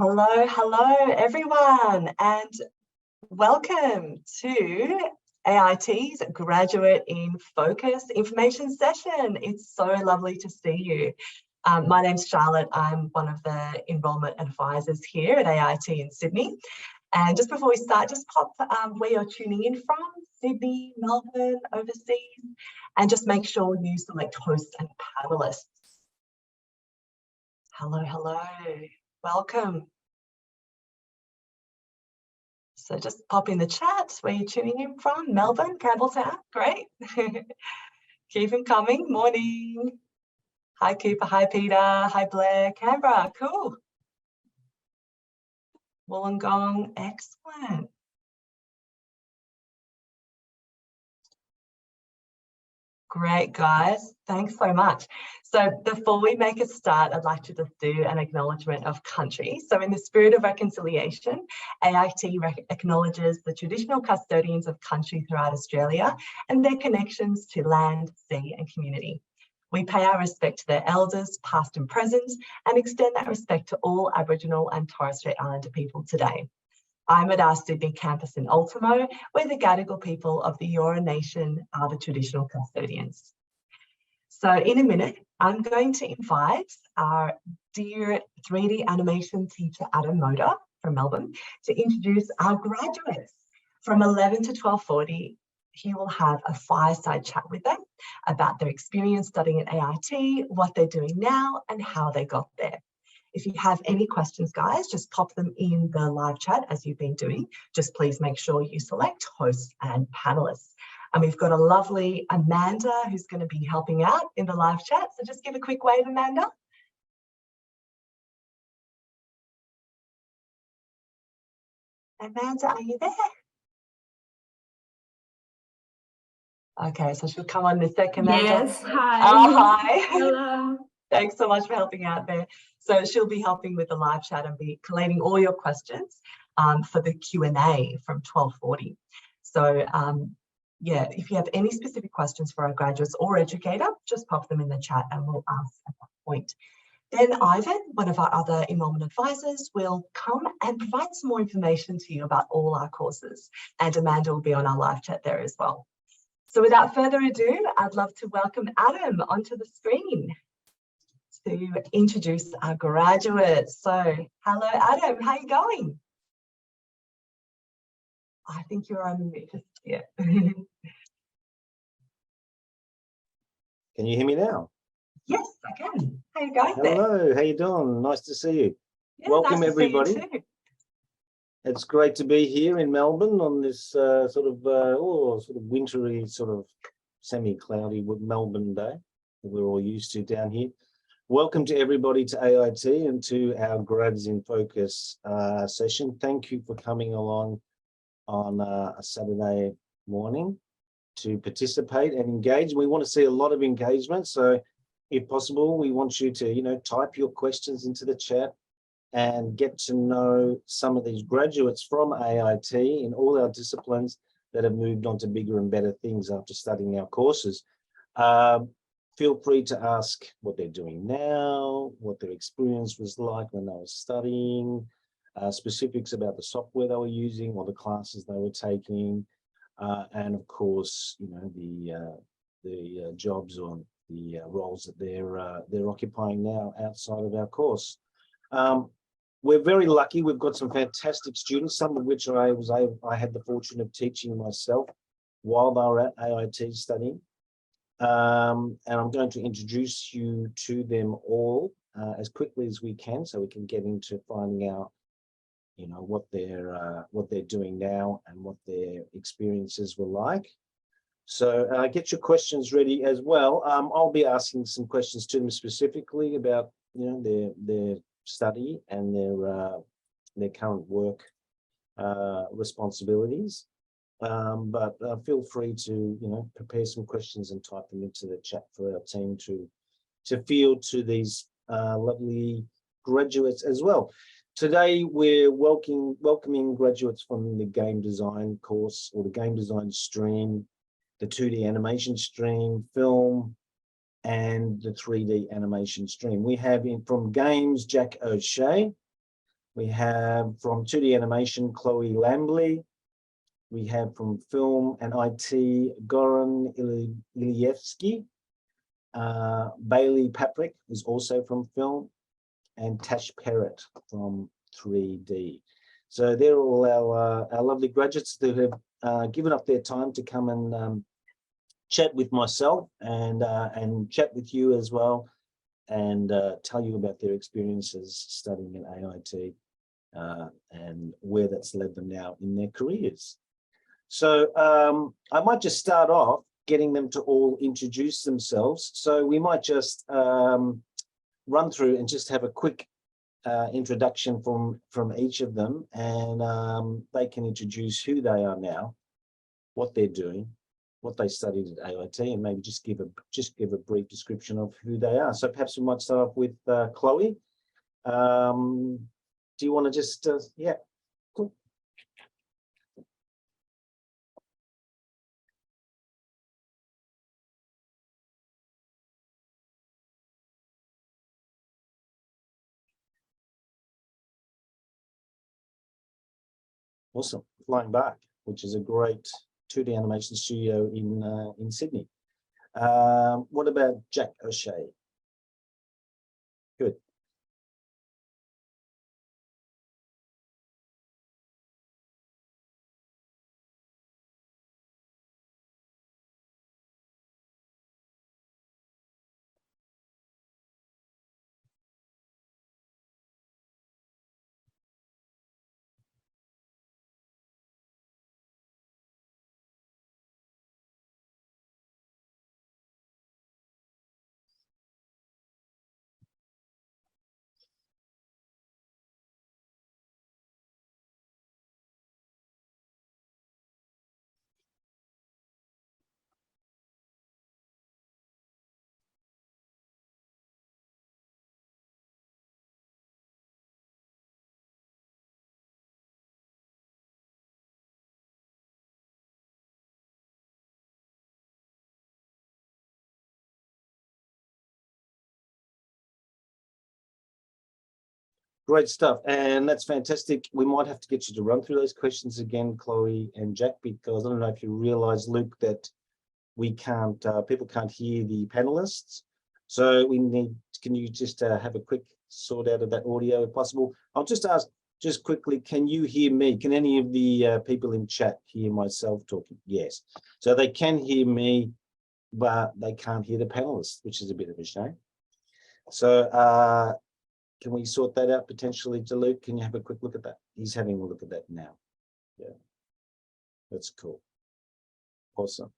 Hello everyone, and welcome to AIT's Graduate in Focus information session. It's so lovely to see you. My name's Charlotte. I'm one of the enrolment advisors here at AIT in Sydney. And just before we start, just pop where you're tuning in from, Sydney, Melbourne, overseas, and just make sure you select host and panelists. Hello, welcome. So just pop in the chat where you're tuning in from, Melbourne, Campbelltown, great. Keep them coming, morning. Hi Cooper, hi Peter, hi Blair, Canberra, cool. Wollongong, excellent. Great, guys. Thanks so much. So before we make a start, I'd like to just do an acknowledgement of country. So in the spirit of reconciliation, AIT acknowledges the traditional custodians of country throughout Australia and their connections to land, sea and community. We pay our respect to their elders, past and present, and extend that respect to all Aboriginal and Torres Strait Islander people today. I'm at our Sydney campus in Ultimo, where the Gadigal people of the Eora Nation are the traditional custodians. So in a minute, I'm going to invite our dear 3D animation teacher, Adam Moda from Melbourne, to introduce our graduates. From 11 to 12:40, he will have a fireside chat with them about their experience studying at AIT, what they're doing now, and how they got there. If you have any questions, guys, just pop them in the live chat as you've been doing. Just please make sure you select hosts and panelists. And we've got a lovely Amanda who's going to be helping out in the live chat. So just give a quick wave, Amanda. Amanda, are you there? Okay, so she'll come on in a second. Yes, hi. Oh, hi. Hello. Thanks so much for helping out there. So she'll be helping with the live chat and be collating all your questions for the Q&A from 12:40. So yeah, if you have any specific questions for our graduates or educator, just pop them in the chat and we'll ask at that point. Then Ivan, one of our other enrolment advisors, will come and provide some more information to you about all our courses. And Amanda will be on our live chat there as well. So without further ado, I'd love to welcome Adam onto the screen to introduce our graduates. So, hello Adam, how are you going? I think you're on mute. Yeah. Can you hear me now? Yes, I can. How are you going there? Hello, how you doing? Nice to see you. Yeah, welcome nice to everybody. see you too. It's great to be here in Melbourne on this sort of wintry, sort of semi-cloudy Melbourne day that we're all used to down here. Welcome to everybody to AIT and to our Grads in Focus session. Thank you for coming along on a Saturday morning to participate and engage. We want to see a lot of engagement, so if possible, we want you to, type your questions into the chat and get to know some of these graduates from AIT in all our disciplines that have moved on to bigger and better things after studying our courses. Feel free to ask what they're doing now, what their experience was like when they were studying, specifics about the software they were using or the classes they were taking, and of course, the jobs or the roles that they're occupying now outside of our course. We're very lucky. We've got some fantastic students, some of which I had the fortune of teaching myself while they were at AIT studying. And I'm going to introduce you to them all as quickly as we can, so we can get into finding out, what they're doing now and what their experiences were like. So get your questions ready as well. I'll be asking some questions to them specifically about, their study and their current work responsibilities. But feel free to, prepare some questions and type them into the chat for our team to field to these lovely graduates as well. Today, we're welcoming graduates from the game design course or the game design stream, the 2D animation stream, film, and the 3D animation stream. We have from games, Jack O'Shea, We have from 2D animation, Chloe Lambley. We have from film and IT, Goran Ilievsky. Bailey Paprick is also from film, and Tash Perrott from 3D. So they're all our lovely graduates that have given up their time to come and chat with myself and chat with you as well, and tell you about their experiences studying at AIT and where that's led them now in their careers. So I might just start off getting them to all introduce themselves. So we might just run through and just have a quick introduction from each of them, and they can introduce who they are now, what they're doing, what they studied at AIT, and maybe just give a brief description of who they are. So perhaps we might start off with Chloe. Do you want to just yeah, cool. Awesome. Flying Bark, which is a great 2D animation studio in Sydney. What about Jack O'Shea? Good. Great stuff, and that's fantastic. We might have to get you to run through those questions again, Chloe and Jack, because I don't know if you realise, Luke, that we can't, people can't hear the panelists. So we need, can you just have a quick sort out of that audio if possible? I'll just ask, just quickly, can you hear me? Can any of the people in chat hear myself talking? Yes. So they can hear me, but they can't hear the panelists, which is a bit of a shame. So can we sort that out potentially, to Luke? Can you have a quick look at that? He's having a look at that now. Yeah, that's cool. Awesome.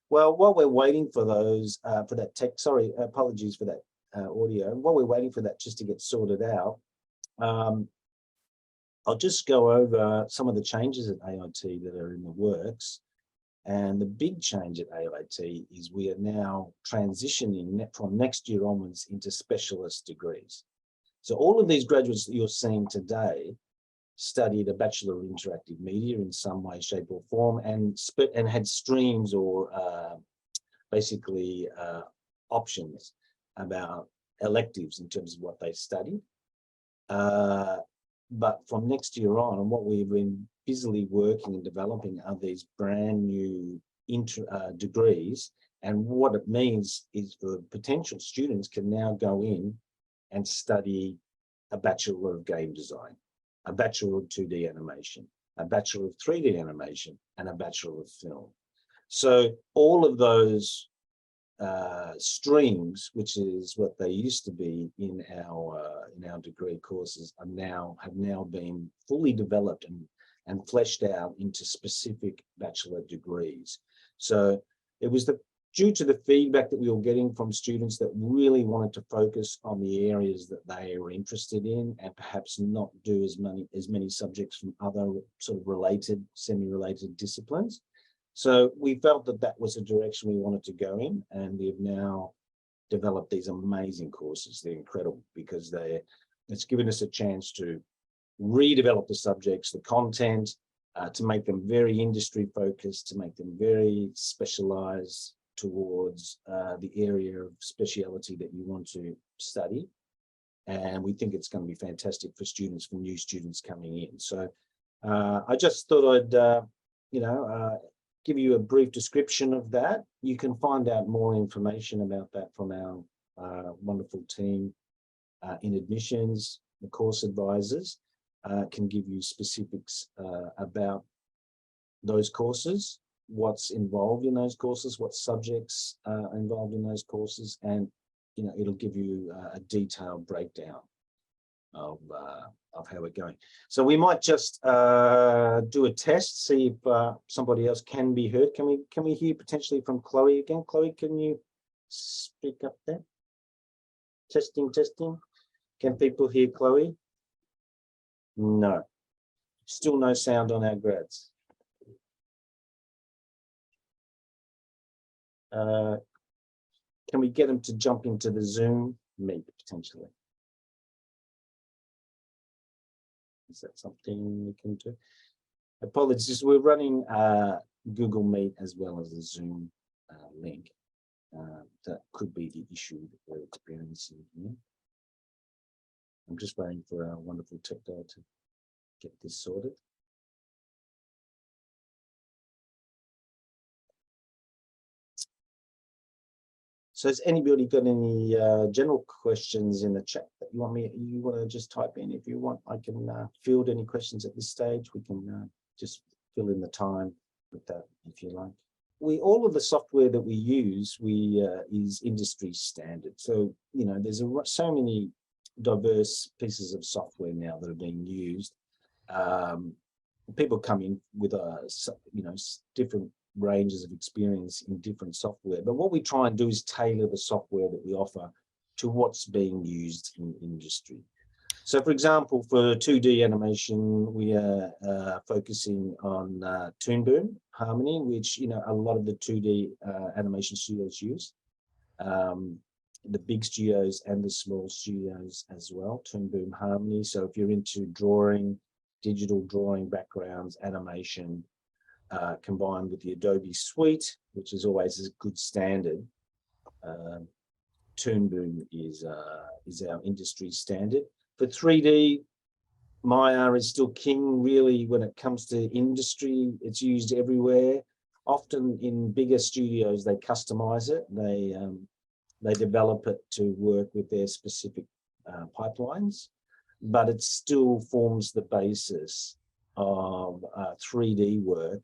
Well, while we're waiting for those, for that tech, sorry, apologies for that audio. While we're waiting for that just to get sorted out, I'll just go over some of the changes at AIT that are in the works. And the big change at AIT is we are now transitioning from next year onwards into specialist degrees. So all of these graduates that you're seeing today studied a Bachelor of Interactive Media in some way, shape or form, and had streams or basically options about electives in terms of what they studied. But from next year on, and what we've been busily working and developing are these brand new degrees. And what it means is the potential students can now go in and study a Bachelor of Game Design, a Bachelor of 2D Animation, a Bachelor of 3D Animation, and a Bachelor of Film. So all of those streams, which is what they used to be in our degree courses, have now been fully developed and fleshed out into specific bachelor degrees. So it was due to the feedback that we were getting from students that really wanted to focus on the areas that they were interested in, and perhaps not do as many subjects from other sort of related, semi-related disciplines. So we felt that that was a direction we wanted to go in, and we've now developed these amazing courses. They're incredible because it's given us a chance to redevelop the subjects, the content, to make them very industry focused, to make them very specialized towards the area of speciality that you want to study. and we think it's going to be fantastic for students, for new students coming in. So I just thought I'd, give you a brief description of that. You can find out more information about that from our wonderful team in admissions. The course advisors can give you specifics about those courses, what's involved in those courses, what subjects are involved in those courses, and it'll give you a detailed breakdown of how we're going. So we might just do a test, see if somebody else can be heard. Can we hear potentially from Chloe again? Chloe, can you speak up there? Testing, testing. Can people hear Chloe? No. Still no sound on our grads. Can we get them to jump into the Zoom meet potentially? Is that something we can do? Apologies, we're running Google Meet as well as the Zoom link. That could be the issue that we're experiencing here. I'm just waiting for our wonderful tech guy to get this sorted. So has anybody got any general questions in the chat that you want to just type in? If you want, I can field any questions at this stage. We can just fill in the time with that if you like. All of the software that we use, is industry standard. So, there's so many diverse pieces of software now that are being used. People come in with different ranges of experience in different software, but what we try and do is tailor the software that we offer to what's being used in industry. So for example, for 2D animation, we are focusing on Toon Boom Harmony, which a lot of the 2D animation studios use. The big studios and the small studios as well, Toon Boom Harmony. So if you're into drawing, digital drawing backgrounds, animation, combined with the Adobe suite, which is always a good standard. Toon Boom is our industry standard. For 3D, Maya is still king, really, when it comes to industry. It's used everywhere. Often in bigger studios, they customize it. They develop it to work with their specific pipelines, but it still forms the basis of 3D work.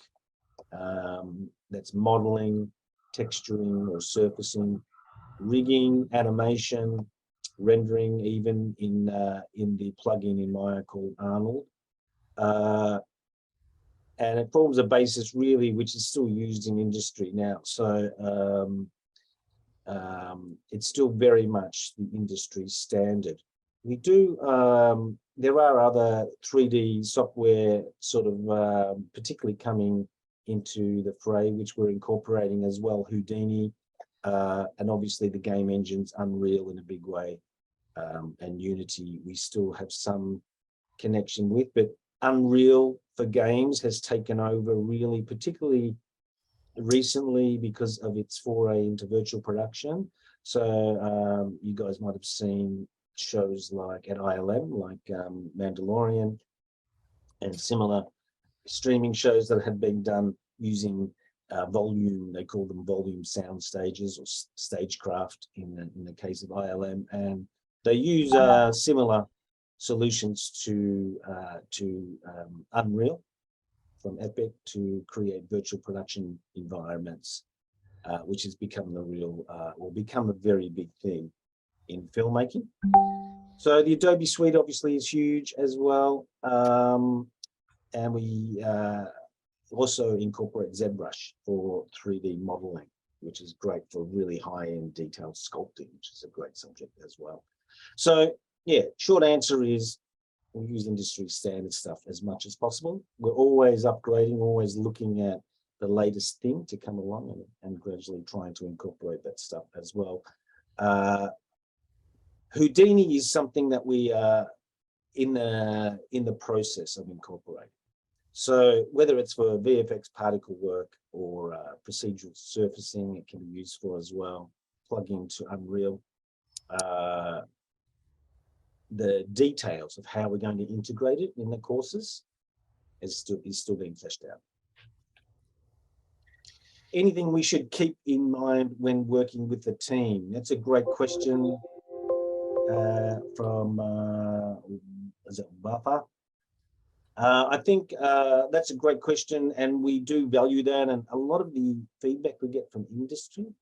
That's modeling, texturing or surfacing, rigging, animation, rendering, even in the plugin in Maya called Arnold. And it forms a basis really which is still used in industry now. So it's still very much the industry standard. We do, there are other 3D software sort of particularly coming into the fray, which we're incorporating as well, Houdini, and obviously the game engines, Unreal in a big way, and Unity we still have some connection with, but Unreal for games has taken over really, particularly recently because of its foray into virtual production. So you guys might have seen shows like at ILM, like Mandalorian and similar streaming shows that had been done using volume, they call them volume sound stages or stagecraft in the case of ILM, and they use similar solutions to Unreal from Epic to create virtual production environments, which has become the real, or become a very big thing in filmmaking. So the Adobe suite obviously is huge as well. And we also incorporate ZBrush for 3D modeling, which is great for really high-end detailed sculpting, which is a great subject as well. So yeah, short answer is we use industry standard stuff as much as possible. We're always upgrading, always looking at the latest thing to come along and gradually trying to incorporate that stuff as well. Houdini is something that we are in the process of incorporating. So whether it's for VFX particle work or procedural surfacing, it can be used for as well, plug into Unreal. the details of how we're going to integrate it in the courses is still being fleshed out. Anything we should keep in mind when working with the team? That's a great question from is it Wafa? I think that's a great question, and we do value that. And a lot of the feedback we get from industry,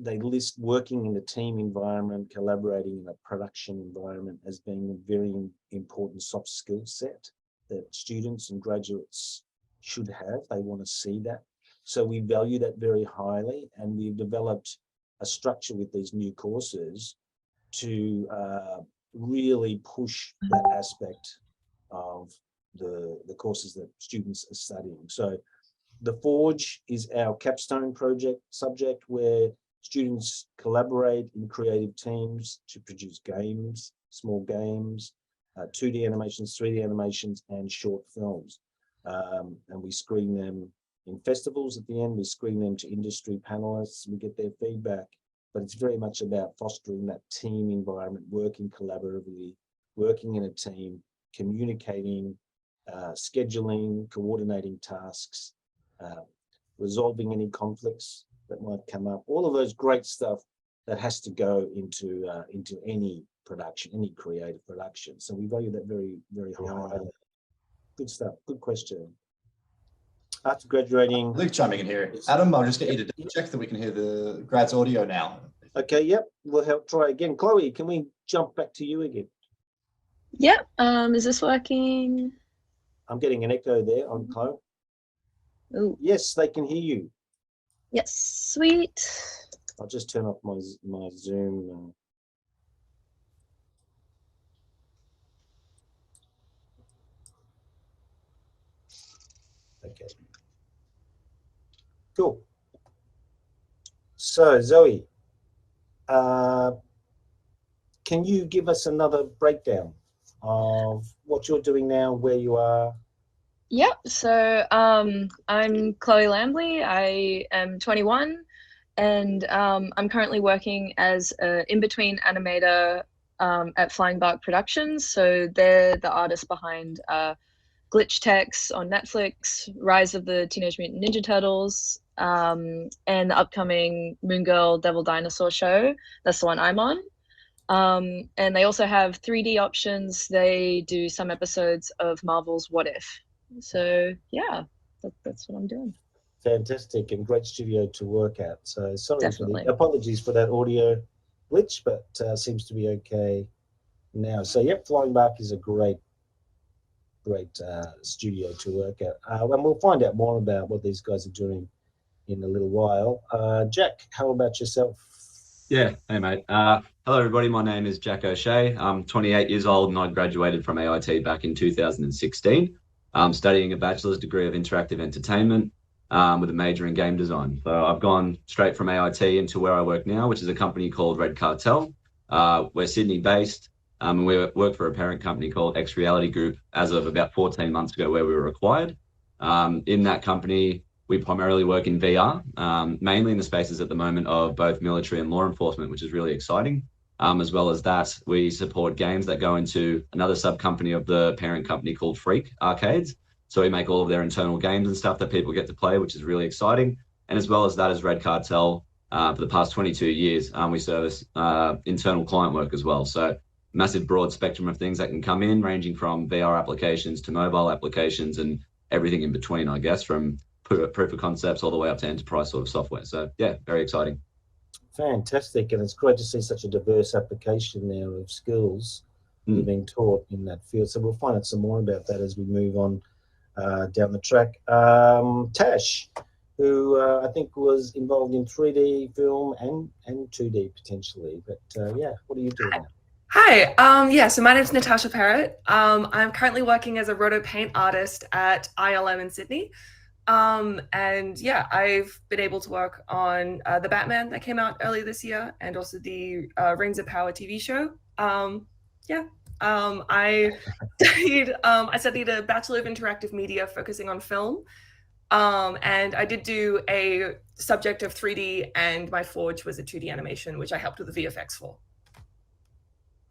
they list working in a team environment, collaborating in a production environment as being a very important soft skill set that students and graduates should have. They want to see that. So we value that very highly, and we've developed a structure with these new courses to really push that aspect of the courses that students are studying. So the Forge is our capstone project subject, where students collaborate in creative teams to produce games, small games, 2D animations, 3D animations, and short films. And we screen them in festivals at the end. We screen them to industry panelists. We get their feedback. But it's very much about fostering that team environment, working collaboratively, working in a team, communicating, scheduling, coordinating tasks, resolving any conflicts that might come up. All of those great stuff that has to go into any production, any creative production. So we value that very, very highly. Good stuff. Good question. After graduating, Luke chiming in here. Adam, I'll just get you to double check that we can hear the grad's audio now. Okay, yep. We'll help try again. Chloe, can we jump back to you again? Yep. Is this working? I'm getting an echo there on Chloe. Ooh. Yes, they can hear you. Yes, sweet. I'll just turn off my Zoom. Okay. Cool. So Zoe, can you give us another breakdown of what you're doing now, where you are? Yep. So I'm Chloe Lambley. I am 21, and I'm currently working as an in-between animator at Flying Bark Productions. So they're the artists behind Glitch Techs on Netflix, Rise of the Teenage Mutant Ninja Turtles, and the upcoming Moon Girl Devil Dinosaur show. That's the one I'm on. And they also have 3D options. They do some episodes of Marvel's What If. So yeah, that's what I'm doing. Fantastic, and great studio to work at. So sorry Definitely. for the apologies for that audio glitch, but seems to be okay now. So yep, Flying Bark is a great studio to work at, and we'll find out more about what these guys are doing in a little while. Jack, how about yourself? Yeah, hey mate. Hello everybody, my name is Jack O'Shea. I'm 28 years old and I graduated from AIT back in 2016. I'm studying a bachelor's degree of interactive entertainment with a major in game design. So I've gone straight from AIT into where I work now, which is a company called Red Cartel. We're Sydney based, and we work for a parent company called X Reality Group as of about 14 months ago, where we were acquired. In that company, we primarily work in VR, mainly in the spaces at the moment of both military and law enforcement, which is really exciting. As well as that, we support games that go into another sub-company of the parent company called Freak Arcades. So we make all of their internal games and stuff that people get to play, which is really exciting. And as well as that, as Red Cartel, for the past 22 years, we service internal client work as well. So massive broad spectrum of things that can come in, ranging from VR applications to mobile applications and everything in between, I guess, from proof of concepts all the way up to enterprise sort of software. So yeah, very exciting. Fantastic, and it's great to see such a diverse application there of skills that are being taught in that field. So we'll find out some more about that as we move on down the track. Tash, who I think was involved in 3D film and 2D potentially, but yeah, what are you doing now? Hi, yeah, so my name's Natasha Parrott. I'm currently working as a roto paint artist at ILM in Sydney. And yeah, I've been able to work on the Batman that came out earlier this year, and also the Rings of Power TV show. I studied a Bachelor of Interactive Media focusing on film. And I did do a subject of 3D, and my Forge was a 2D animation, which I helped with the VFX for.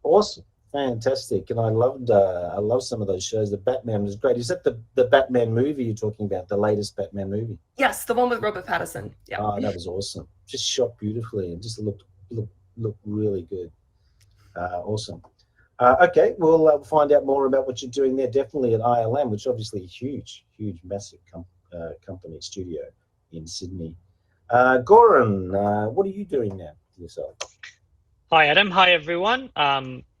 Awesome. Fantastic. And I love some of those shows. The Batman was great. Is that the Batman movie you're talking about, the latest Batman movie? Yes, the one with Robert Pattinson. Yeah. Oh, that was awesome. Just shot beautifully and just looked really good. Awesome. Okay, we'll find out more about what you're doing there, definitely at ILM, which is obviously a huge, massive company studio in Sydney. Goran, what are you doing now yourself? Hi, Adam. Hi, everyone.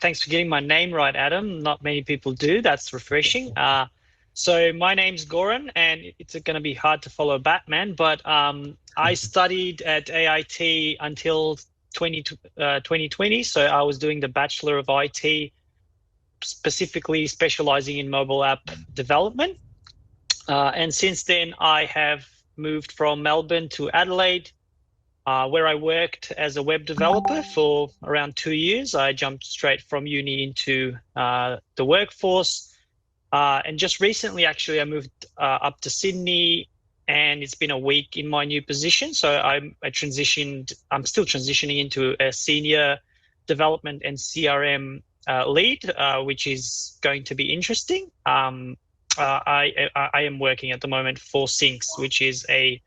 Thanks for getting my name right, Adam. Not many people do. That's refreshing. So my name's Goran, and it's going to be hard to follow Batman, but I studied at AIT until 2020. So I was doing the Bachelor of IT, specifically specializing in mobile app development. And since then, I have moved from Melbourne to Adelaide, where I worked as a web developer for around 2 years. I jumped straight from uni into the workforce. And just recently, actually, I moved up to Sydney, and it's been a week in my new position. So I'm still transitioning into a senior development and CRM lead, which is going to be interesting. I am working at the moment for Syncs, which is a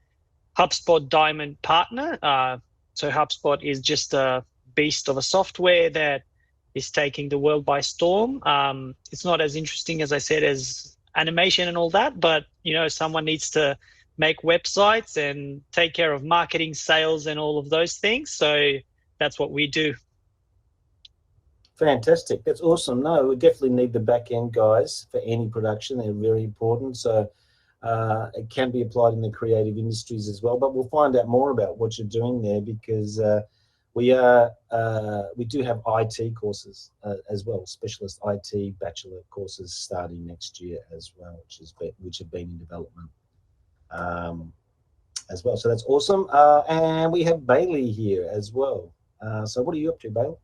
HubSpot Diamond partner. So HubSpot is just a beast of a software that is taking the world by storm. It's not as interesting, as I said, as animation and all that, but someone needs to make websites and take care of marketing, sales, and all of those things. So that's what we do. Fantastic. That's awesome. No, we definitely need the back end guys for any production. They're very important. So it can be applied in the creative industries as well, but we'll find out more about what you're doing there, because we do have IT courses as well, specialist IT bachelor courses starting next year as well, which have been in development as well. So that's awesome. And we have Bailey here as well. So what are you up to, Bailey?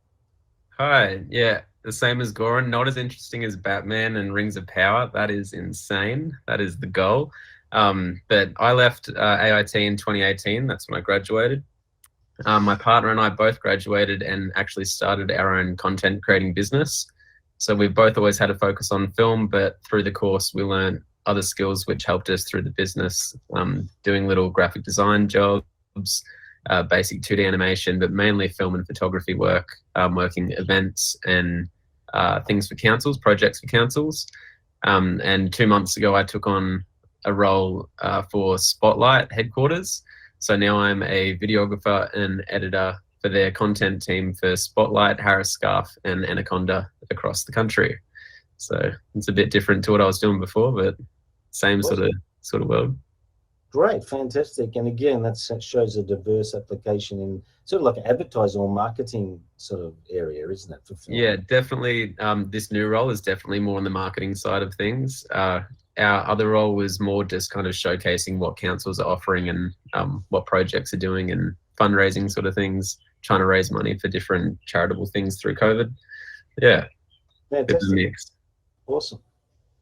Hi, yeah, the same as Goran. Not as interesting as Batman and Rings of Power. That is insane. That is the goal. But I left AIT in 2018. That's when I graduated. My partner and I both graduated and actually started our own content creating business. So we've both always had a focus on film, but through the course we learned other skills which helped us through the business, doing little graphic design jobs, basic 2D animation, but mainly film and photography work, working events and things for councils, projects for councils. And 2 months ago, I took on a role for Spotlight headquarters. So now I'm a videographer and editor for their content team for Spotlight, Harris Scarf, and Anaconda across the country. So it's a bit different to what I was doing before, but same sort of world. Great, fantastic. And again, that shows a diverse application in sort of like an advertising or marketing sort of area, isn't it? For film? Yeah, definitely. This new role is definitely more on the marketing side of things. Our other role was more just kind of showcasing what councils are offering and what projects are doing and fundraising sort of things, trying to raise money for different charitable things through COVID. Yeah, it's mixed. Awesome.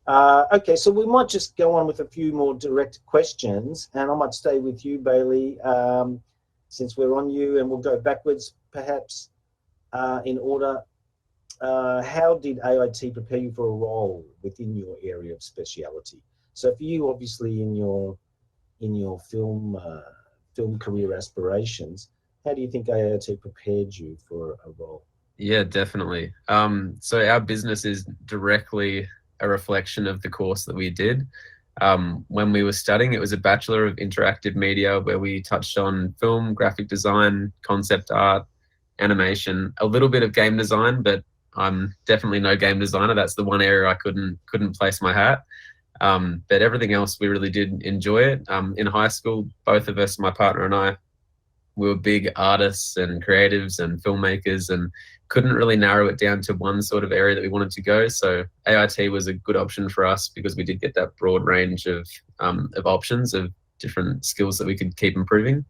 Okay, so we might just go on with a few more direct questions, and I might stay with you, Bailey, since we're on you, and we'll go backwards perhaps in order. How did AIT prepare you for a role within your area of speciality? So for you, obviously, in your film career aspirations, how do you think AIT prepared you for a role? Yeah, definitely. So our business is directly a reflection of the course that we did. When we were studying, it was a Bachelor of Interactive Media where we touched on film, graphic design, concept art, animation, a little bit of game design, but I'm definitely no game designer. That's the one area I couldn't place my hat. But everything else, we really did enjoy it. In high school, both of us, my partner and I, we were big artists and creatives and filmmakers and couldn't really narrow it down to one sort of area that we wanted to go. So AIT was a good option for us because we did get that broad range of options of different skills that we could keep improving.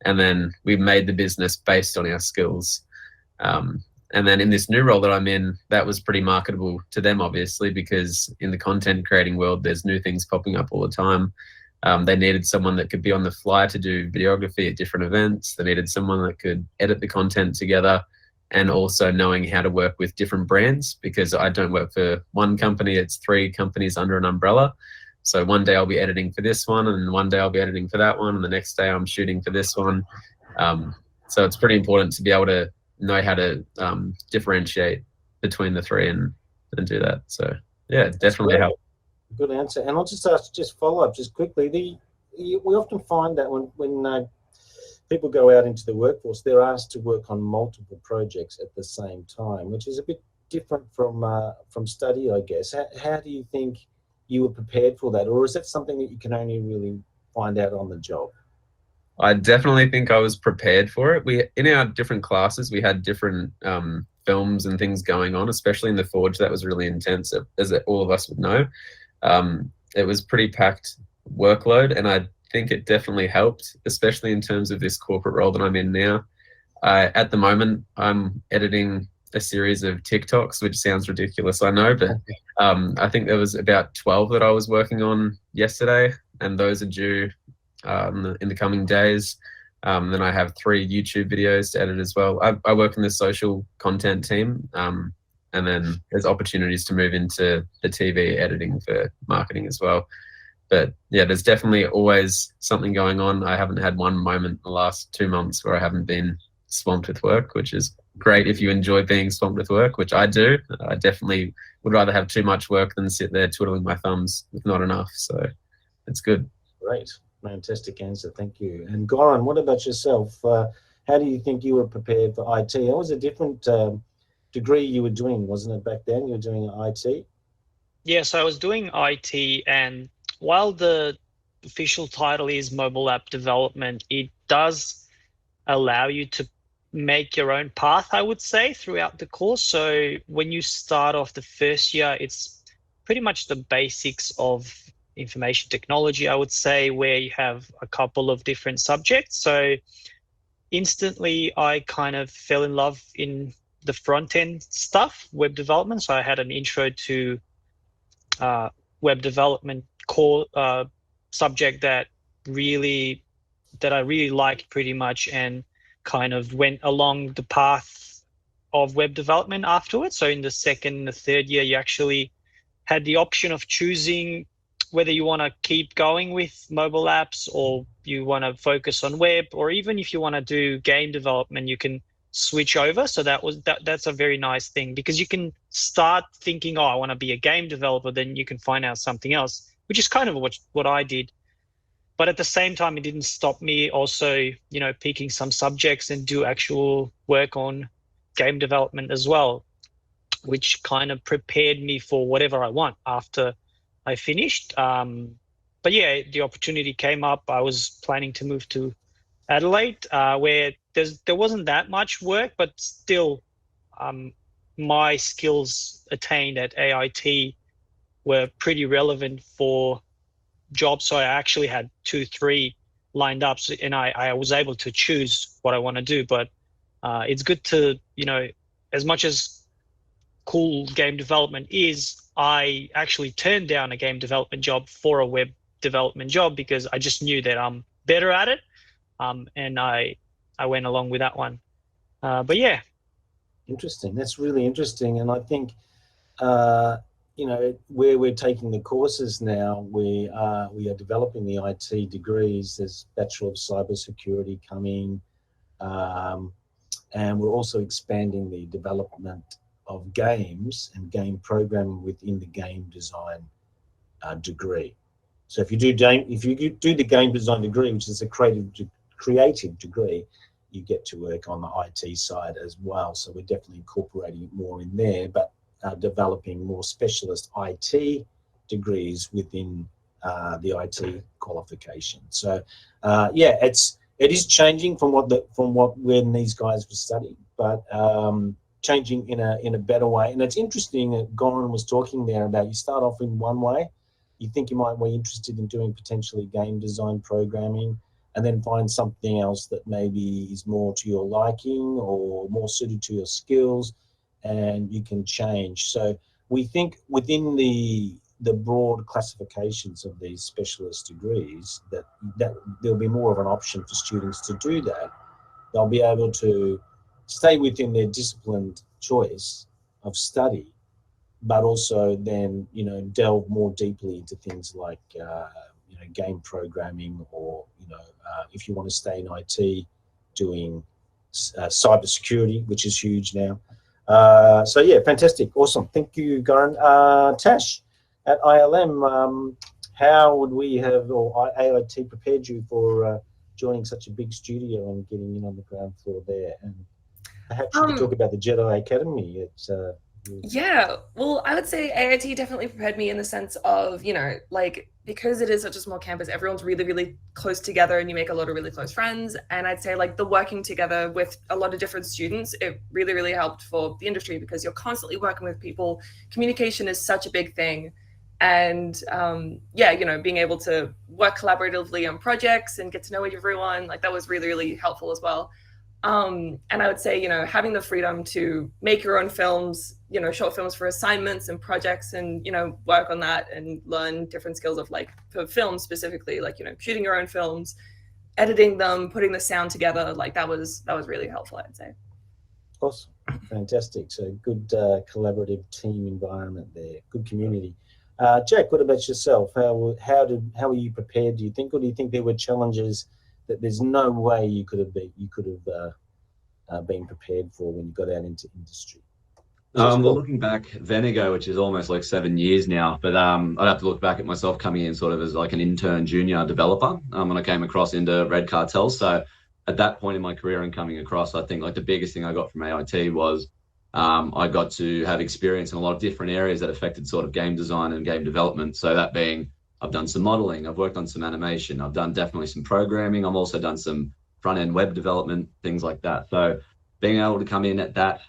And then we made the business based on our skills. And then in this new role that I'm in, that was pretty marketable to them, obviously, because in the content creating world, there's new things popping up all the time. They needed someone that could be on the fly to do videography at different events. They needed someone that could edit the content together. and also knowing how to work with different brands, because I don't work for one company, it's 3 companies under an umbrella. So one day I'll be editing for this one, and one day I'll be editing for that one, and the next day I'm shooting for this one. So it's pretty important to be able to know how to differentiate between the 3 and do that. So yeah, definitely help. Good answer. And I'll just ask, just follow up just quickly. We often find that when people go out into the workforce, they're asked to work on multiple projects at the same time, which is a bit different from study, I guess. How do you think you were prepared for that, or is that something that you can only really find out on the job? I definitely think I was prepared for it. In our different classes, we had different films and things going on, especially in the Forge. That was really intense, as all of us would know. It was pretty packed workload, and I think it definitely helped, especially in terms of this corporate role that I'm in now. At the moment, I'm editing a series of TikToks, which sounds ridiculous, I know, but I think there was about 12 that I was working on yesterday, and those are due in the coming days. Then I have 3 YouTube videos to edit as well. I work in the social content team, and then there's opportunities to move into the TV editing for marketing as well. But yeah, there's definitely always something going on. I haven't had one moment in the last 2 months where I haven't been swamped with work, which is great if you enjoy being swamped with work, which I do. I definitely would rather have too much work than sit there twiddling my thumbs with not enough. So it's good. Great. Fantastic answer. Thank you. And Goran, what about yourself? How do you think you were prepared for IT? It was a different degree you were doing, wasn't it, back then? You were doing IT? Yes, I was doing IT, and while the official title is mobile app development, it does allow you to make your own path, I would say, throughout the course. So when you start off the first year, it's pretty much the basics of information technology, I would say, where you have a couple of different subjects. So instantly I kind of fell in love in the front end stuff, web development. So I had an intro to web development core subject that I really liked pretty much, and kind of went along the path of web development afterwards. So in the second and the third year, you actually had the option of choosing whether you want to keep going with mobile apps, or you want to focus on web, or even if you want to do game development, you can switch over. So that's a very nice thing, because you can start thinking, oh, I want to be a game developer, then you can find out something else, which is kind of what I did. But at the same time, it didn't stop me also, picking some subjects and do actual work on game development as well, which kind of prepared me for whatever I want after I finished. But yeah, the opportunity came up. I was planning to move to Adelaide, where there wasn't that much work, but still my skills attained at AIT were pretty relevant for jobs. So I actually had 2-3 lined up, and I was able to choose what I want to do. But it's good to, as much as cool game development is, I actually turned down a game development job for a web development job, because I just knew that I'm better at it. And I went along with that one. But yeah. Interesting. That's really interesting. And I think, where we're taking the courses now, we are developing the IT degrees. There's Bachelor of Cybersecurity coming. And we're also expanding the development of games and game programming within the game design degree. So if you do the game design degree, which is a creative degree, you get to work on the IT side as well. So we're definitely incorporating it more in there, but developing more specialist IT degrees within the IT qualification. So it is changing from when these guys were studying, but changing in a better way. And it's interesting that Goran was talking there about, you start off in one way, you think you might be interested in doing potentially game design programming, and then find something else that maybe is more to your liking or more suited to your skills, and you can change. So we think within the broad classifications of these specialist degrees that there'll be more of an option for students to do that. They'll be able to stay within their disciplined choice of study, but also then, you know, delve more deeply into things like, you know, game programming, or, you know, if you want to stay in IT, doing cybersecurity, which is huge now. So yeah, fantastic, awesome. Thank you, Goran. Tash, at ILM, how would we have, or AIT, prepared you for joining such a big studio and getting in on the ground floor there? And perhaps you could talk about the Jedi Academy. It's yeah, well, I would say AIT definitely prepared me in the sense of, you know, like, because it is such a small campus, everyone's really, really close together and you make a lot of really close friends. And I'd say like the working together with a lot of different students, it really, really helped for the industry, because you're constantly working with people. Communication is such a big thing. And yeah, you know, being able to work collaboratively on projects and get to know everyone, like that was really, really helpful as well. And I would say, you know, having the freedom to make your own films, you know, short films for assignments and projects, and, you know, work on that and learn different skills of, like, for films specifically, like, you know, shooting your own films, editing them, putting the sound together, like that was really helpful, I'd say. awesome, fantastic. So good collaborative team environment there, good community. Jack, what about yourself? How were you prepared, do you think, or do you think there were challenges that there's no way you could have been prepared for when you got out into industry? Well, looking back, then ago, which is almost like 7 years now, but I'd have to look back at myself coming in sort of as like an intern junior developer when I came across into Red Cartel. So at that point in my career and coming across, I think like the biggest thing I got from AIT was I got to have experience in a lot of different areas that affected sort of game design and game development. So that being, I've done some modeling, I've worked on some animation, I've done definitely some programming, I've also done some front-end web development, things like that. So being able to come in at that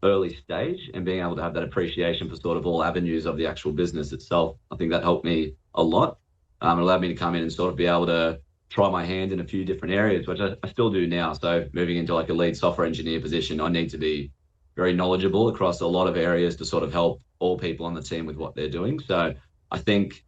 early stage and being able to have that appreciation for sort of all avenues of the actual business itself, I think that helped me a lot. It allowed me to come in and sort of be able to try my hand in a few different areas, which I still do now. So moving into like a lead software engineer position, I need to be very knowledgeable across a lot of areas to sort of help all people on the team with what they're doing. So I think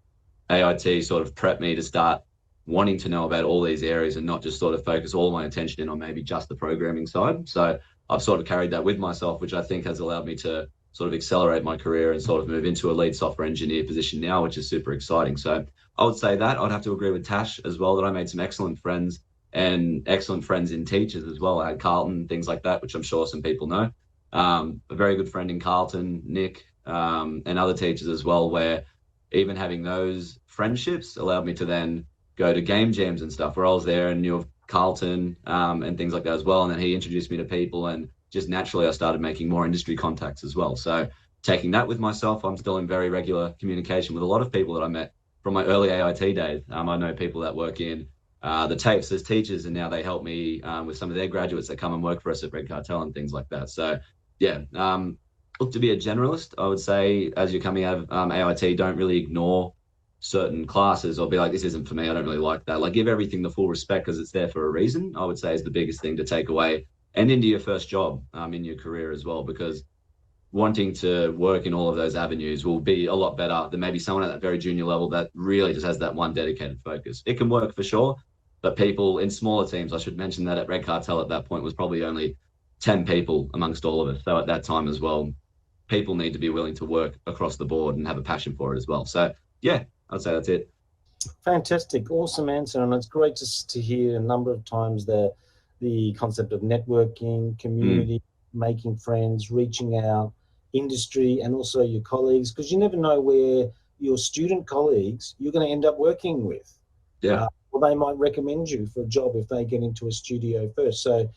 AIT sort of prepped me to start wanting to know about all these areas and not just sort of focus all my attention in on maybe just the programming side. So I've sort of carried that with myself, which I think has allowed me to sort of accelerate my career and sort of move into a lead software engineer position now, which is super exciting. So I would say that. I'd have to agree with Tash as well, that I made some excellent friends and excellent friends in teachers as well. I had Carlton, things like that, which I'm sure some people know. A very good friend in Carlton, Nick, and other teachers as well, where even having those friendships allowed me to then go to game jams and stuff, where I was there and knew of Carlton and things like that as well. And then he introduced me to people, and just naturally I started making more industry contacts as well. So taking that with myself, I'm still in very regular communication with a lot of people that I met from my early AIT days. I know people that work in the tapes as teachers, and now they help me with some of their graduates that come and work for us at Red Cartel and things like that. So yeah, look, to be a generalist, I would say, as you're coming out of AIT, don't really ignore certain classes or be like, this isn't for me, I don't really like that. Like, give everything the full respect because it's there for a reason, I would say, is the biggest thing to take away, and into your first job in your career as well, because wanting to work in all of those avenues will be a lot better than maybe someone at that very junior level that really just has that one dedicated focus. It can work for sure, but people in smaller teams, I should mention that at Red Cartel at that point was probably only 10 people amongst all of us. So at that time as well, people need to be willing to work across the board and have a passion for it as well. So yeah, I'd say that's it. Fantastic, awesome answer, and it's great to hear a number of times the concept of networking, community, making friends, reaching out, industry, and also your colleagues, because you never know where your student colleagues you're going to end up working with. Yeah. Or they might recommend you for a job if they get into a studio first. So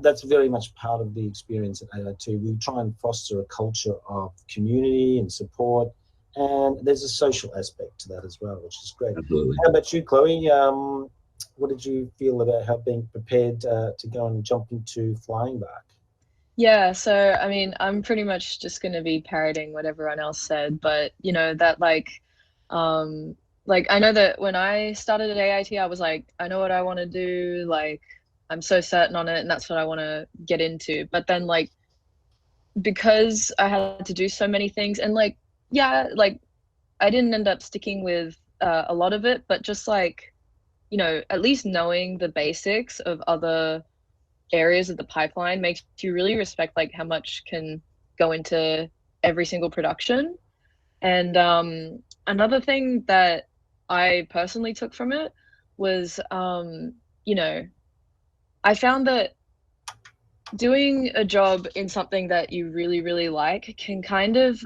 that's very much part of the experience at AIT. We try and foster a culture of community and support. And there's a social aspect to that as well, which is great. Absolutely. How about you, Chloe? What did you feel about how being prepared to go and jump into Flying Bark? Yeah, so I mean, I'm pretty much just gonna be parroting what everyone else said, but you know that like I know that when I started at AIT, I was like, I know what I want to do, like I'm so certain on it, and that's what I want to get into. But then like because I had to do so many things, and like yeah, like I didn't end up sticking with a lot of it, but just like, you know, at least knowing the basics of other areas of the pipeline makes you really respect like how much can go into every single production. And another thing that I personally took from it was, you know, I found that doing a job in something that you really, really like can kind of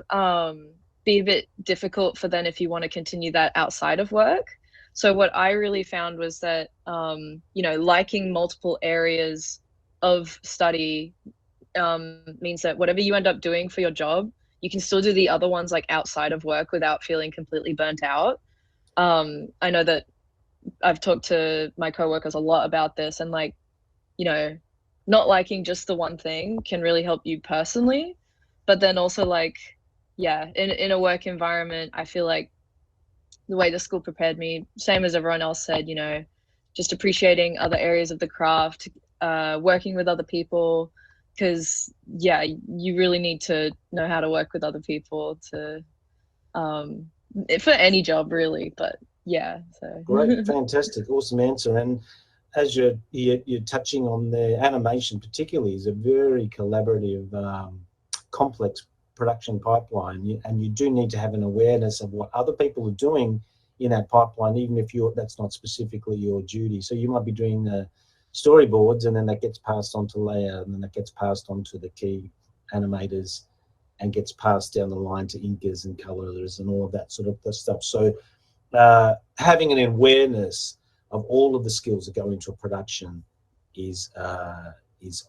be a bit difficult for then if you want to continue that outside of work. So what I really found was that, you know, liking multiple areas of study means that whatever you end up doing for your job, you can still do the other ones like outside of work without feeling completely burnt out. I know that I've talked to my coworkers a lot about this, and like, you know, not liking just the one thing can really help you personally, but then also like, yeah, in a work environment, I feel like the way the school prepared me, same as everyone else said, you know, just appreciating other areas of the craft, working with other people, because yeah, you really need to know how to work with other people to for any job really. But yeah, so Great, fantastic, awesome answer. And as you're touching on the animation, particularly, is a very collaborative, complex production pipeline, and you do need to have an awareness of what other people are doing in that pipeline, even if that's not specifically your duty. So you might be doing the storyboards, and then that gets passed on to layout, and then that gets passed on to the key animators, and gets passed down the line to inkers and colorers and all of that sort of stuff. So having an awareness of all of the skills that go into a production is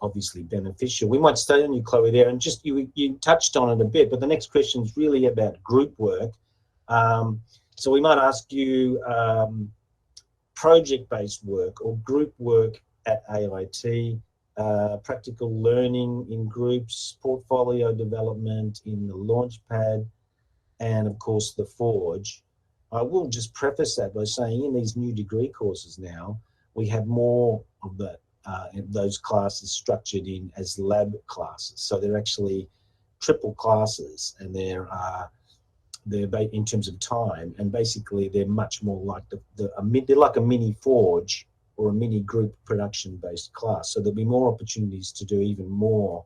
obviously beneficial. We might stay on you, Chloe, there, and just you touched on it a bit, but the next question is really about group work. So we might ask you project-based work or group work at AIT, practical learning in groups, portfolio development in the Launchpad, and of course the Forge. I will just preface that by saying in these new degree courses now, we have more of those classes structured in as lab classes. So they're actually triple classes, and they're in terms of time, and basically they're much more like they're like a mini Forge or a mini group production-based class. So there'll be more opportunities to do even more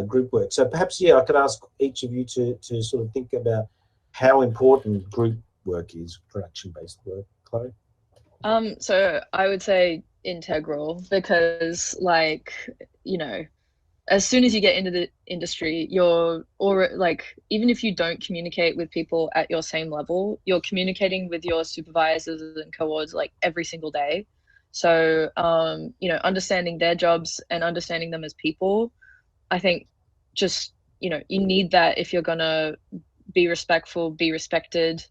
group work. So perhaps, yeah, I could ask each of you to sort of think about how important group work is, production-based work. Chloe? So I would say integral, because like, you know, as soon as you get into the industry, even if you don't communicate with people at your same level, you're communicating with your supervisors and coords like every single day. So, you know, understanding their jobs and understanding them as people, I think just, you know, you need that if you're gonna be respectful, be respected,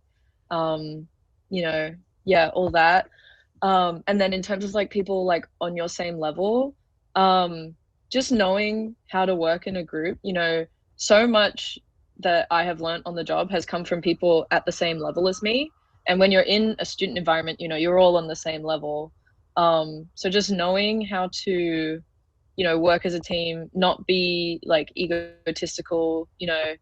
you know, yeah, all that. And then in terms of like people like on your same level, just knowing how to work in a group, you know, so much that I have learned on the job has come from people at the same level as me. And when you're in a student environment, you know, you're all on the same level. So just knowing how to, you know, work as a team, not be like egotistical, you know,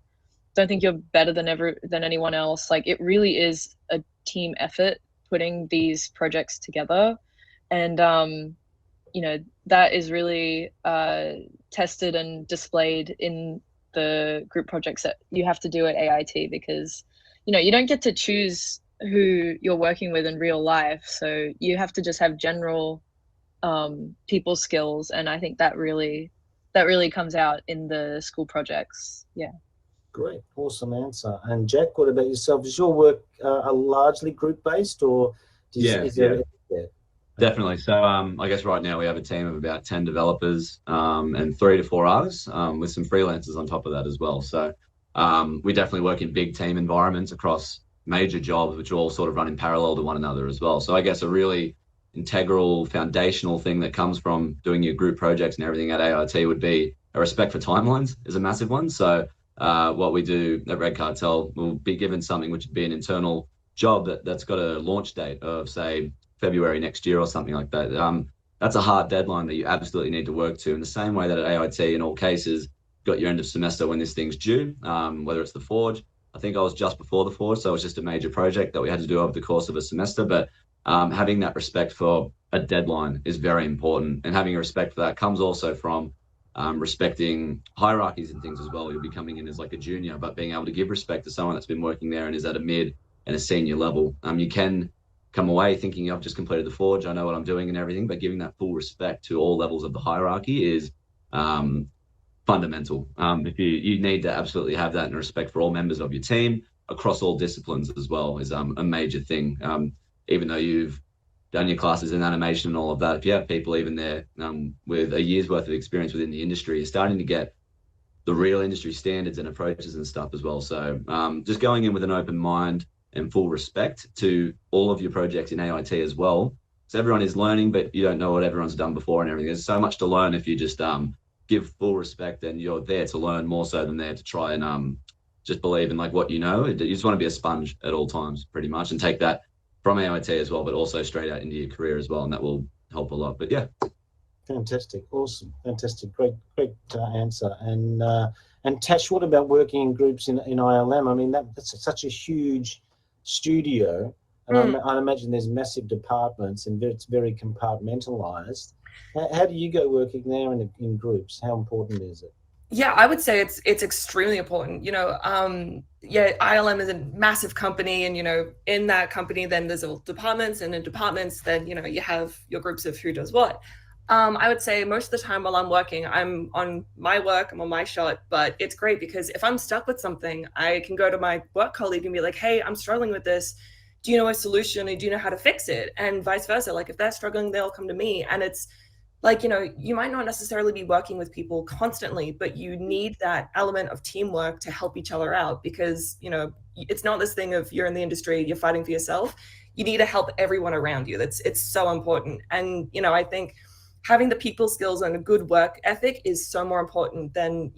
don't think you're better than anyone else. Like it really is a team effort putting these projects together. And, you know, that is really tested and displayed in the group projects that you have to do at AIT, because, you know, you don't get to choose who you're working with in real life. So you have to just have general people skills. And I think that really comes out in the school projects. Yeah. Great, awesome answer. And Jack, what about yourself? Is your work largely group-based, or is there? Definitely. So I guess right now we have a team of about 10 developers and 3 to 4 artists with some freelancers on top of that as well. So we definitely work in big team environments across major jobs, which all sort of run in parallel to one another as well. So I guess a really integral, foundational thing that comes from doing your group projects and everything at AIT would be a respect for timelines is a massive one. So what we do at Red Cartel, we'll be given something which would be an internal job that's got a launch date of, say, February next year or something like that. That's a hard deadline that you absolutely need to work to, in the same way that at AIT, in all cases, got your end of semester when this thing's due, whether it's the Forge. I think I was just before the Forge, so it was just a major project that we had to do over the course of a semester. But having that respect for a deadline is very important, and having a respect for that comes also from respecting hierarchies and things as well. You'll be coming in as like a junior, but being able to give respect to someone that's been working there and is at a mid and a senior level. You can come away thinking I've just completed the forge, I know what I'm doing and everything, but giving that full respect to all levels of the hierarchy is fundamental. If you need to absolutely have that, and respect for all members of your team across all disciplines as well is a major thing. Even though you've done your classes in animation and all of that, if you have people even there with a year's worth of experience within the industry, you're starting to get the real industry standards and approaches and stuff as well. So just going in with an open mind and full respect to all of your projects in AIT as well. So everyone is learning, but you don't know what everyone's done before and everything. There's so much to learn if you just give full respect, and you're there to learn more so than there to try and just believe in like what you know. You just want to be a sponge at all times pretty much, and take that from AIT as well, but also straight out into your career as well, and that will help a lot. But yeah. Fantastic, awesome, fantastic, great answer. And Tash, what about working in groups in ILM? I mean, that's such a huge studio, and I imagine there's massive departments and it's very compartmentalized. How do you go working there in groups? How important is it? Yeah, I would say it's extremely important. Yeah, ILM is a massive company, and in that company, then there's all departments, and in departments, then you have your groups of who does what. I would say most of the time while I'm working, I'm on my work, I'm on my shot, but it's great because if I'm stuck with something, I can go to my work colleague and be like, hey, I'm struggling with this. Do you know a solution, or do you know how to fix it? And vice versa. Like if they're struggling, they'll come to me. And it's like, you might not necessarily be working with people constantly, but you need that element of teamwork to help each other out, because, it's not this thing of you're in the industry, you're fighting for yourself. You need to help everyone around you. It's so important. And, I think having the people skills and a good work ethic is so more important than,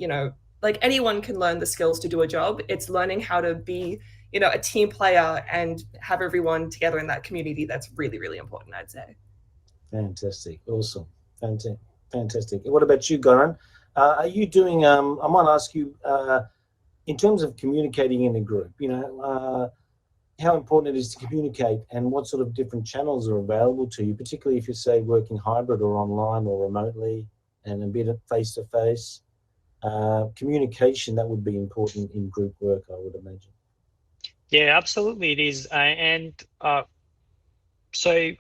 like anyone can learn the skills to do a job. It's learning how to be, a team player and have everyone together in that community. That's really, really important, I'd say. Fantastic. Awesome. Fantastic. What about you, Goran? Are you doing, I might ask you, in terms of communicating in a group, how important it is to communicate, and what sort of different channels are available to you, particularly if you say working hybrid or online or remotely, and a bit of face-to-face communication. That would be important in group work, I would imagine. Yeah, absolutely it is. So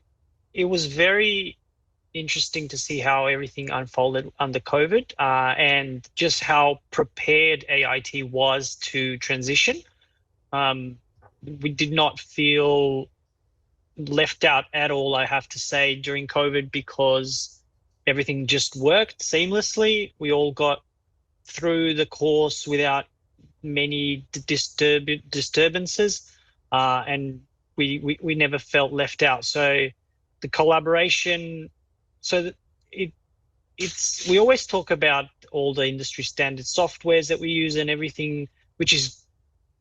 it was very interesting to see how everything unfolded under COVID, and just how prepared AIT was to transition. We did not feel left out at all, I have to say, during COVID, because everything just worked seamlessly. We all got through the course without many disturbances, and we never felt left out. So the collaboration, we always talk about all the industry standard softwares that we use and everything, which is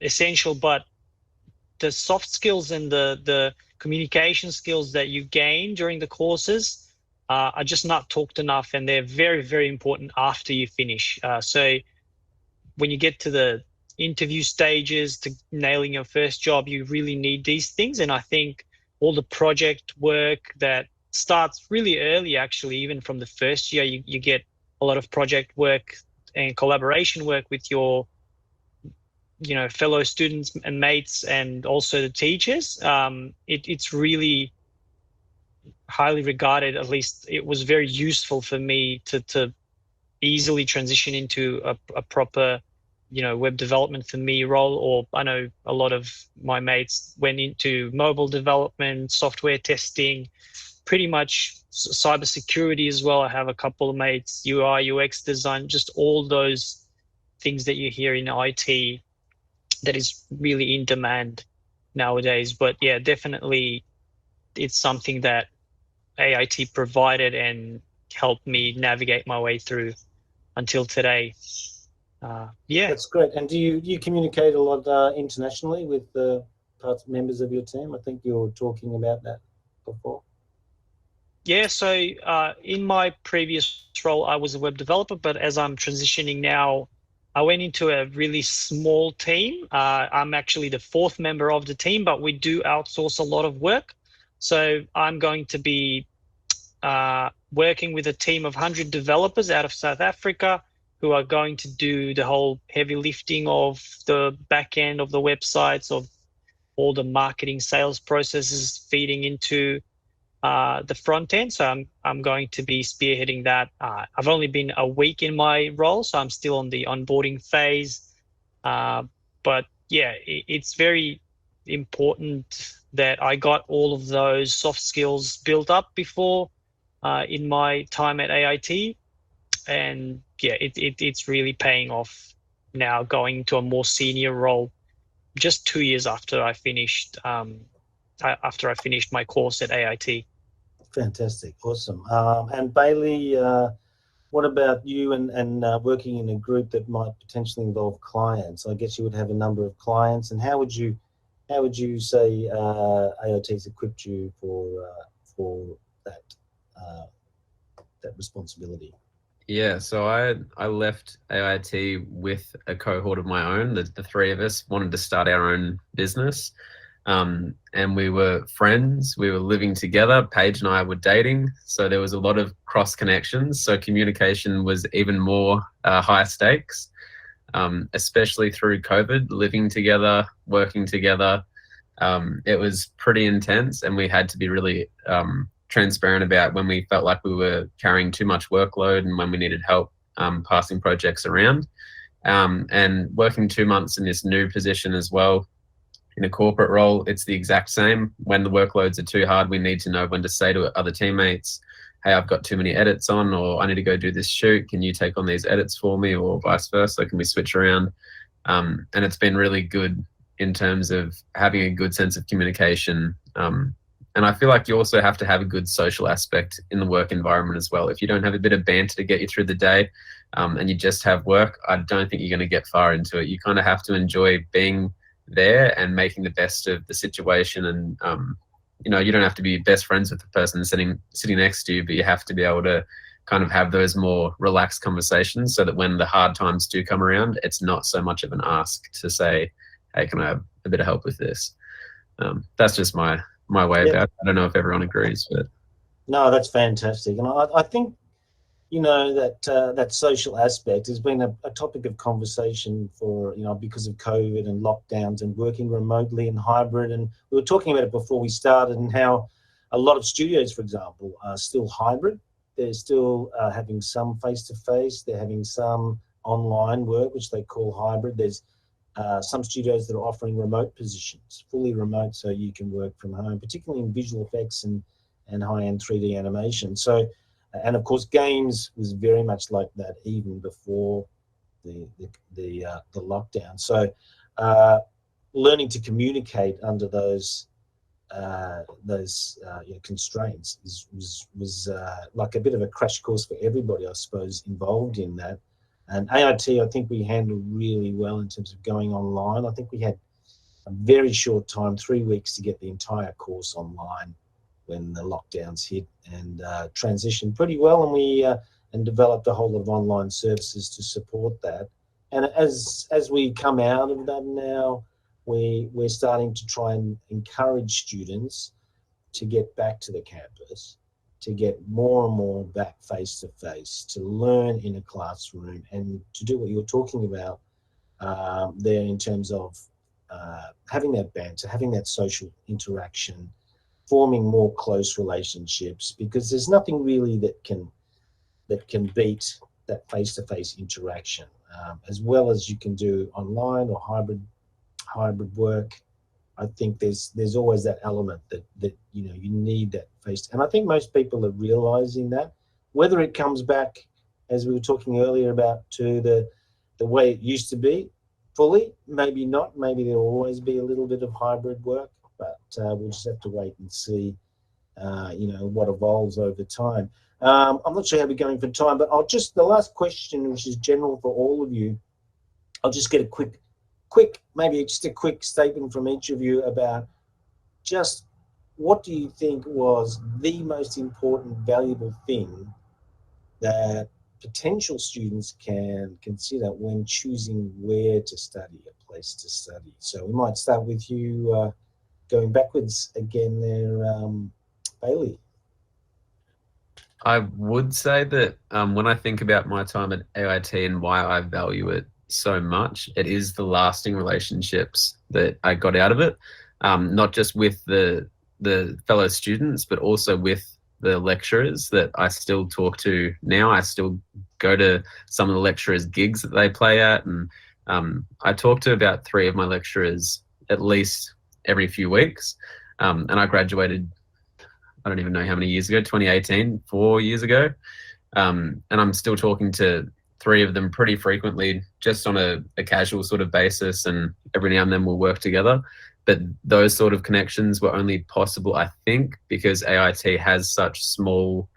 essential, but the soft skills and the communication skills that you gain during the courses are just not talked enough, and they're very, very important after you finish. So when you get to the interview stages, to nailing your first job, you really need these things. And I think all the project work that starts really early, actually, even from the first year, you get a lot of project work and collaboration work with your fellow students and mates, and also the teachers. It's really highly regarded. At least it was very useful for me to easily transition into a proper web development for me role. Or I know a lot of my mates went into mobile development, software testing, pretty much cybersecurity as well. I have a couple of mates, UI, UX design, just all those things that you hear in IT that is really in demand nowadays. But yeah, definitely it's something that AIT provided and helped me navigate my way through until today. Yeah, that's great. And do you communicate a lot internationally with members of your team? I think you were talking about that before. Yeah, so in my previous role, I was a web developer, but as I'm transitioning now, I went into a really small team. I'm actually the fourth member of the team, but we do outsource a lot of work. So I'm going to be working with a team of 100 developers out of South Africa who are going to do the whole heavy lifting of the back end of the websites, of all the marketing sales processes feeding into the front end. So I'm going to be spearheading that. I've only been a week in my role, so I'm still on the onboarding phase. But yeah, it's very important that I got all of those soft skills built up before in my time at AIT. And yeah, it's really paying off now, going to a more senior role just 2 years after I finished my course at AIT. Fantastic, awesome. And Bailey, what about you and working in a group that might potentially involve clients? I guess you would have a number of clients, and how would you say AIT's equipped you for that responsibility? Yeah, so I left AIT with a cohort of my own. The three of us wanted to start our own business. And we were friends, we were living together. Paige and I were dating, so there was a lot of cross connections. So communication was even more high stakes, especially through COVID, living together, working together. It was pretty intense, and we had to be really transparent about when we felt like we were carrying too much workload and when we needed help passing projects around. And working 2 months in this new position as well, in a corporate role, it's the exact same. When the workloads are too hard, we need to know when to say to other teammates, hey, I've got too many edits on, or I need to go do this shoot. Can you take on these edits for me, or vice versa? Can we switch around? And it's been really good in terms of having a good sense of communication. And I feel like you also have to have a good social aspect in the work environment as well. If you don't have a bit of banter to get you through the day, and you just have work, I don't think you're going to get far into it. You kind of have to enjoy being there and making the best of the situation. And you know, you don't have to be best friends with the person sitting next to you, but you have to be able to kind of have those more relaxed conversations so that when the hard times do come around, it's not so much of an ask to say, hey, can I have a bit of help with this? That's just my way about it. I don't know if everyone agrees, but no, that's fantastic. And I think, you know, that social aspect has been a topic of conversation for, you know, because of COVID and lockdowns and working remotely and hybrid. And we were talking about it before we started, and how a lot of studios, for example, are still hybrid. They're still having some face-to-face. They're having some online work, which they call hybrid. There's some studios that are offering remote positions, fully remote, so you can work from home, particularly in visual effects and high-end 3D animation. So, and of course, games was very much like that even before the lockdown. So, learning to communicate under those constraints was like a bit of a crash course for everybody, I suppose, involved in that. And AIT, I think we handled really well in terms of going online. I think we had a very short time, 3 weeks, to get the entire course online when the lockdowns hit, and transitioned pretty well. And we developed a whole lot of online services to support that. And as we come out of that now, we're starting to try and encourage students to get back to the campus, to get more and more back face-to-face, to learn in a classroom, and to do what you're talking about there in terms of having that banter, having that social interaction, forming more close relationships, because there's nothing really that can beat that face-to-face interaction, as well as you can do online or hybrid work. I think there's always that element that you know, you need that face. And I think most people are realizing that, whether it comes back, as we were talking earlier about, to the way it used to be fully, maybe not, maybe there'll always be a little bit of hybrid work, but we'll just have to wait and see you know, what evolves over time. I'm not sure how we're going for time, but the last question, which is general for all of you, I'll just get a quick, maybe just a quick statement from each of you about just what do you think was the most important, valuable thing that potential students can consider when choosing where to study, a place to study. So we might start with you, going backwards again there, Bailey. I would say that when I think about my time at AIT and why I value it so much, it is the lasting relationships that I got out of it, not just with the fellow students, but also with the lecturers that I still talk to now. I still go to some of the lecturers' gigs that they play at, and I talk to about 3 of my lecturers at least every few weeks. And I graduated, I don't even know how many years ago, 2018, 4 years ago. And I'm still talking to 3 of them pretty frequently, just on a casual sort of basis, and every now and then we'll work together. But those sort of connections were only possible, I think, because AIT has such small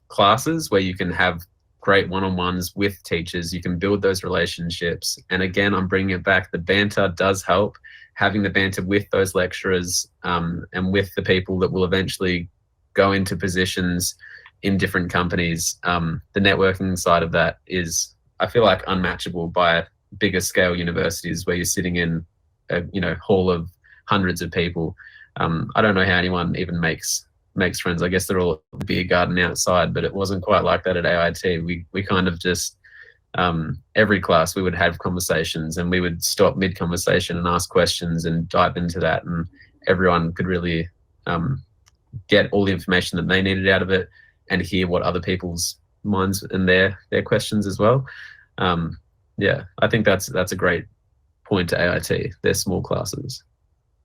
classes where you can have great one-on-ones with teachers. You can build those relationships. And again, I'm bringing it back. The banter does help. Having the banter with those lecturers and with the people that will eventually go into positions in different companies. The networking side of that is, I feel like, unmatchable by bigger scale universities where you're sitting in a hall of hundreds of people. I don't know how anyone even makes friends. I guess they're all at the beer garden outside, but it wasn't quite like that at AIT. We kind of just every class we would have conversations, and we would stop mid-conversation and ask questions and dive into that, and everyone could really get all the information that they needed out of it and hear what other people's minds and their questions as well. Yeah, I think that's a great point to AIT. They're small classes.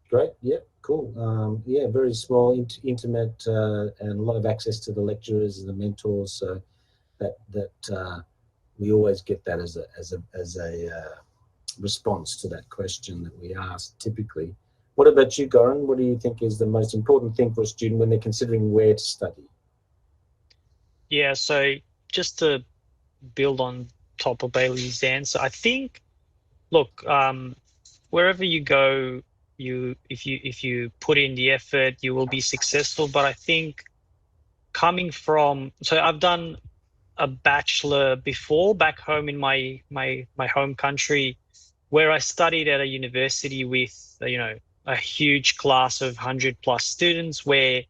Great. Yep. Cool. Yeah, very small, intimate, and a lot of access to the lecturers and the mentors. So that we always get that as a response to that question that we asked typically. What about you, Goran? What do you think is the most important thing for a student when they're considering where to study? Yeah, so just to build on top of Bailey's answer, I think, look, wherever you go, if you put in the effort, you will be successful. But I think coming from, so I've done a bachelor before back home in my home country, where I studied at a university with a huge class of 100+ students, where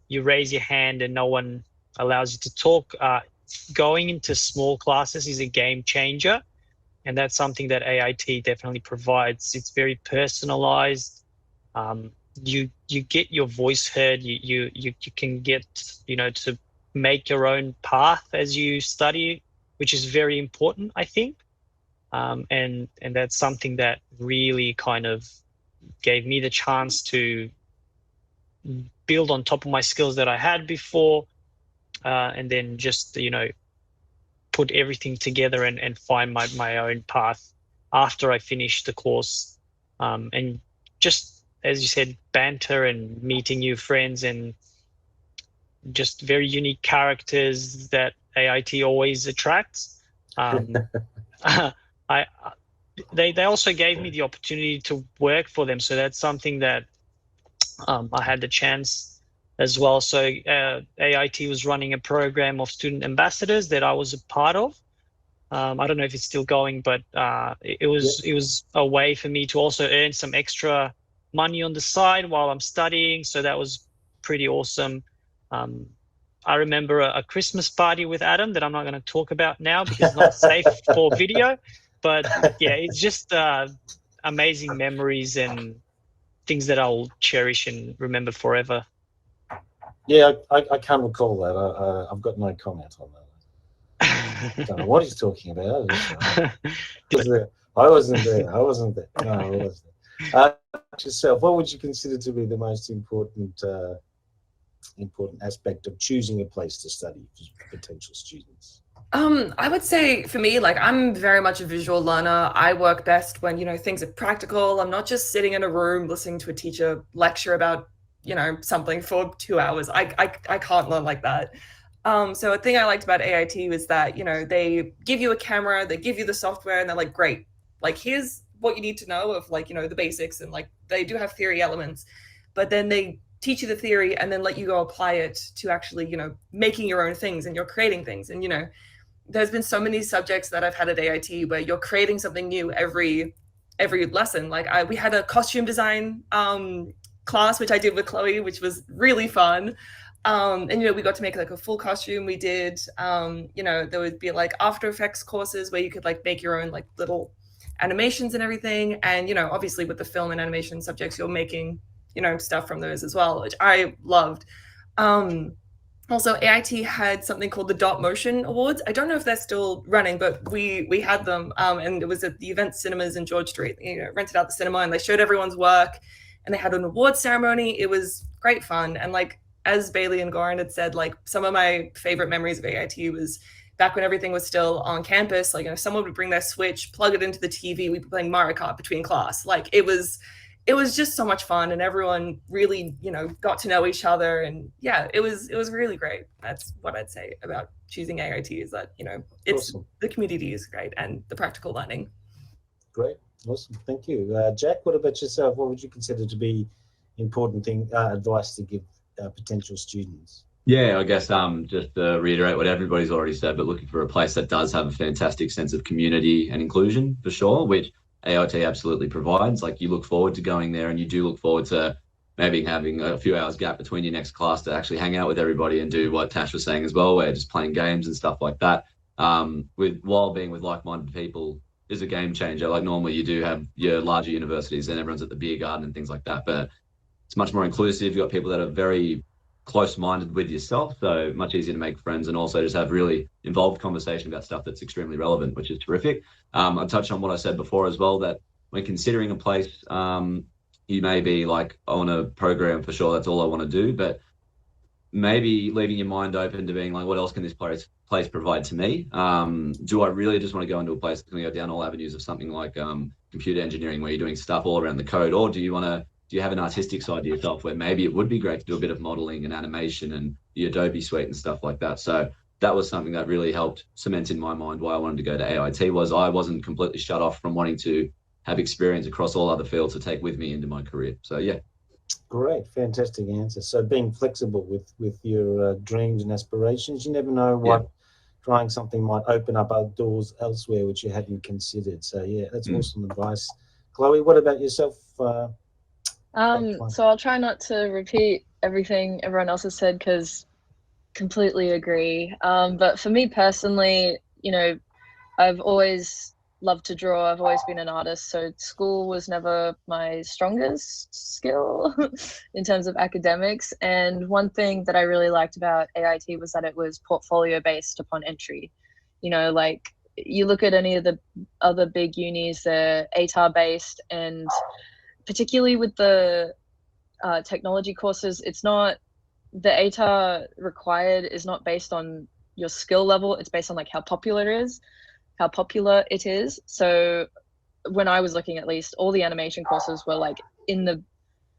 you raise your hand and no one allows you to talk. Going into small classes is a game changer. And that's something that AIT definitely provides. It's very personalized. You get your voice heard. You can get to make your own path as you study, which is very important, I think. And that's something that really kind of gave me the chance to build on top of my skills that I had before, and then just put everything together and find my own path after I finished the course. And just, as you said, banter and meeting new friends and just very unique characters that AIT always attracts. They also gave me the opportunity to work for them. So that's something that I had the chance as well. So AIT was running a program of student ambassadors that I was a part of. I don't know if it's still going, but it was a way for me to also earn some extra money on the side while I'm studying. So that was pretty awesome. I remember a Christmas party with Adam that I'm not going to talk about now because it's not safe for video. But yeah, it's just amazing memories and things that I'll cherish and remember forever. Yeah, I can't recall that. I've got no comment on that. I don't know what he's talking about. I wasn't there. No, I wasn't there. Yourself, what would you consider to be the most important aspect of choosing a place to study for potential students? I would say for me, like, I'm very much a visual learner. I work best when, things are practical. I'm not just sitting in a room listening to a teacher lecture about, something for 2 hours. I can't learn like that. So a thing I liked about AIT was that, they give you a camera, they give you the software, and they're like, great, like, here's what you need to know of, like, the basics, and like, they do have theory elements, but then they teach you the theory and then let you go apply it to actually, making your own things, and you're creating things. And, there's been so many subjects that I've had at AIT where you're creating something new every lesson. Like we had a costume design class, which I did with Chloe, which was really fun. And, you know, we got to make like a full costume. We did, you know, there would be like After Effects courses where you could like make your own like little animations and everything. And, you know, obviously with the film and animation subjects, you're making, you know, stuff from those as well, which I loved. Also, AIT had something called the Dot Motion Awards. I don't know if they're still running, but we had them, and it was at the Event Cinemas in George Street. You know, rented out the cinema, and they showed everyone's work, and they had an award ceremony. It was great fun, and like as Bailey and Goran had said, like some of my favorite memories of AIT was back when everything was still on campus. Like, you know, someone would bring their Switch, plug it into the TV, we'd be playing Mario Kart between class. Like it was just so much fun, and everyone really, you know, got to know each other, and yeah, it was really great. That's what I'd say about choosing AIT, is that, you know, it's Awesome. The community is great and the practical learning. Great, awesome, thank you. Jack, what about yourself? What would you consider to be important advice to give potential students? Yeah, I guess just to reiterate what everybody's already said, but looking for a place that does have a fantastic sense of community and inclusion for sure, which AIT absolutely provides. Like you look forward to going there, and you do look forward to maybe having a few hours gap between your next class to actually hang out with everybody and do what Tash was saying as well, where just playing games and stuff like that. While being with like-minded people is a game changer. Like normally you do have your larger universities and everyone's at the beer garden and things like that, but it's much more inclusive. You've got people that are very close-minded with yourself, so much easier to make friends, and also just have really involved conversation about stuff that's extremely relevant, which is terrific. I touched on what I said before as well, that when considering a place, you may be like, on a program for sure, that's all I want to do, but maybe leaving your mind open to being like, what else can this place provide to me? Do I really just want to go into a place that's going to go down all avenues of something like computer engineering, where you're doing stuff all around the code, or do you have an artistic side to yourself where maybe it would be great to do a bit of modeling and animation and the Adobe suite and stuff like that? So that was something that really helped cement in my mind why I wanted to go to AIT, was I wasn't completely shut off from wanting to have experience across all other fields to take with me into my career. So yeah. Great, fantastic answer. So being flexible with your dreams and aspirations, you never know what trying something might open up other doors elsewhere which you hadn't considered. So yeah, that's awesome advice. Chloe, what about yourself? So I'll try not to repeat everything everyone else has said, because completely agree. But for me personally, you know, I've always loved to draw. I've always been an artist, so school was never my strongest skill in terms of academics. And one thing that I really liked about AIT was that it was portfolio based upon entry. You know, like you look at any of the other big unis, they're ATAR based, and particularly with the technology courses, it's not, the ATAR required is not based on your skill level, it's based on like how popular it is. So when I was looking, at least, all the animation courses were like in the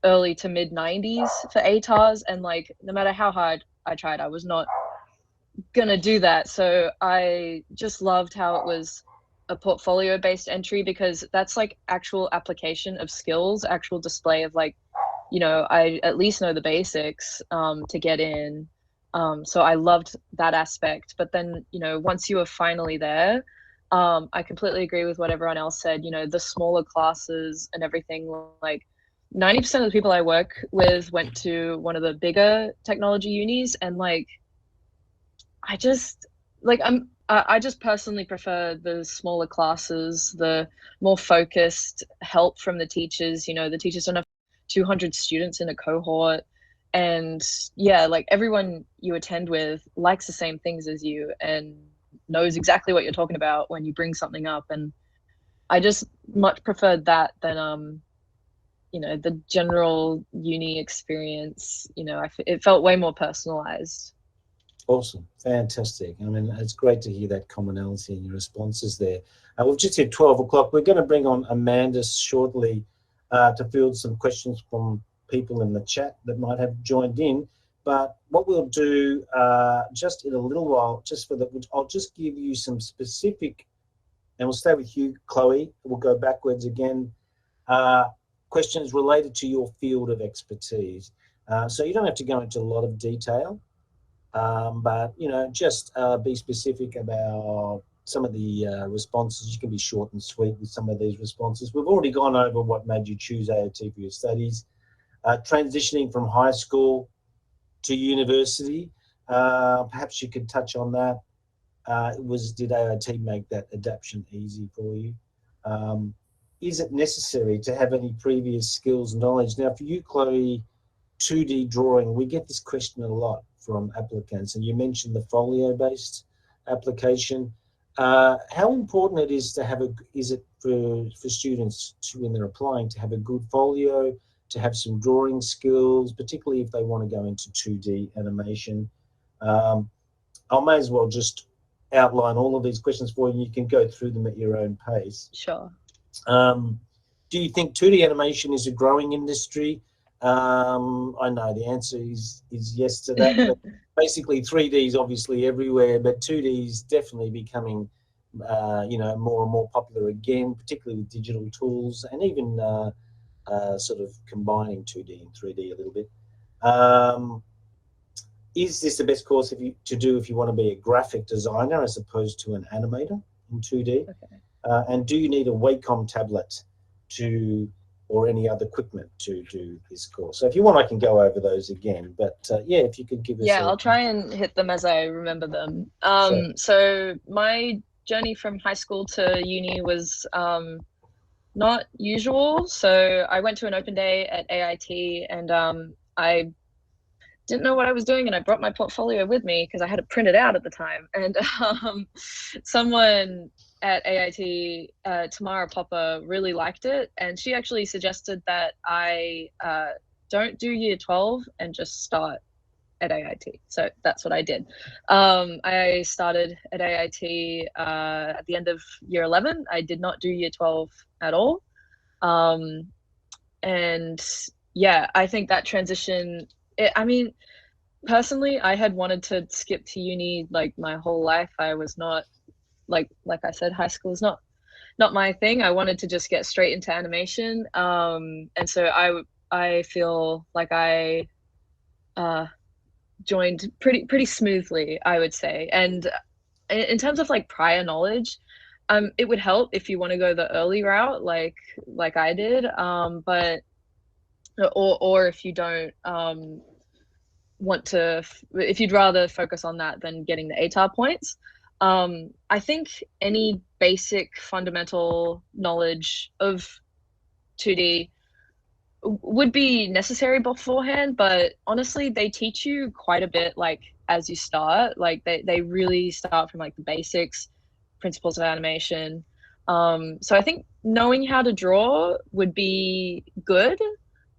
early to mid 90s for ATARs, and like no matter how hard I tried, I was not gonna do that. So I just loved how it was a portfolio based entry, because that's like actual application of skills, actual display of like, you know, I at least know the basics to get in. So I loved that aspect. But then, you know, once you were finally there, I completely agree with what everyone else said. You know, the smaller classes and everything, like 90% of the people I work with went to one of the bigger technology unis, and like I just personally prefer the smaller classes, the more focused help from the teachers. You know, the teachers don't have 200 students in a cohort, and yeah, like everyone you attend with likes the same things as you and knows exactly what you're talking about when you bring something up. And I just much preferred that than you know, the general uni experience. You know, it felt way more personalized. Awesome, fantastic. I mean, it's great to hear that commonality in your responses there. We've just hit 12 o'clock. We're going to bring on Amanda shortly to field some questions from people in the chat that might have joined in. But what we'll do just in a little while, I'll just give you some specific, and we'll stay with you, Chloe. We'll go backwards again. Questions related to your field of expertise. So you don't have to go into a lot of detail. But, you know, just be specific about some of the responses. You can be short and sweet with some of these responses. We've already gone over what made you choose AIT for your studies. Transitioning from high school to university. Perhaps you could touch on that. Did AIT make that adaptation easy for you? Is it necessary to have any previous skills and knowledge? Now, for you, Chloe, 2D drawing, we get this question a lot from applicants, and you mentioned the folio-based application. How important it is to have is it for students to, when they're applying, to have a good folio, to have some drawing skills, particularly if they want to go into 2D animation? I may as well just outline all of these questions for you, and you can go through them at your own pace. Sure. Do you think 2D animation is a growing industry? I know the answer is yes to that. But basically, 3D is obviously everywhere, but 2D is definitely becoming, more and more popular again, particularly with digital tools, and even sort of combining 2D and 3D a little bit. Is this the best course to do if you want to be a graphic designer as opposed to an animator in 2D? Okay. And do you need a Wacom tablet or any other equipment to do this course? So if you want, I can go over those again. But if you could give us. Yeah, I'll try and hit them as I remember them. Sure. So my journey from high school to uni was not usual. So I went to an open day at AIT, and I didn't know what I was doing, and I brought my portfolio with me because I had it printed out at the time. And someone at AIT, Tamara Popper, really liked it, and she actually suggested that I don't do year 12 and just start at AIT. So that's what I did. I started at AIT at the end of year 11. I did not do year 12 at all. And yeah, I think that transition, personally, I had wanted to skip to uni like my whole life. I was not, like I said, high school is not my thing. I wanted to just get straight into animation. And so I feel like I joined pretty smoothly, I would say. And in terms of like prior knowledge, it would help if you want to go the early route, like I did. But or if you don't want to, if you'd rather focus on that than getting the ATAR points. I think any basic fundamental knowledge of 2D would be necessary beforehand, but honestly, they teach you quite a bit, like as you start. Like they really start from like the basics, principles of animation. So I think knowing how to draw would be good,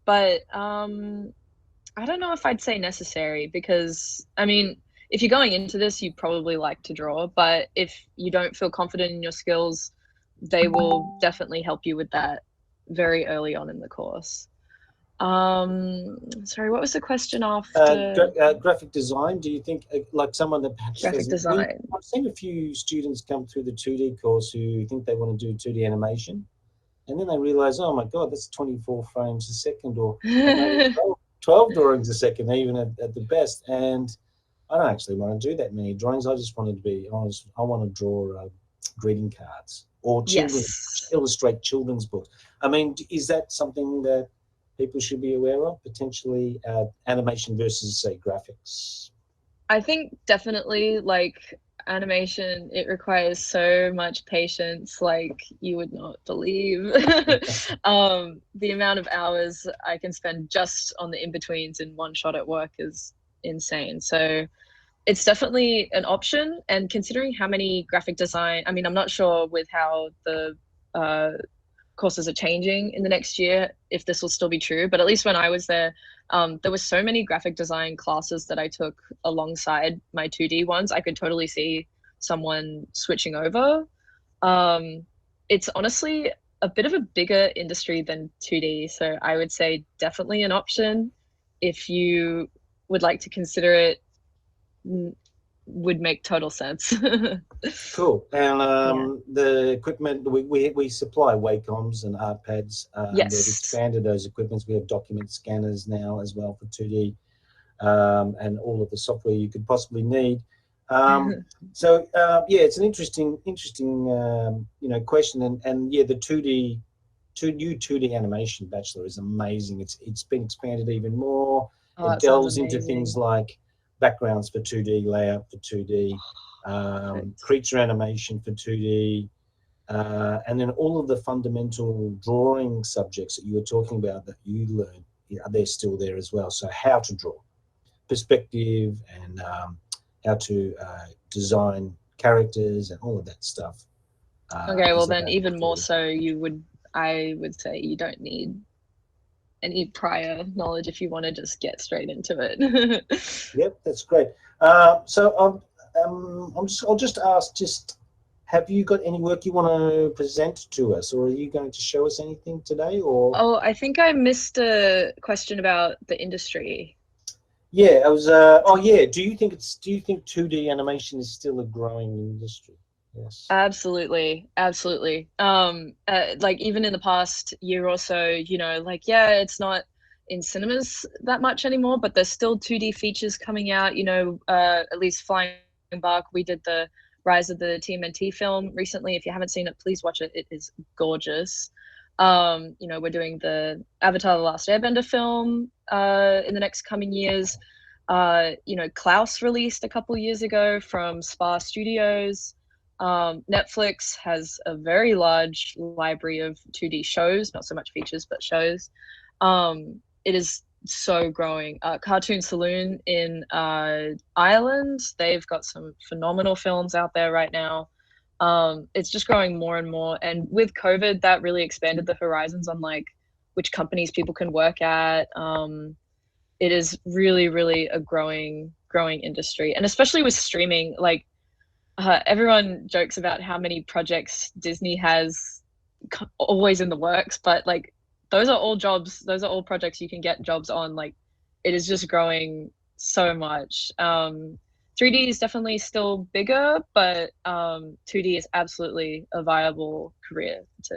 but I don't know if I'd say necessary, because if you're going into this, you probably like to draw, but if you don't feel confident in your skills, they will definitely help you with that very early on in the course. Sorry, what was the question after? Graphic design. Do you think, like someone that perhaps graphic design? I've seen a few students come through the 2D course who think they want to do 2D animation, and then they realize, oh my God, that's 24 frames a second, or 12 drawings a second, even at the best. And I don't actually want to do that many drawings. I just wanted to be honest. I want to draw greeting cards or illustrate children's books. Is that something that people should be aware of, potentially animation versus, say, graphics? I think definitely, like animation, it requires so much patience, like you would not believe. The amount of hours I can spend just on the in-betweens in one shot at work is insane. So it's definitely an option. And considering how many graphic design, I'm not sure with how the courses are changing in the next year, if this will still be true, but at least when I was there, there were so many graphic design classes that I took alongside my 2D ones. I could totally see someone switching over. It's honestly a bit of a bigger industry than 2D, so I would say definitely an option if you would like to consider it. Would make total sense. Cool. And the equipment, we supply Wacoms and art pads. Yes. We've expanded those equipments. We have document scanners now as well for 2D, and all of the software you could possibly need. It's an interesting question. And the 2D animation bachelor is amazing. It's been expanded even more. Oh, It that sounds delves into amazing. things like backgrounds for 2D, layout for 2D, Perfect. creature animation for 2D, and then all of the fundamental drawing subjects that you were talking about that you learned, they're still there as well. So how to draw, perspective, and how to design characters and all of that stuff. Okay, well is then available even for more you. so I would say you don't need any prior knowledge if you want to just get straight into it. Yep, that's great. So I'll just ask, have you got any work you want to present to us, or are you going to show us anything today? Or Oh, I think I missed a question about the industry. yeah, I was. Oh yeah, do you think 2D animation is still a growing industry? Yes. Absolutely, absolutely. Like even in the past year or so, like yeah, it's not in cinemas that much anymore, but there's still 2D features coming out. At least Flying Bark, we did the Rise of the TMNT film recently. If you haven't seen it, please watch it. It is gorgeous. We're doing the Avatar: The Last Airbender film in the next coming years. Klaus released a couple years ago from Spa Studios. Netflix has a very large library of 2D shows, not so much features, but shows. It is so growing. Cartoon Saloon in Ireland, they've got some phenomenal films out there right now. It's just growing more and more. And with COVID, that really expanded the horizons on like which companies people can work at. It is really, really a growing industry. And especially with streaming, like everyone jokes about how many projects Disney has always in the works, but like those are all jobs, those are all projects you can get jobs on. Like it is just growing so much. 3D is definitely still bigger, but 2D is absolutely a viable career to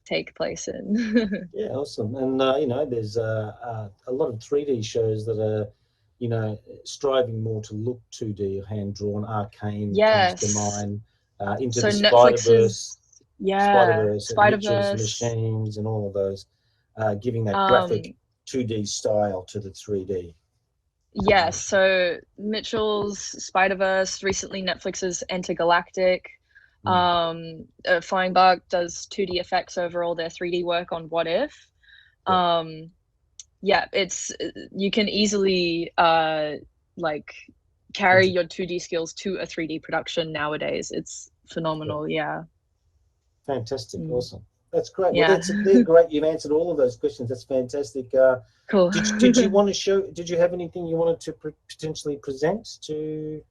take place in. Yeah, awesome. And there's a lot of 3D shows that are, striving more to look 2D, hand drawn. Arcane comes to Yes. mind. Into So the Netflix is, Spider-Verse, and Mitchell's Spider-Verse. Machines, and all of those, giving that graphic 2D style to the 3D. Yes, so Mitchell's Spider-Verse, recently Netflix's Intergalactic. Flying Bark does 2D effects over all their 3D work on What If. Yeah, it's you can easily like carry your 2D skills to a 3D production nowadays. It's phenomenal, yeah. Fantastic, awesome. That's great. Yeah. Well, they're great. You've answered all of those questions. That's fantastic. Cool. Did you want to show? Did you have anything you wanted to potentially present to?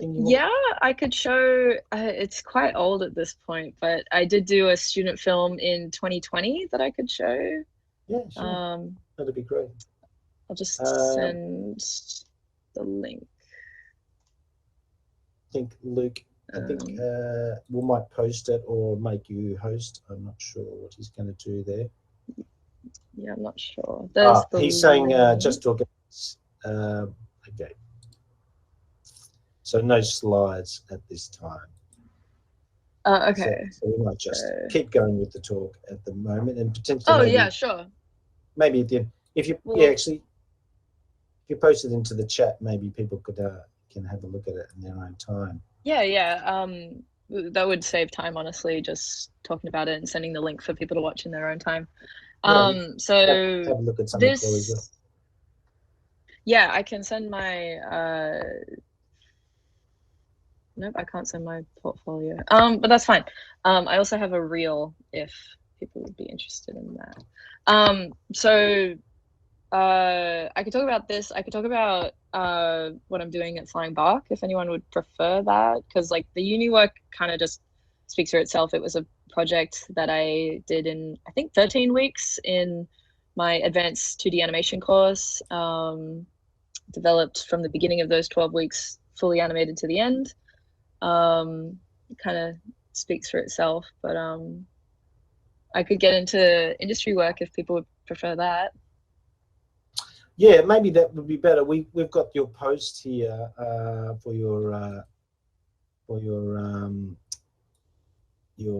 Yeah, I could show. It's quite old at this point, but I did do a student film in 2020 that I could show. Yeah, sure. That'd be great. I'll just send the link. I think Luke. I think we might post it or make you host. I'm not sure what he's going to do there. Yeah, I'm not sure. He's saying just talk. Okay. So no slides at this time. Okay. So we might just keep going with the talk at the moment, and potentially. Oh yeah, sure. Maybe at the end, if you actually, if you post it into the chat, maybe people can have a look at it in their own time. Yeah. That would save time, honestly, just talking about it and sending the link for people to watch in their own time. So have a look at something cool as well. Yeah, I can send my nope, I can't send my portfolio. But that's fine. I also have a reel if people would be interested in that. So I could talk about this. I could talk about what I'm doing at Flying Bark if anyone would prefer that, because like the uni work kind of just speaks for itself. It was a project that I did in I think 13 weeks in my advanced 2D animation course. Developed from the beginning of those 12 weeks, fully animated to the end. Kind of speaks for itself, but I could get into industry work if people would prefer that. Yeah, maybe that would be better. We've got your post here for your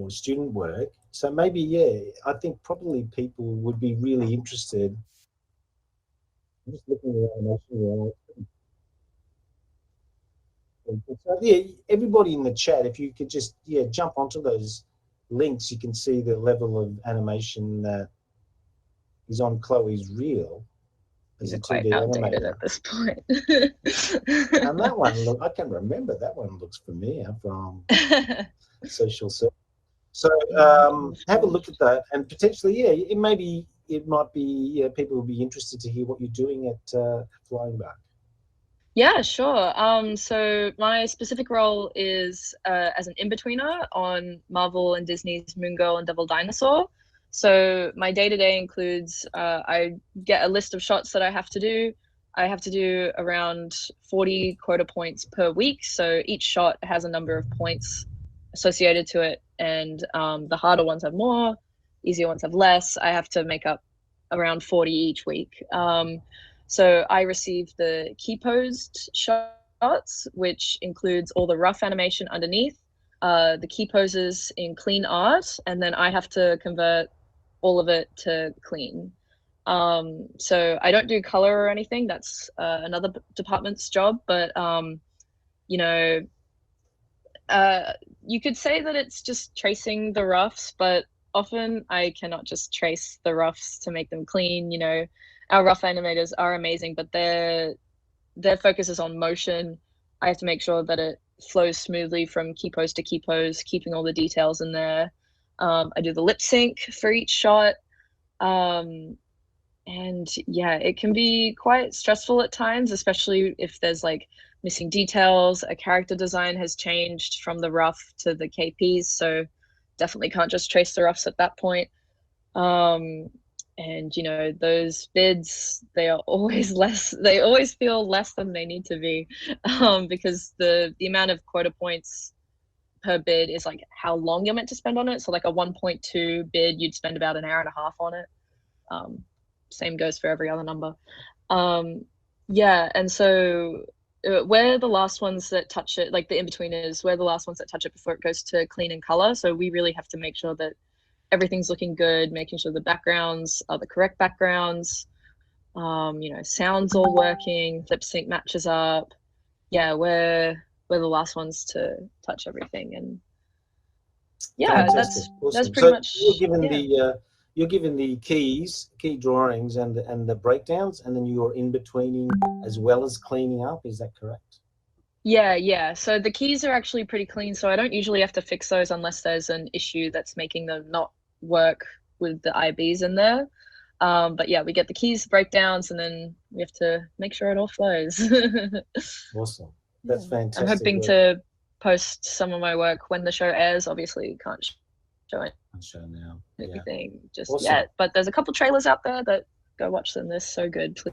student work. So maybe I think probably people would be really interested I'm just looking at the animation here. So, yeah, everybody in the chat, if you could just jump onto those links, you can see the level of animation that is on Chloe's reel. As They're a quite 2D outdated animator. at this point. And that one, look, I can remember that one looks familiar from social service. So have a look at that, and potentially, it might be, people will be interested to hear what you're doing at Flying Bug. Yeah, sure. So my specific role is as an in-betweener on Marvel and Disney's Moon Girl and Devil Dinosaur. So my day-to-day includes I get a list of shots that I have to do. I have to do around 40 quota points per week. So each shot has a number of points associated to it, and the harder ones have more, easier ones have less. I have to make up around 40 each week. So I receive the key posed shots, which includes all the rough animation underneath, the key poses in clean art, and then I have to convert all of it to clean. So I don't do color or anything. That's another department's job, but you could say that it's just tracing the roughs, but often I cannot just trace the roughs to make them clean. Our rough animators are amazing, but their focus is on motion. I have to make sure that it flows smoothly from key pose to key pose, keeping all the details in there. I do the lip sync for each shot. And yeah, it can be quite stressful at times, especially if there's like missing details. A character design has changed from the rough to the KPs, so definitely can't just trace the roughs at that point. And those bids, they are always less, they always feel less than they need to be, because the amount of quota points per bid is like how long you're meant to spend on it. So like a 1.2 bid, you'd spend about an hour and a half on it. Same goes for every other number. Yeah, and so we're the last ones that touch it, like the in-betweeners, we're the last ones that touch it before it goes to clean and color. So we really have to make sure that everything's looking good, making sure the backgrounds are the correct backgrounds, sound's all working, lip sync matches up. Yeah, we're the last ones to touch everything, and yeah, Fantastic. that's pretty much. You're given the key drawings and the breakdowns, and then you're in betweening as well as cleaning up. Is that correct? Yeah. So the keys are actually pretty clean, so I don't usually have to fix those unless there's an issue that's making them not work with the IBs in there. But yeah, we get the keys breakdowns, and then we have to make sure it all flows. Awesome. That's fantastic. I'm hoping to post some of my work when the show airs. Obviously, can't show it. Show now. Everything just Awesome. yet, but there's a couple trailers out there that go watch them. They're so good. Please.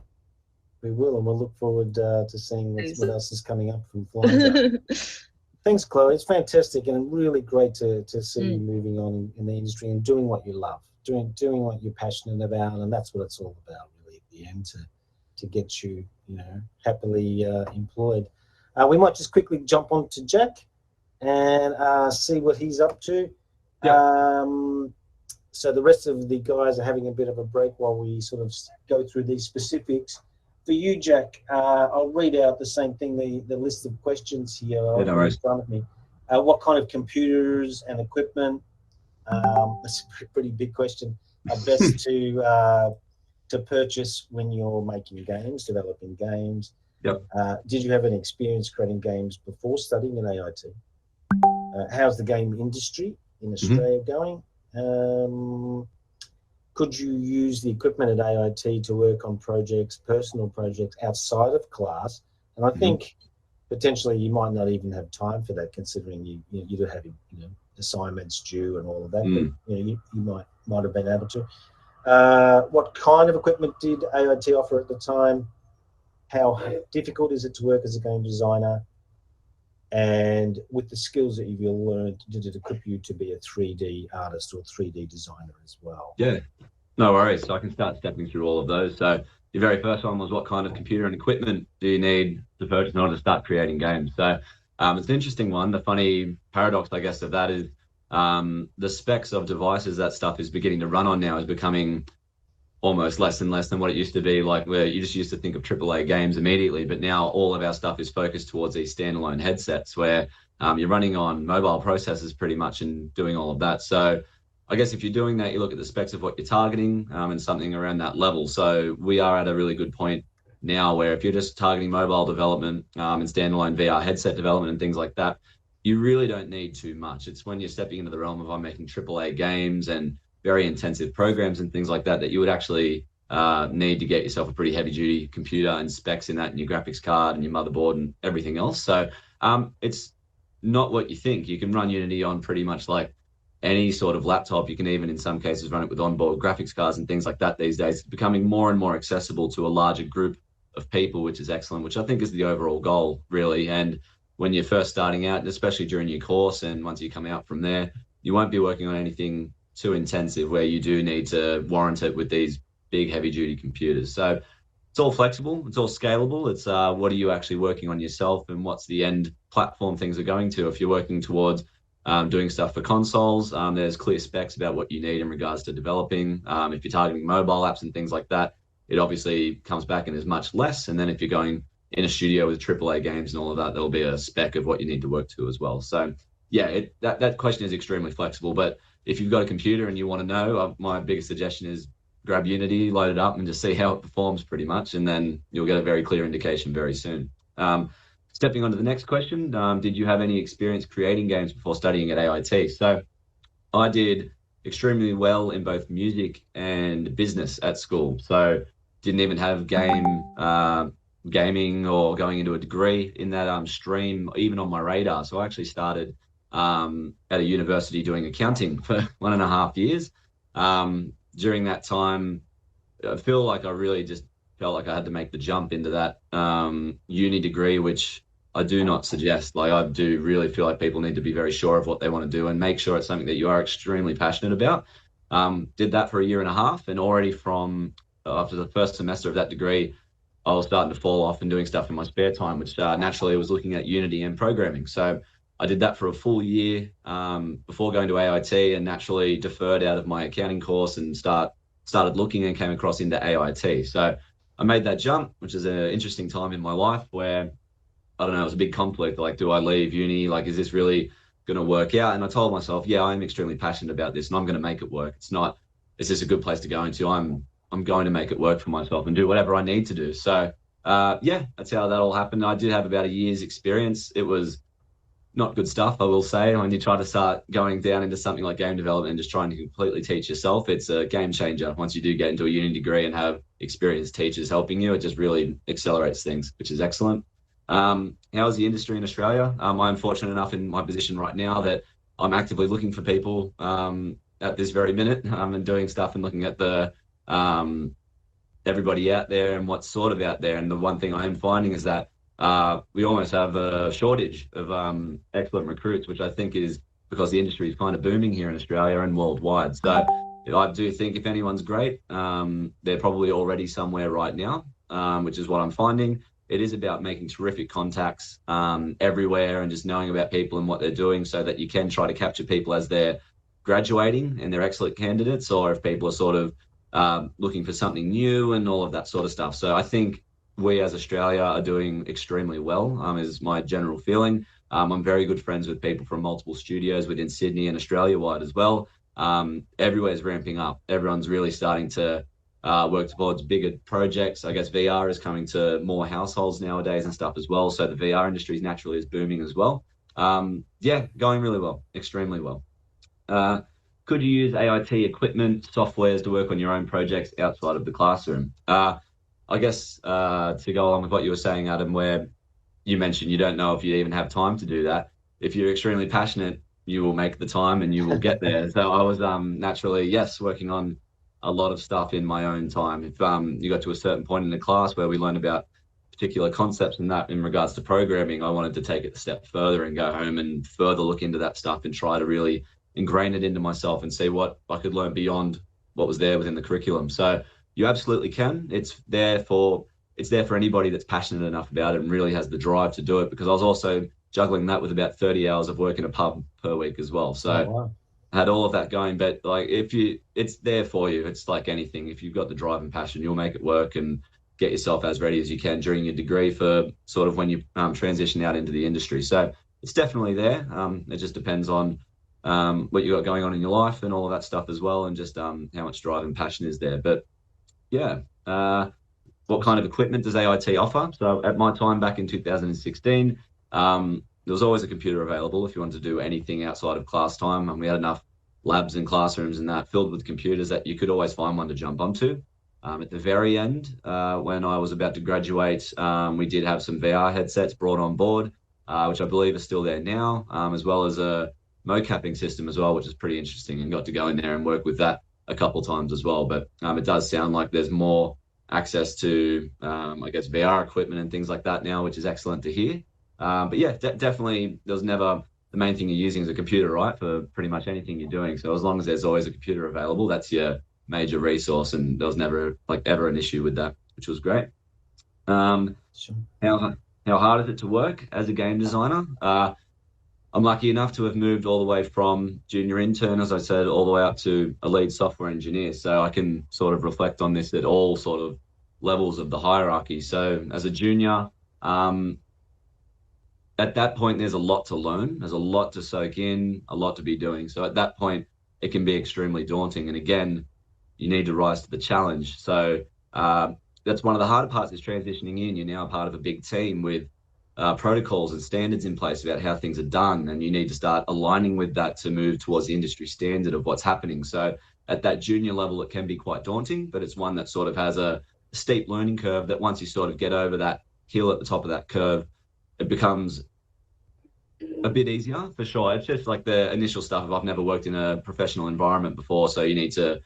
We will, and we'll look forward to seeing what else is coming up from Flying. Thanks, Chloe. It's fantastic and really great to see you moving on in the industry and doing what you love, doing what you're passionate about, and that's what it's all about, really, at the end, to get you, happily employed. We might just quickly jump on to Jack and see what he's up to. Yeah. So the rest of the guys are having a bit of a break while we sort of go through these specifics. For you, Jack, I'll read out the same thing, the list of questions here in front of me. What kind of computers and equipment, that's a pretty big question, are best to purchase when you're making games, developing games? Yep. Did you have any experience creating games before studying in AIT? How's the game industry in Australia going? Could you use the equipment at AIT to work on personal projects outside of class? And I think potentially you might not even have time for that, considering you do have assignments due and all of that. But you might have been able to. What kind of equipment did AIT offer at the time? How difficult is it to work as a game designer? And with the skills that you've learned, did it equip you to be a 3D artist or 3D designer as well? Yeah, no worries. So I can start stepping through all of those. So your very first one was, what kind of computer and equipment do you need to purchase in order to start creating games? So it's an interesting one. The funny paradox, I guess, of that is the specs of devices that stuff is beginning to run on now is becoming almost less and less than what it used to be, like where you just used to think of AAA games immediately, but now all of our stuff is focused towards these standalone headsets where you're running on mobile processors pretty much and doing all of that. So I guess if you're doing that, you look at the specs of what you're targeting and something around that level. So we are at a really good point now where if you're just targeting mobile development and standalone VR headset development and things like that, you really don't need too much. It's when you're stepping into the realm of I'm making AAA games and very intensive programs and things like that, that you would actually need to get yourself a pretty heavy duty computer and specs in that, and your graphics card and your motherboard and everything else. So it's not what you think. You can run Unity on pretty much like any sort of laptop. You can even in some cases run it with onboard graphics cards and things like that these days. It's becoming more and more accessible to a larger group of people, which is excellent, which I think is the overall goal really. And when you're first starting out, especially during your course, and once you come out from there, you won't be working on anything too intensive where you do need to warrant it with these big heavy duty computers. So it's all flexible, it's all scalable. It's what are you actually working on yourself, and what's the end platform things are going to. If you're working towards doing stuff for consoles, there's clear specs about what you need in regards to developing. If you're targeting mobile apps and things like that, it obviously comes back and is much less. And then if you're going in a studio with AAA games and all of that, there'll be a spec of what you need to work to as well. So yeah, that question is extremely flexible. But if you've got a computer and you want to know, my biggest suggestion is grab Unity, load it up, and just see how it performs pretty much. And then you'll get a very clear indication very soon. Stepping on to the next question, did you have any experience creating games before studying at AIT? So I did extremely well in both music and business at school. So didn't even have gaming or going into a degree in that stream even on my radar. So I actually started at a university doing accounting for 1.5 years. During that time, I feel like I really just felt like I had to make the jump into that uni degree, which I do not suggest. Like, I do really feel like people need to be very sure of what they want to do and make sure it's something that you are extremely passionate about. Did that for 1.5 years, and already from after the first semester of that degree, I was starting to fall off and doing stuff in my spare time, which naturally was looking at Unity and programming. So I did that for a full year before going to AIT, and naturally deferred out of my accounting course and started looking and came across into AIT. So I made that jump, which is an interesting time in my life where, I don't know, it was a big conflict. Like, do I leave uni? Like, is this really going to work out? And I told myself, yeah, I'm extremely passionate about this and I'm going to make it work. Is this a good place to go into? I'm going to make it work for myself and do whatever I need to do. So yeah, that's how that all happened. I did have about a year's experience. It was not good stuff, I will say. When you try to start going down into something like game development and just trying to completely teach yourself, it's a game changer. Once you do get into a uni degree and have experienced teachers helping you, it just really accelerates things, which is excellent. How's the industry in Australia? I'm fortunate enough in my position right now that I'm actively looking for people at this very minute and doing stuff and looking at the everybody out there and what's sort of out there. And the one thing I am finding is that we almost have a shortage of excellent recruits, which I think is because the industry is kind of booming here in Australia and worldwide. So I do think if anyone's great, they're probably already somewhere right now, which is what I'm finding. It is about making terrific contacts everywhere and just knowing about people and what they're doing so that you can try to capture people as they're graduating and they're excellent candidates, or if people are sort of looking for something new and all of that sort of stuff. So I think we as Australia are doing extremely well, is my general feeling. I'm very good friends with people from multiple studios within Sydney and Australia-wide as well. Everywhere's ramping up. Everyone's really starting to work towards bigger projects. I guess VR is coming to more households nowadays and stuff as well. So the VR industry naturally is booming as well. Yeah, going really well, extremely well. Could you use AIT equipment, softwares to work on your own projects outside of the classroom? I guess to go along with what you were saying, Adam, where you mentioned you don't know if you even have time to do that. If you're extremely passionate, you will make the time and you will get there. So I was naturally, yes, working on a lot of stuff in my own time. If you got to a certain point in the class where we learned about particular concepts and that in regards to programming, I wanted to take it a step further and go home and further look into that stuff and try to really ingrain it into myself and see what I could learn beyond what was there within the curriculum. So you absolutely can. It's there for anybody that's passionate enough about it and really has the drive to do it, because I was also juggling that with about 30 hours of work in a pub per week as well. So had all of that going. But like, it's there for you. It's like anything. If you've got the drive and passion, you'll make it work and get yourself as ready as you can during your degree for sort of when you transition out into the industry. So it's definitely there. It just depends on what you got going on in your life and all of that stuff as well, and just how much drive and passion is there. But yeah, what kind of equipment does AIT offer? So at my time back in 2016, there was always a computer available if you wanted to do anything outside of class time, and we had enough labs and classrooms and that filled with computers that you could always find one to jump onto. At the very end, when I was about to graduate, we did have some VR headsets brought on board, which I believe are still there now, as well as a mocapping system as well, which is pretty interesting, and got to go in there and work with that a couple of times as well. But it does sound like there's more access to, I guess, VR equipment and things like that now, which is excellent to hear. But yeah, definitely, there's never the main thing you're using is a computer, right, for pretty much anything you're doing. So as long as there's always a computer available, that's your major resource, and there was never like ever an issue with that, which was great. Sure. How hard is it to work as a game designer? I'm lucky enough to have moved all the way from junior intern, as I said, all the way up to a lead software engineer. So I can sort of reflect on this at all sort of levels of the hierarchy. So as a junior, at that point, there's a lot to learn. There's a lot to soak in, a lot to be doing. So at that point, it can be extremely daunting. And again, you need to rise to the challenge. So that's one of the harder parts is transitioning in. You're now a part of a big team with protocols and standards in place about how things are done. And you need to start aligning with that to move towards the industry standard of what's happening. So at that junior level, it can be quite daunting, but it's one that sort of has a steep learning curve that once you sort of get over that hill at the top of that curve, it becomes a bit easier for sure. It's just like the initial stuff of I've never worked in a professional environment before. So you need to,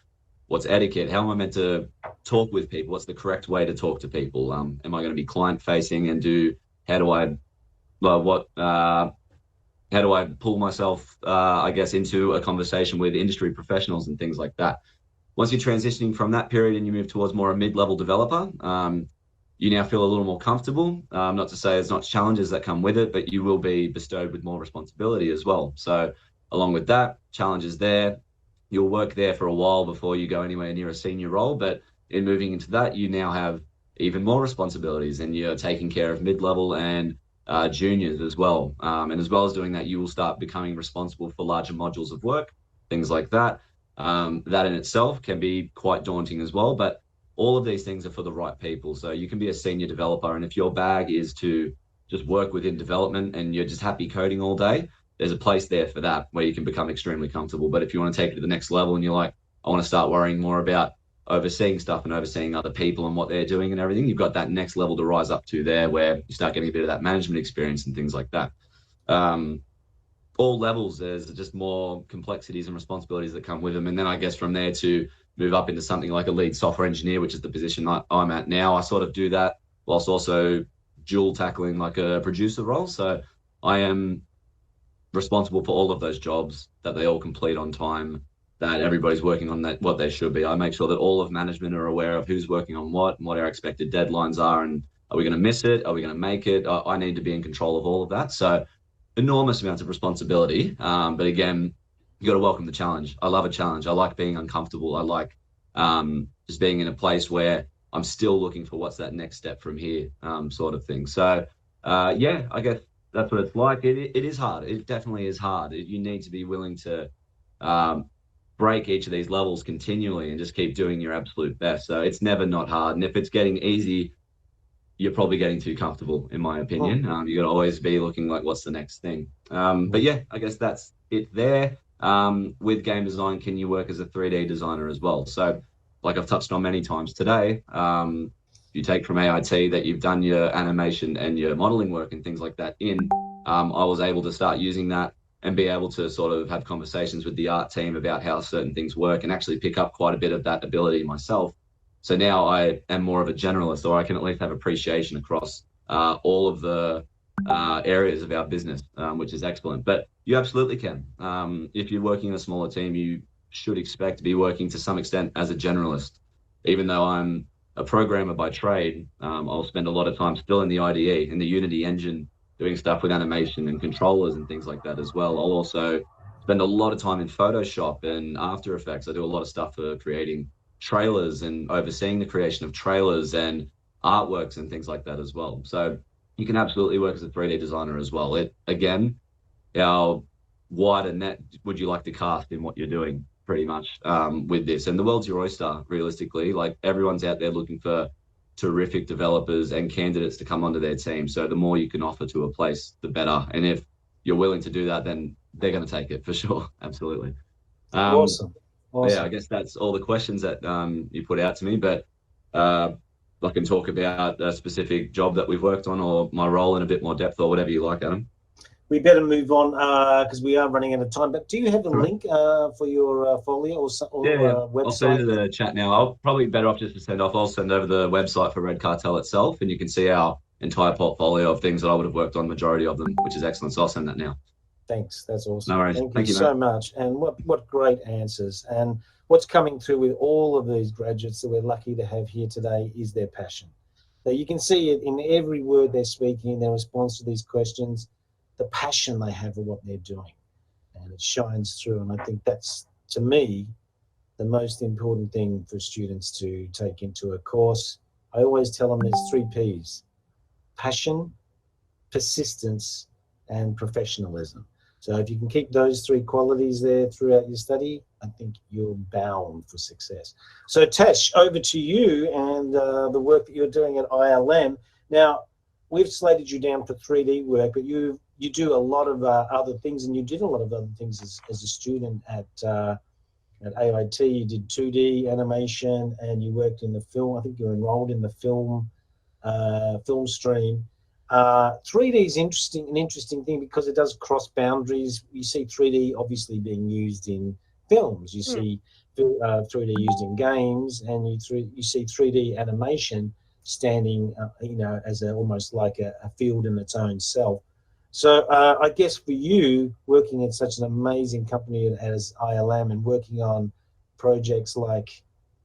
what's etiquette? How am I meant to talk with people? What's the correct way to talk to people? Am I going to be client facing and how do I pull myself, I guess, into a conversation with industry professionals and things like that? Once you're transitioning from that period and you move towards more a mid-level developer, you now feel a little more comfortable. Not to say there's not challenges that come with it, but you will be bestowed with more responsibility as well. So along with that, challenges there. You'll work there for a while before you go anywhere near a senior role. But in moving into that, you now have even more responsibilities, and you're taking care of mid-level and juniors as well. And as well as doing that, you will start becoming responsible for larger modules of work, things like that. That in itself can be quite daunting as well. But all of these things are for the right people. So you can be a senior developer, and if your bag is to just work within development and you're just happy coding all day, there's a place there for that where you can become extremely comfortable. But if you want to take it to the next level and you're like, I want to start worrying more about overseeing stuff and overseeing other people and what they're doing and everything, you've got that next level to rise up to there where you start getting a bit of that management experience and things like that. All levels, there's just more complexities and responsibilities that come with them. And then I guess from there to move up into something like a lead software engineer, which is the position I'm at now, I sort of do that whilst also dual tackling like a producer role. So I am responsible for all of those jobs, that they all complete on time, that everybody's working on that what they should be. I make sure that all of management are aware of who's working on what and what our expected deadlines are, and are we going to miss it? Are we going to make it? I need to be in control of all of that. So enormous amounts of responsibility. But again, you got to welcome the challenge. I love a challenge. I like being uncomfortable. I like just being in a place where I'm still looking for what's that next step from here, sort of thing. So yeah, I guess that's what it's like. It is hard. It definitely is hard. You need to be willing to break each of these levels continually and just keep doing your absolute best. So it's never not hard. And if it's getting easy, you're probably getting too comfortable, in my opinion. You got to always be looking like, what's the next thing? But yeah, I guess that's it there. With game design, can you work as a 3D designer as well? So like I've touched on many times today, you take from AIT that you've done your animation and your modeling work and things like that I was able to start using that and be able to sort of have conversations with the art team about how certain things work and actually pick up quite a bit of that ability myself. So now I am more of a generalist, or I can at least have appreciation across all of the areas of our business, which is excellent. But you absolutely can. If you're working in a smaller team, you should expect to be working to some extent as a generalist. Even though I'm a programmer by trade, I'll spend a lot of time still in the IDE, in the Unity engine, doing stuff with animation and controllers and things like that as well. I'll also spend a lot of time in Photoshop and After Effects. I do a lot of stuff for creating trailers and overseeing the creation of trailers and artworks and things like that as well. So you can absolutely work as a 3D designer as well. It, again, our wider net would you like to cast in what you're doing pretty much with this. And the world's your oyster, realistically. Like, everyone's out there looking for terrific developers and candidates to come onto their team. So the more you can offer to a place, the better. And if you're willing to do that, then they're going to take it for sure. Absolutely. Awesome. Yeah, I guess that's all the questions that you put out to me, but I can talk about a specific job that we've worked on or my role in a bit more depth, or whatever you like, Adam. We better move on because we are running out of time. But do you have a link for your folio or website? I'll send you the chat now. I'll probably better off just to send off. I'll send over the website for Red Cartel itself, and you can see our entire portfolio of things that I would have worked on, majority of them, which is excellent. So I'll send that now. Thanks. That's awesome. No worries. Thank you so much. And what great answers. And what's coming through with all of these graduates that we're lucky to have here today is their passion. So you can see it in every word they're speaking, in their response to these questions, the passion they have for what they're doing. And it shines through. And I think that's, to me, the most important thing for students to take into a course. I always tell them there's 3 Ps: passion, persistence, and professionalism. So if you can keep those 3 qualities there throughout your study, I think you're bound for success. So Tash, over to you and the work that you're doing at ILM. Now, we've slated you down for 3D work, but you do a lot of other things, and you did a lot of other things as a student at AIT. You did 2D animation, and you worked in the film. I think you were enrolled in the film stream. 3D is an interesting thing because it does cross boundaries. You see 3D obviously being used in films. You see 3D used in games, and you see 3D animation standing, as almost like a field in its own self. So I guess for you, working at such an amazing company as ILM and working on projects like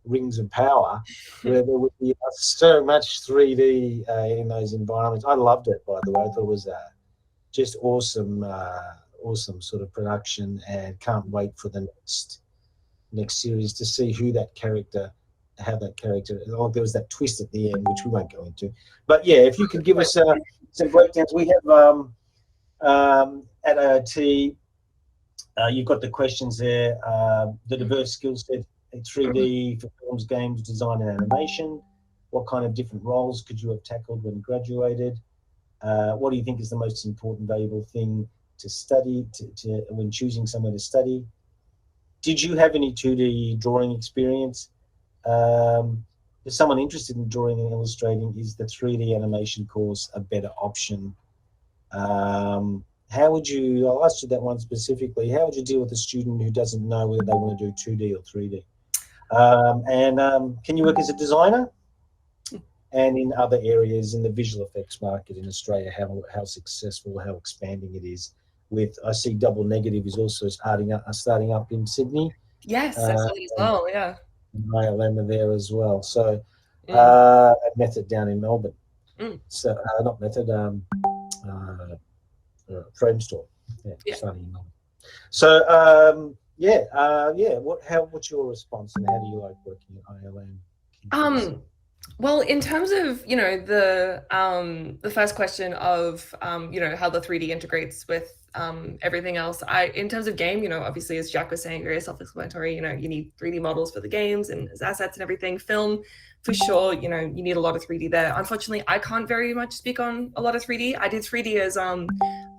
Rings of Power, where there would be so much 3D in those environments. I loved it, by the way. I thought it was just awesome, awesome sort of production, and can't wait for the next series to see how that character. Oh, there was that twist at the end, which we won't go into. But yeah, if you could give us some breakdowns. We have at AIT, you've got the questions there. The diverse skill set. 3D for films, games, design, and animation. What kind of different roles could you have tackled when graduated? What do you think is the most important, valuable thing to study when choosing somewhere to study? Did you have any 2D drawing experience? If someone interested in drawing and illustrating, is the 3D animation course a better option? I'll ask you that one specifically. How would you deal with a student who doesn't know whether they want to do 2D or 3D? Can you work as a designer? And in other areas in the visual effects market in Australia, how successful, how expanding it is. I see Double Negative is also starting up in Sydney. Yes, absolutely as well, yeah. ILM are there as well. So Method down in Melbourne. So not Method, Framestore. Starting in Melbourne. So what's your response, and how do you like working at ILM? Well, in terms of the first question of how the 3D integrates with everything else, in terms of game, obviously, as Jack was saying, very self-explanatory. You need 3D models for the games and as assets and everything. Film, for sure, you need a lot of 3D there. Unfortunately, I can't very much speak on a lot of 3D. I did 3D as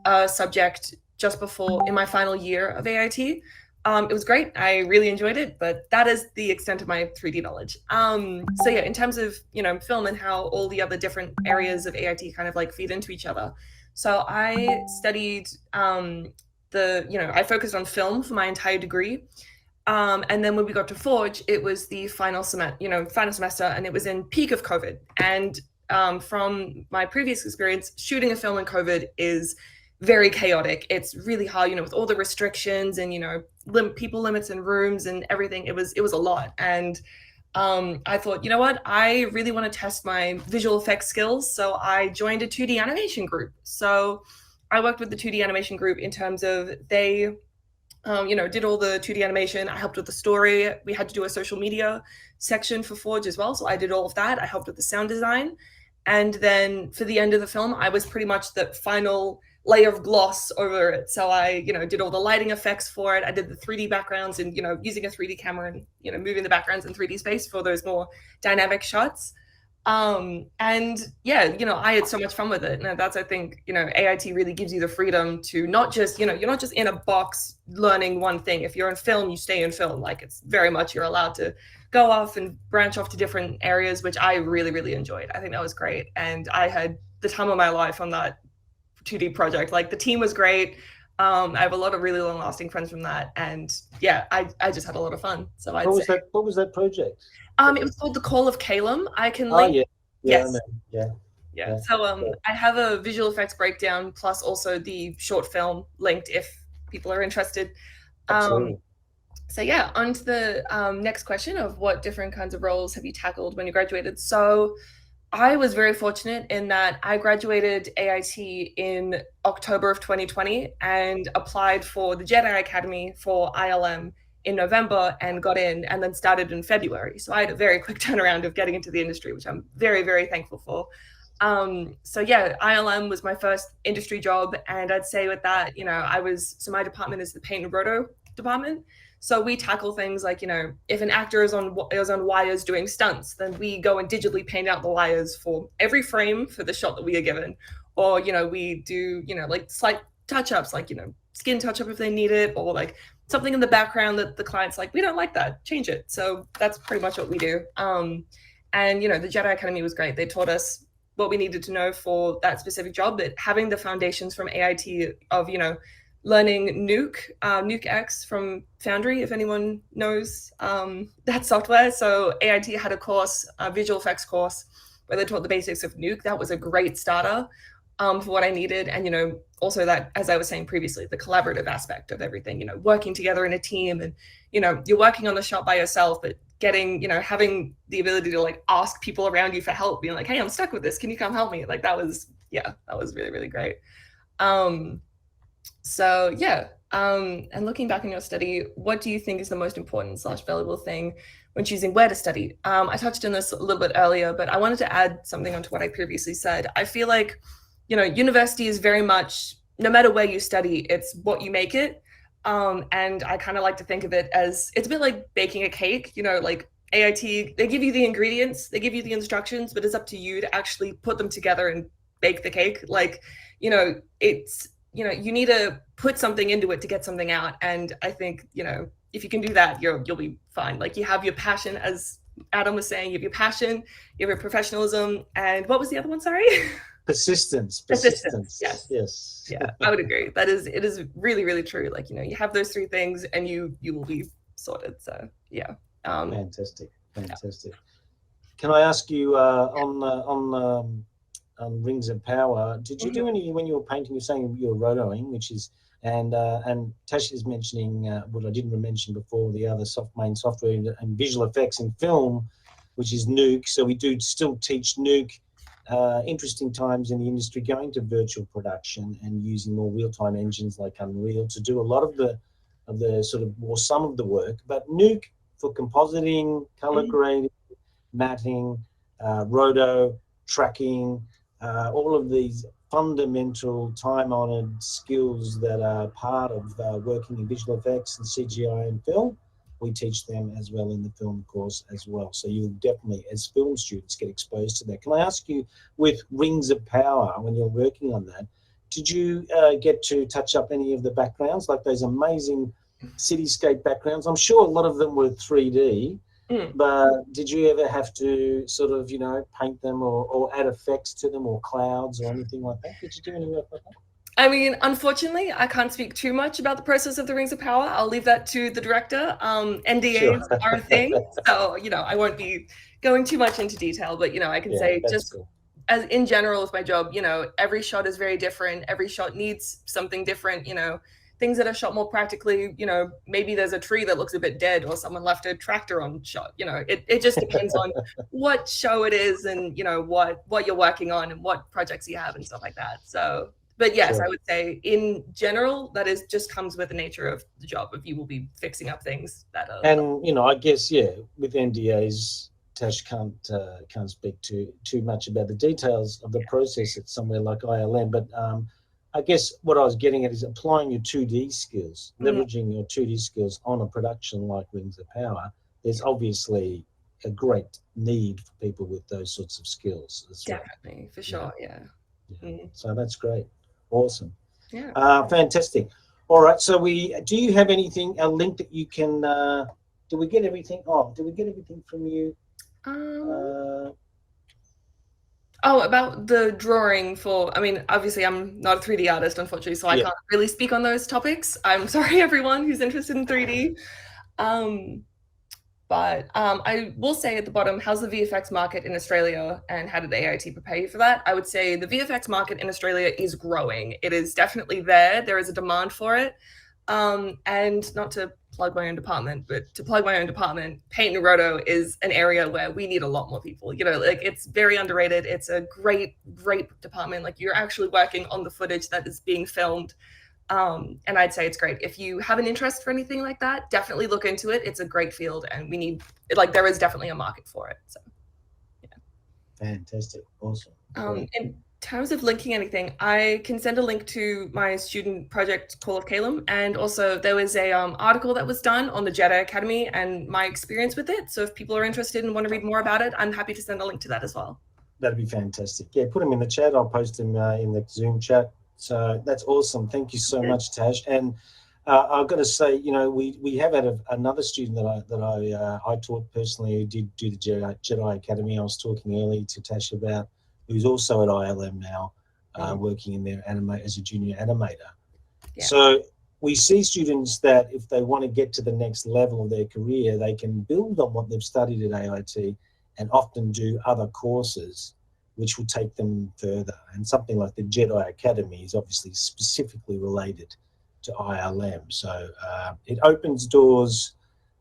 a subject just before in my final year of AIT. It was great. I really enjoyed it, but that is the extent of my 3D knowledge. So yeah, in terms of, film and how all the other different areas of AIT kind of like feed into each other. So I studied I focused on film for my entire degree. And then when we got to Forge, it was the final semester, and it was in peak of COVID. And from my previous experience, shooting a film in COVID is very chaotic. It's really hard, with all the restrictions and, people limits in rooms and everything. It was a lot. And I thought, you know what, I really want to test my visual effects skills. So I joined a 2D animation group. So I worked with the 2D animation group in terms of they did all the 2D animation. I helped with the story. We had to do a social media section for Forge as well. So I did all of that. I helped with the sound design. And then for the end of the film, I was pretty much the final layer of gloss over it. So I, did all the lighting effects for it. I did the 3D backgrounds and, using a 3D camera and, moving the backgrounds in 3D space for those more dynamic shots. And yeah, I had so much fun with it. And that's, I think, AIT really gives you the freedom to not just, you're not just in a box learning one thing. If you're in film, you stay in film. Like, it's very much, you're allowed to go off and branch off to different areas, which I really, really enjoyed. I think that was great. And I had the time of my life on that 2D project. Like, the team was great. I have a lot of really long lasting friends from that. And yeah, I just had a lot of fun. So what was that project? It was called The Call of Calum. I can link. Yeah. So I have a visual effects breakdown plus also the short film linked if people are interested. So yeah, on to the next question of what different kinds of roles have you tackled when you graduated? So I was very fortunate in that I graduated AIT in October of 2020 and applied for the Jedi Academy for ILM in November and got in, and then started in February. So I had a very quick turnaround of getting into the industry, which I'm very, very thankful for. So yeah, ILM was my first industry job. And I'd say with that, my department is the paint and roto department. So we tackle things like, if an actor is on wires doing stunts, then we go and digitally paint out the wires for every frame for the shot that we are given. Or, we do, like slight touch-ups, like, skin touch-up if they need it, or like something in the background that the client's like, we don't like that, change it. So that's pretty much what we do. And, the Jedi Academy was great. They taught us what we needed to know for that specific job, but having the foundations from AIT of, learning Nuke X from Foundry, if anyone knows that software. So AIT had a course, a visual effects course, where they taught the basics of Nuke. That was a great starter for what I needed. And, also that, as I was saying previously, the collaborative aspect of everything, working together in a team and, you're working on the shot by yourself, but getting, having the ability to like ask people around you for help, being like, hey, I'm stuck with this. Can you come help me? Like that was really, really great. So yeah, and looking back on your study, what do you think is the most important / valuable thing when choosing where to study? I touched on this a little bit earlier, but I wanted to add something onto what I previously said. I feel like, university is very much, no matter where you study, it's what you make it. And I kind of like to think of it as, it's a bit like baking a cake, like AIT, they give you the ingredients, they give you the instructions, but it's up to you to actually put them together and bake the cake. Like, it's, you need to put something into it to get something out. And I think, if you can do that, you'll be fine. Like you have your passion, as Adam was saying, you have your passion, you have your professionalism. And what was the other one? Sorry. Persistence. Yes. Yeah, I would agree. It is really, really true. Like, you have those three things and you will be sorted. So yeah. Fantastic. Can I ask you on Rings of Power, did you do any, when you were painting, you're saying you were rotoing, which is, and Tash is mentioning what I didn't mention before, the other main software and visual effects in film, which is Nuke. So we do still teach Nuke. Interesting times in the industry, going to virtual production and using more real-time engines like Unreal to do a lot of the sort of, or some of the work. But Nuke for compositing, color grading, matting, roto, tracking, all of these fundamental time-honored skills that are part of working in visual effects and CGI and film. We teach them as well in the film course as well. So you'll definitely, as film students, get exposed to that. Can I ask you, with Rings of Power, when you're working on that, did you get to touch up any of the backgrounds, like those amazing cityscape backgrounds? I'm sure a lot of them were 3D, but did you ever have to sort of, paint them or add effects to them or clouds or anything like that? Did you do any work like that? I mean, unfortunately, I can't speak too much about the process of the Rings of Power. I'll leave that to the director. NDAs are a thing, so I won't be going too much into detail. But I can say just cool. As in general with my job, every shot is very different. Every shot needs something different. Things that are shot more practically. Maybe there's a tree that looks a bit dead, or someone left a tractor on shot. It just depends on what show it is and what you're working on and what projects you have and stuff like that. So But yes, Sure. I would say in general, that is just comes with the nature of the job. If you will be fixing up things that are. And, you know, I guess, yeah, with NDAs, Tash can't speak too much about the details of the process at somewhere like ILM, but I guess what I was getting at is applying your 2D skills, leveraging your 2D skills on a production like Rings of Power. There's obviously a great need for people with those sorts of skills as well. Definitely, for sure, yeah. So that's great. Awesome. Yeah. Fantastic. All right, so do you have anything, a link that you can, did we get everything? Oh, did we get everything from you? Oh, about the drawing for, I mean, obviously I'm not a 3D artist, unfortunately, so I can't really speak on those topics. I'm sorry, everyone who's interested in 3D. But I will say at the bottom, how's the VFX market in Australia and how did AIT prepare you for that? I would say the VFX market in Australia is growing. It is definitely there. There is a demand for it. And not to plug my own department, but to plug my own department, paint and roto is an area where we need a lot more people. You know, like it's very underrated. It's a great department. Like you're actually working on the footage that is being filmed. And I'd say it's great. If you have an interest for anything like that, definitely look into it. It's a great field and we need, like, there is definitely a market for it. So, yeah. Fantastic. Awesome. In terms of linking anything, I can send a link to my student project, Call of Calum. And also there was a article that was done on the Jedi Academy and my experience with it. So if people are interested and want to read more about it, I'm happy to send a link to that as well. That'd be fantastic. Yeah, put them in the chat. I'll post them in the Zoom chat. So that's awesome. Thank you so much, Tash. And I've got to say, you know, we have had another student that I taught personally who did do the Jedi Academy. I was talking earlier to Tash about, who's also at ILM now, working in their as a junior animator. Yeah. So we see students that if they want to get to the next level of their career, they can build on what they've studied at AIT and often do other courses which will take them further. And something like the Jedi Academy is obviously specifically related to ILM. So it opens doors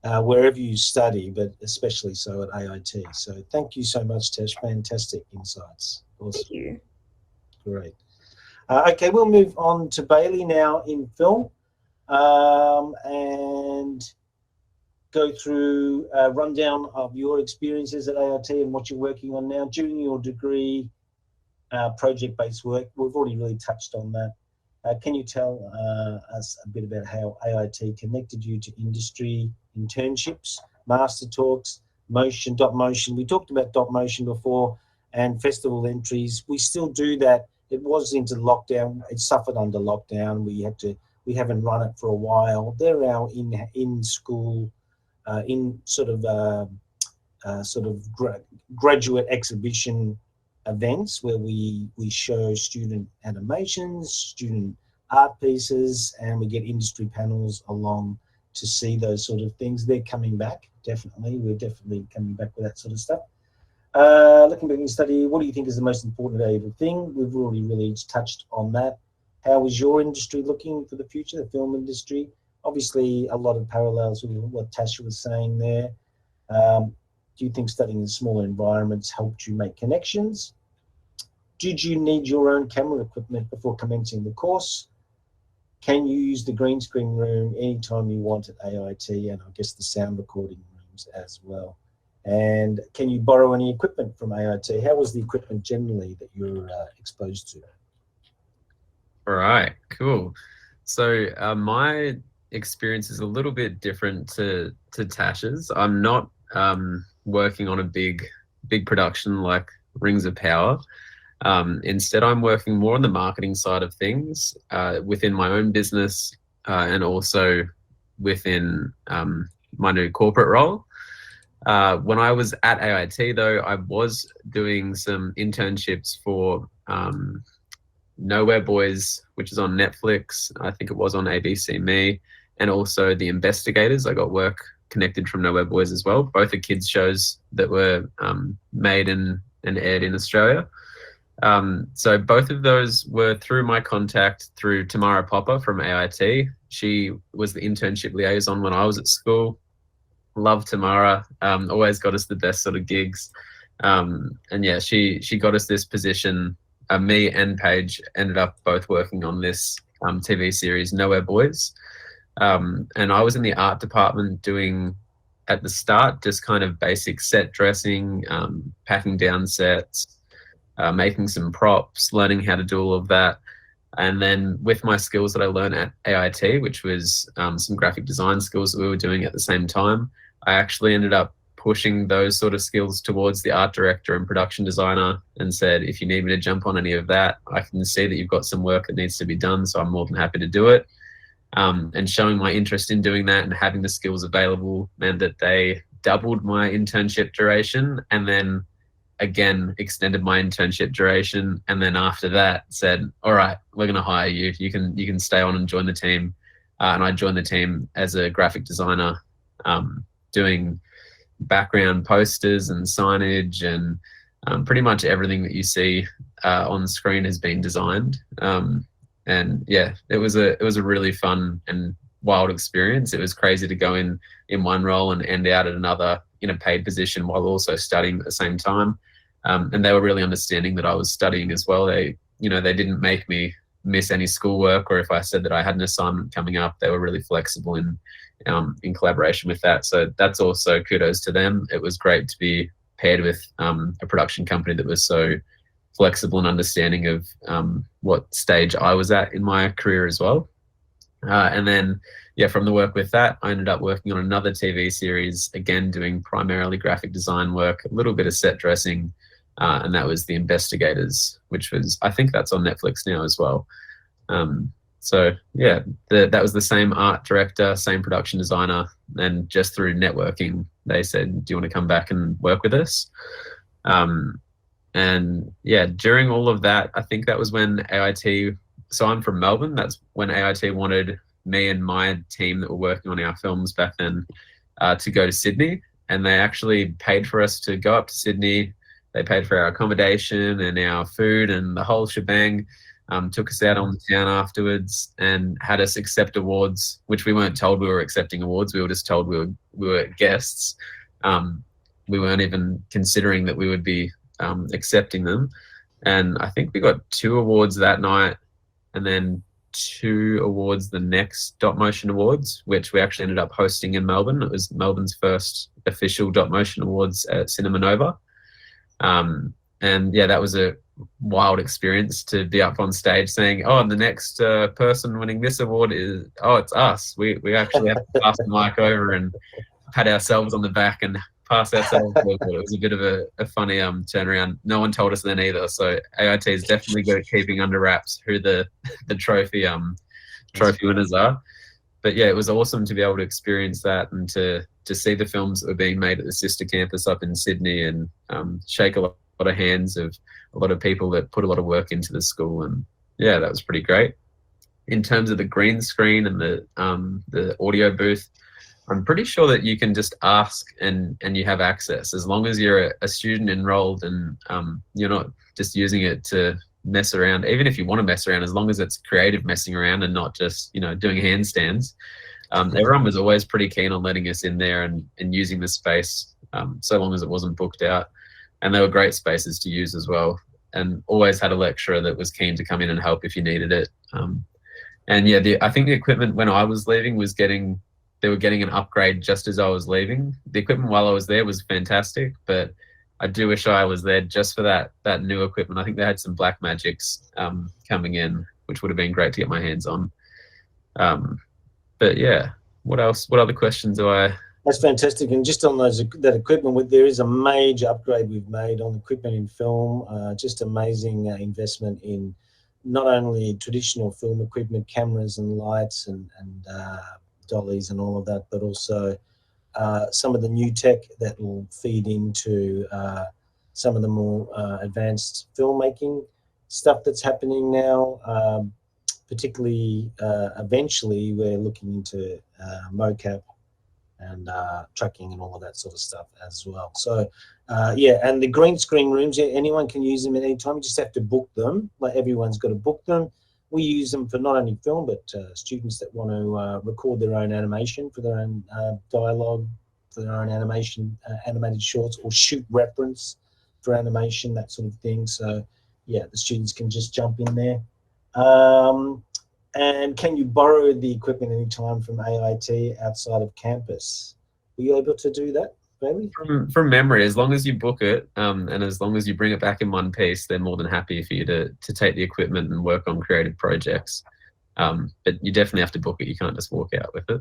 wherever you study, but especially so at AIT. So thank you so much, Tash. Fantastic insights. Awesome. Thank you. Great. Okay, we'll move on to Bailey now in film and go through a rundown of your experiences at AIT and what you're working on now during your degree, project-based work. We've already really touched on that. Can you tell us a bit about how AIT connected you to industry internships, master talks, dot motion? We talked about dot motion before and festival entries. We still do that. It was into lockdown. It suffered under lockdown. We haven't run it for a while. They're our in-school in sort of graduate exhibition events where we show student animations, student art pieces, and we get industry panels along to see those sort of things. They're coming back, definitely. We're definitely coming back with that sort of stuff. Looking back in study, what do you think is the most important valuable thing? We've already really touched on that. How is your industry looking for the future, the film industry? Obviously, a lot of parallels with what Tasha was saying there. Do you think studying in smaller environments helped you make connections? Did you need your own camera equipment before commencing the course? Can you use the green screen room anytime you want at AIT, and I guess the sound recording rooms as well? And can you borrow any equipment from AIT? How was the equipment generally that you're exposed to? All right, cool. So my experience is a little bit different to Tash's. I'm not working on a big production like Rings of Power. Instead, I'm working more on the marketing side of things within my own business and also within my new corporate role. When I was at AIT, though, I was doing some internships for Nowhere Boys, which is on Netflix. I think it was on ABC Me, and also The Investigators. I got work connected from Nowhere Boys as well. Both are kids shows that were made and aired in Australia. So both of those were through my contact through Tamara Popper from AIT. She was the internship liaison when I was at school. Love Tamara. Always got us the best sort of gigs. And yeah, she got us this position me and Paige ended up both working on this TV series, Nowhere Boys. And I was in the art department doing, at the start, just kind of basic set dressing, packing down sets, making some props, learning how to do all of that. And then with my skills that I learned at AIT, which was some graphic design skills that we were doing at the same time, I actually ended up pushing those sort of skills towards the art director and production designer and said, if you need me to jump on any of that, I can see that you've got some work that needs to be done, so I'm more than happy to do it. And showing my interest in doing that and having the skills available meant that they doubled my internship duration, and then again extended my internship duration, and then after that said, all right, we're going to hire you, you can stay on and join the team. And I joined the team as a graphic designer, doing background posters and signage, and pretty much everything that you see on screen has been designed. And yeah, it was a really fun and wild experience. It was crazy to go in one role and end out at another in a paid position while also studying at the same time. And they were really understanding that I was studying as well. They didn't make me miss any schoolwork, or if I said that I had an assignment coming up, they were really flexible in collaboration with that. So that's also kudos to them. It was great to be paired with a production company that was so flexible and understanding of what stage I was at in my career as well. And then, yeah, from the work with that, I ended up working on another TV series, again, doing primarily graphic design work, a little bit of set dressing, and that was The Investigators, which was, I think that's on Netflix now as well. So yeah, that was the same art director, same production designer, and just through networking, they said, do you want to come back and work with us? And yeah, during all of that, I think that was when AIT, so I'm from Melbourne, that's when AIT wanted me and my team that were working on our films back then to go to Sydney. And they actually paid for us to go up to Sydney. They paid for our accommodation and our food and the whole shebang, took us out on the town afterwards and had us accept awards, which we weren't told we were accepting awards. We were just told we were guests. We weren't even considering that we would be accepting them. And I think we got 2 awards that night, and then 2 awards the next Dot Motion Awards, which we actually ended up hosting in Melbourne. It was Melbourne's first official Dot Motion Awards at Cinema Nova. And yeah, that was a wild experience to be up on stage saying, oh, and the next person winning this award is, oh, it's us. We actually have to pass the mic over and pat ourselves on the back and pass ourselves. It was a bit of a funny turnaround. No one told us then either. So AIT is definitely good at keeping under wraps who the trophy winners are. But yeah, it was awesome to be able to experience that and to see the films that were being made at the sister campus up in Sydney, and shake a lot of hands of a lot of people that put a lot of work into the school. And yeah, that was pretty great. In terms of the green screen and the audio booth, I'm pretty sure that you can just ask and you have access, as long as you're a student enrolled and you're not just using it to mess around. Even if you want to mess around, as long as it's creative messing around and not just, doing handstands. Everyone was always pretty keen on letting us in there and using the space, so long as it wasn't booked out. And they were great spaces to use as well, and always had a lecturer that was keen to come in and help if you needed it. And yeah, I think the equipment when I was leaving they were getting an upgrade just as I was leaving. The equipment while I was there was fantastic, but I do wish I was there just for that new equipment. I think they had some Black Magics coming in, which would have been great to get my hands on. But yeah, what else? What other questions do I? That's fantastic. And just on that equipment, there is a major upgrade we've made on equipment in film. Just amazing investment in not only traditional film equipment, cameras and lights and dollies and all of that, but also some of the new tech that will feed into some of the more advanced filmmaking stuff that's happening now. Particularly, eventually, we're looking into mocap and tracking and all of that sort of stuff as well. So, yeah, and the green screen rooms, yeah, anyone can use them at any time. You just have to book them. Like, everyone's got to book them. We use them for not only film, but students that want to record their own animation, for their own dialogue, for their own animation, animated shorts, or shoot reference for animation, that sort of thing. So yeah, the students can just jump in there. And can you borrow the equipment anytime from AIT outside of campus? Were you able to do that, Bailey? From memory, as long as you book it, and as long as you bring it back in one piece, they're more than happy for you to take the equipment and work on creative projects. But you definitely have to book it. You can't just walk out with it.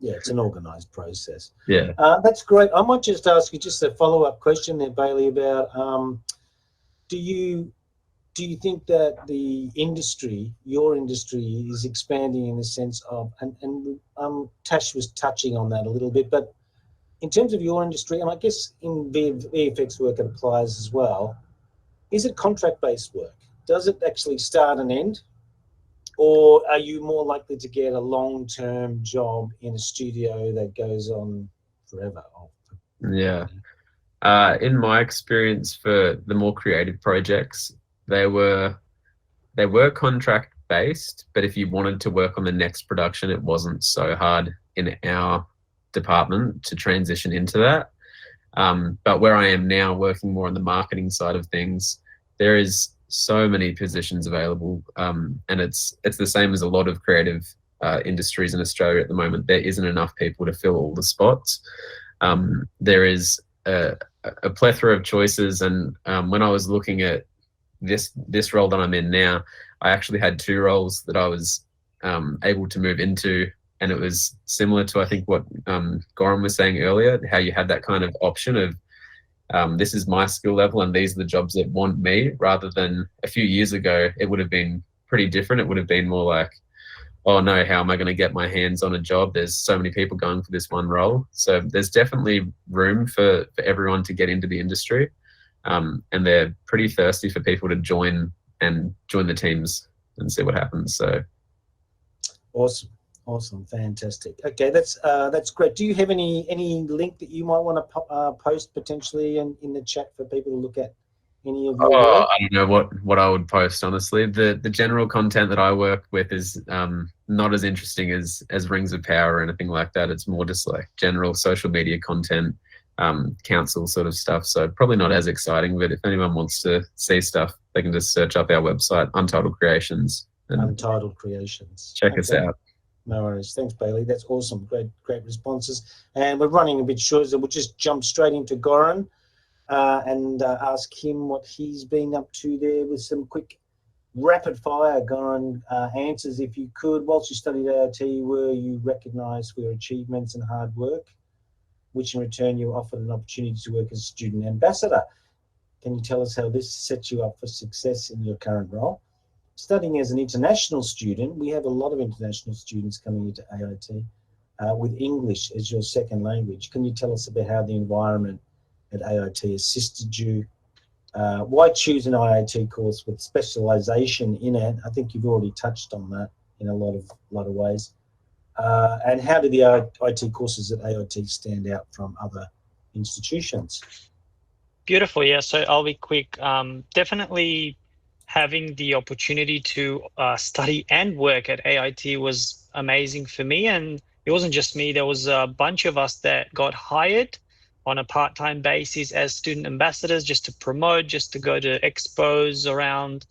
Yeah, it's an organised process. Yeah. That's great. I might just ask you just a follow-up question there, Bailey, about do you think that the industry, your industry, is expanding in the sense of, and Tash was touching on that a little bit, but in terms of your industry, and I guess in VFX work it applies as well, is it contract-based work? Does it actually start and end? Or are you more likely to get a long-term job in a studio that goes on forever? Yeah. In my experience, for the more creative projects, they were contract based, but if you wanted to work on the next production, it wasn't so hard in our department to transition into that. But where I am now, working more on the marketing side of things, there is so many positions available, and it's the same as a lot of creative industries in Australia at the moment. There isn't enough people to fill all the spots. There is a plethora of choices, and when I was looking at this role that I'm in now, I actually had 2 roles that I was able to move into, and it was similar to, I think, what Goran was saying earlier, how you had that kind of option of this is my skill level and these are the jobs that want me, rather than a few years ago it would have been pretty different. It would have been more like, oh no, how am I going to get my hands on a job? There's so many people going for this one role. So there's definitely room for everyone to get into the industry. And they're pretty thirsty for people to join the teams and see what happens. So awesome, fantastic. Okay, that's great. Do you have any link that you might want to post potentially in the chat for people to look at any of your work? I don't know what I would post, honestly. The general content that I work with is not as interesting as Rings of Power or anything like that. It's more just like general social media content, council sort of stuff. So probably not as exciting, but if anyone wants to see stuff, they can just search up our website, Untitled Creations. Untitled Creations. Check us out. No worries. Thanks, Bailey. That's awesome. Great responses. And we're running a bit short, so we'll just jump straight into Goran and ask him what he's been up to there with some quick rapid fire, Goran, answers if you could. Whilst you studied AIT, were you recognised for your achievements and hard work, which in return you were offered an opportunity to work as a student ambassador? Can you tell us how this sets you up for success in your current role? Studying as an international student, we have a lot of international students coming into AIT with English as your second language. Can you tell us about how the environment at AIT assisted you? Why choose an IIT course with specialisation in it? I think you've already touched on that in a lot of ways. And how do the IIT courses at AIT stand out from other institutions? Beautiful. Yeah, so I'll be quick. Definitely having the opportunity to study and work at AIT was amazing for me. And it wasn't just me. There was a bunch of us that got hired on a part-time basis as student ambassadors, just to promote, just to go to expos around.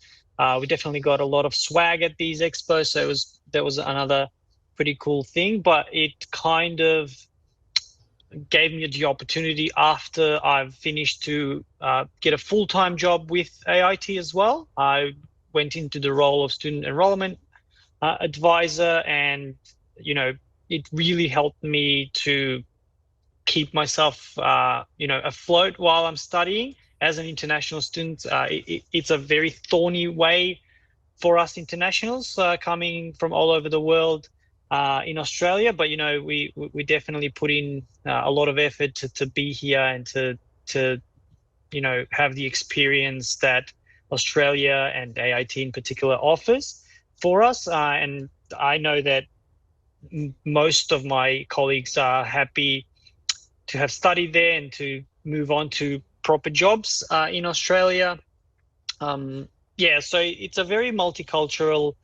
We definitely got a lot of swag at these expos. So that was another pretty cool thing, but it kind of gave me the opportunity after I've finished to get a full-time job with AIT as well. I went into the role of student enrollment advisor, and it really helped me to keep myself afloat while I'm studying. As an international student, it's a very thorny way for us internationals coming from all over the world in Australia, but we definitely put in a lot of effort to be here and to have the experience that Australia and AIT in particular offers for us. And I know that most of my colleagues are happy to have studied there and to move on to proper jobs in Australia. Yeah, so it's a very multicultural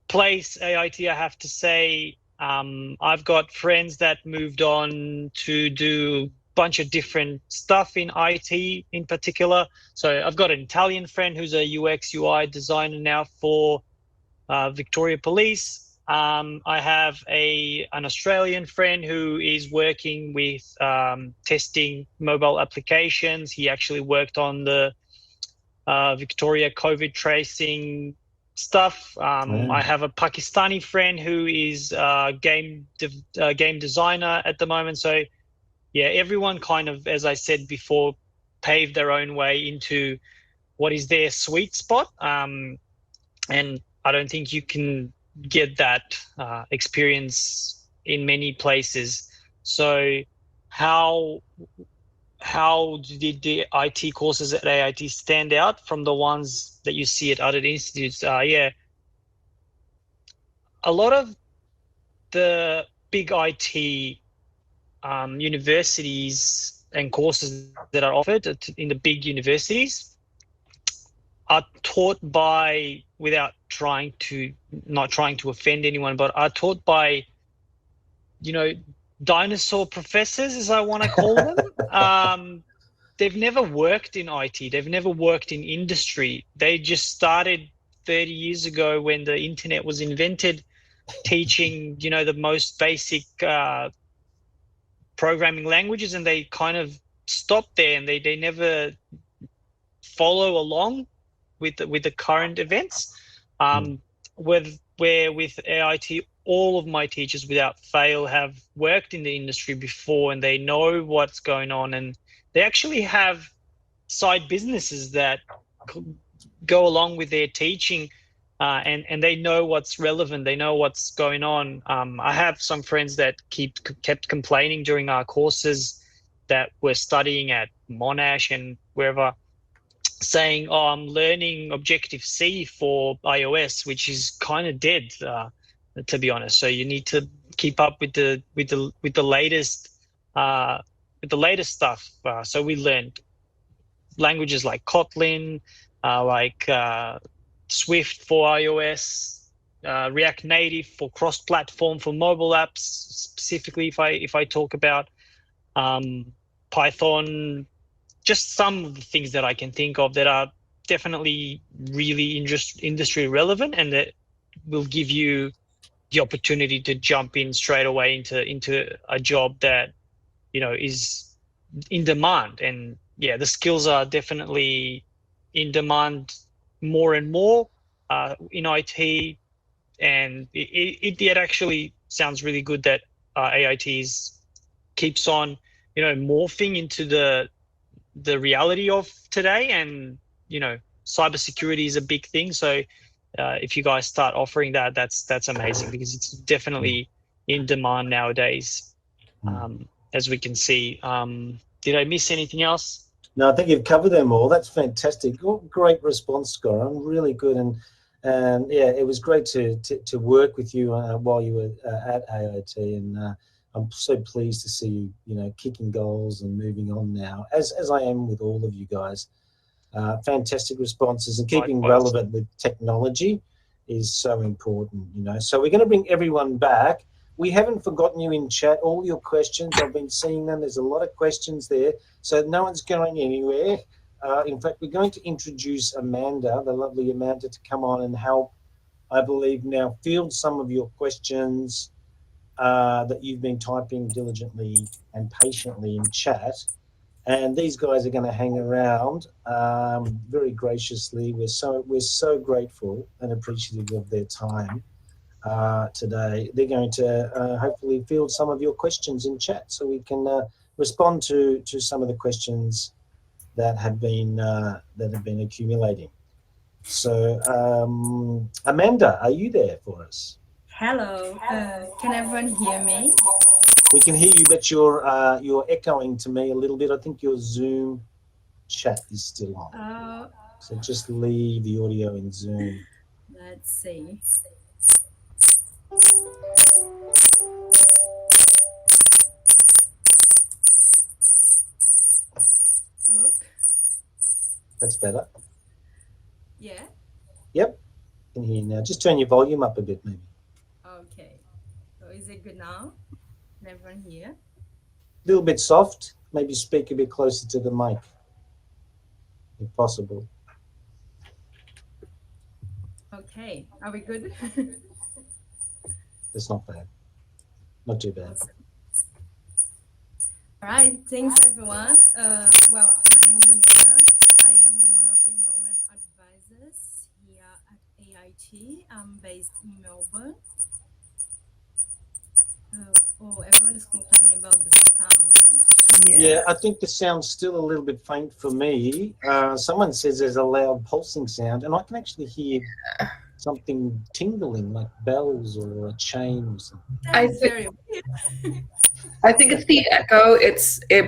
place, AIT, I have to say. I've got friends that moved on to do bunch of different stuff in IT in particular. So I've got an Italian friend who's a UX UI designer now for Victoria Police. I have an Australian friend who is working with testing mobile applications. He actually worked on the Victoria COVID tracing stuff. I have a Pakistani friend who is a game designer at the moment. So yeah, everyone kind of, as I said before, paved their own way into what is their sweet spot. And I don't think you can get that experience in many places. So how did the IT courses at AIT stand out from the ones that you see at other institutes? Yeah, a lot of the big IT universities and courses that are offered in the big universities are taught by, without not trying to offend anyone, but are taught by, dinosaur professors, as I want to call them. They've never worked in IT. They've never worked in industry. They just started 30 years ago when the internet was invented, teaching, the most basic programming languages, and they kind of stopped there, and they never follow along with the current events. Where with AIT, all of my teachers without fail have worked in the industry before, and they know what's going on, and they actually have side businesses that go along with their teaching, and they know what's relevant. They know what's going on. I have some friends that kept complaining during our courses that we're studying at Monash and wherever, saying, "Oh, I'm learning Objective-C for iOS," which is kind of dead, to be honest. So you need to keep up with the latest stuff. So we learned languages like Kotlin, like Swift for iOS, React Native for cross-platform for mobile apps. Specifically, if I talk about Python. Just some of the things that I can think of that are definitely really industry relevant, and that will give you the opportunity to jump in straight away into a job that is in demand. And yeah, the skills are definitely in demand more and more in IT, and it actually sounds really good that AITs keeps on morphing into the reality of today. And cybersecurity is a big thing, so if you guys start offering that's amazing, because it's definitely in demand nowadays, as we can see. Did I miss anything else? No, I think you've covered them all. That's fantastic. Great response, Goran. Really good. And yeah, it was great to work with you while you were at AIT, and I'm so pleased to see you, kicking goals and moving on now, as I am with all of you guys. Fantastic responses, and keeping relevant with technology is so important, So we're going to bring everyone back. We haven't forgotten you in chat. All your questions, I've been seeing them. There's a lot of questions there, so no one's going anywhere. In fact, we're going to introduce Amanda, the lovely Amanda, to come on and help, I believe, now field some of your questions that you've been typing diligently and patiently in chat. And these guys are going to hang around very graciously. We're so grateful and appreciative of their time today. They're going to hopefully field some of your questions in chat, so we can respond to some of the questions that have been accumulating. So Amanda, are you there for us? Hello, can everyone hear me? We can hear you, but you're echoing to me a little bit. I think your Zoom chat is still on. So just leave the audio in Zoom. Let's see. Look. That's better. Yeah. Yep, I can hear you now. Just turn your volume up a bit, maybe. Okay. So is it good now? Can everyone hear? A little bit soft. maybe speak a bit closer to the mic, if possible. Okay, are we good? It's not bad. Not too bad. All right, thanks everyone. Well, my name is Amanda. I am one of the enrollment advisors here at AIT. I'm based in Melbourne. Oh, everyone is complaining about the sound. Yeah, I think the sound's still a little bit faint for me. Someone says there's a loud pulsing sound, and I can actually hear something tingling, like bells or a chain or something. That's very weird. I think it's the echo.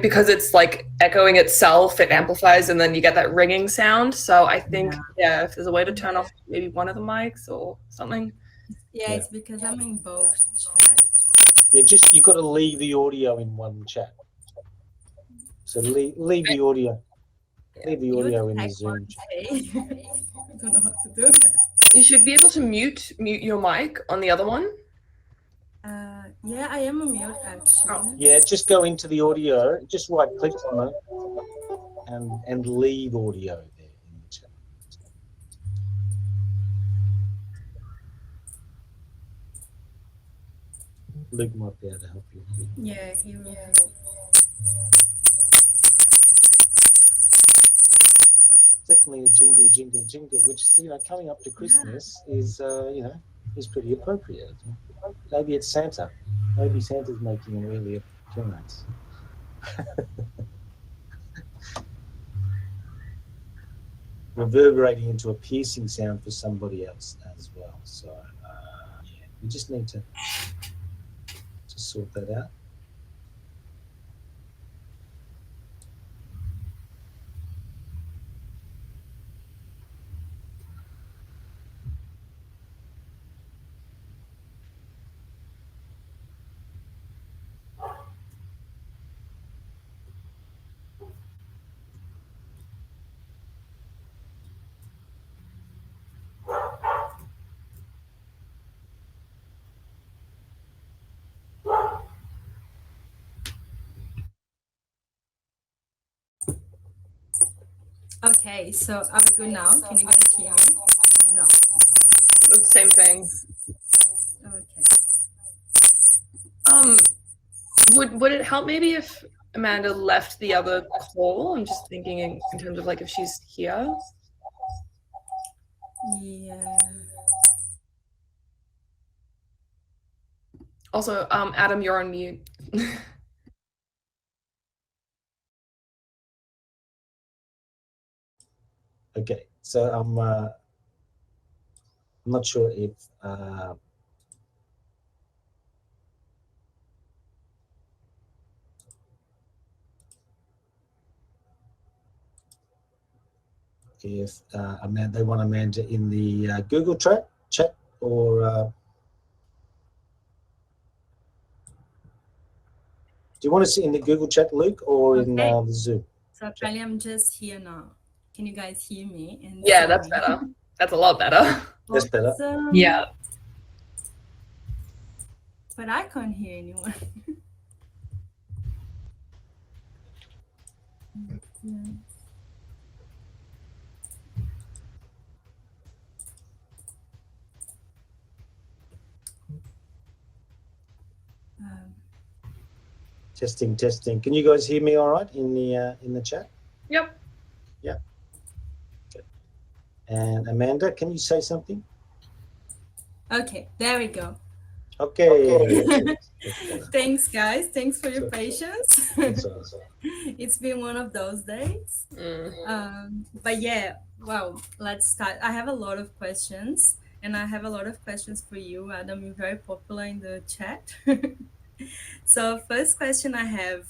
Because it's like echoing itself, it amplifies, and then you get that ringing sound. So I think, yeah, if there's a way to turn off maybe one of the mics or something. Yeah, it's because I'm in both chats. Yeah, just you've got to leave the audio in one chat. So leave the audio. Leave the audio in the Zoom chat. I don't know how to do that. You should be able to mute your mic on the other one. Yeah, I am on mute actually. Yeah, just go into the audio, just right click on it and leave audio there in the chat. Luke might be able to help you. Yeah, he will help. Definitely a jingle, jingle, jingle, which is, coming up to Christmas is, is pretty appropriate. Maybe it's Santa. Maybe Santa's making an early appearance. Reverberating into a piercing sound for somebody else as well. So, yeah, we just need to sort that out. Okay, so are we good now? Can you guys hear me? No. Same thing. Okay. Would it help maybe if Amanda left the other call? I'm just thinking in terms of like if she's here. Yeah. Also, Adam, you're on mute. Okay, so I'm not sure if Amanda, they want Amanda in the Google chat or do you want to see in the Google chat, Luke, or in the Zoom? So Kylie, I'm just here now. Can you guys hear me? And Yeah, that's better. That's a lot better. That's better. Awesome. Yeah. But I can't hear anyone. Testing, testing. Can you guys hear me all right in the chat? Yep. Yeah. Good. And Amanda, can you say something? Okay, there we go. Okay. Thanks, guys. Thanks for your patience. So. It's been one of those days. But yeah, well, let's start. I have a lot of questions, and I have a lot of questions for you, Adam. You're very popular in the chat. So first question I have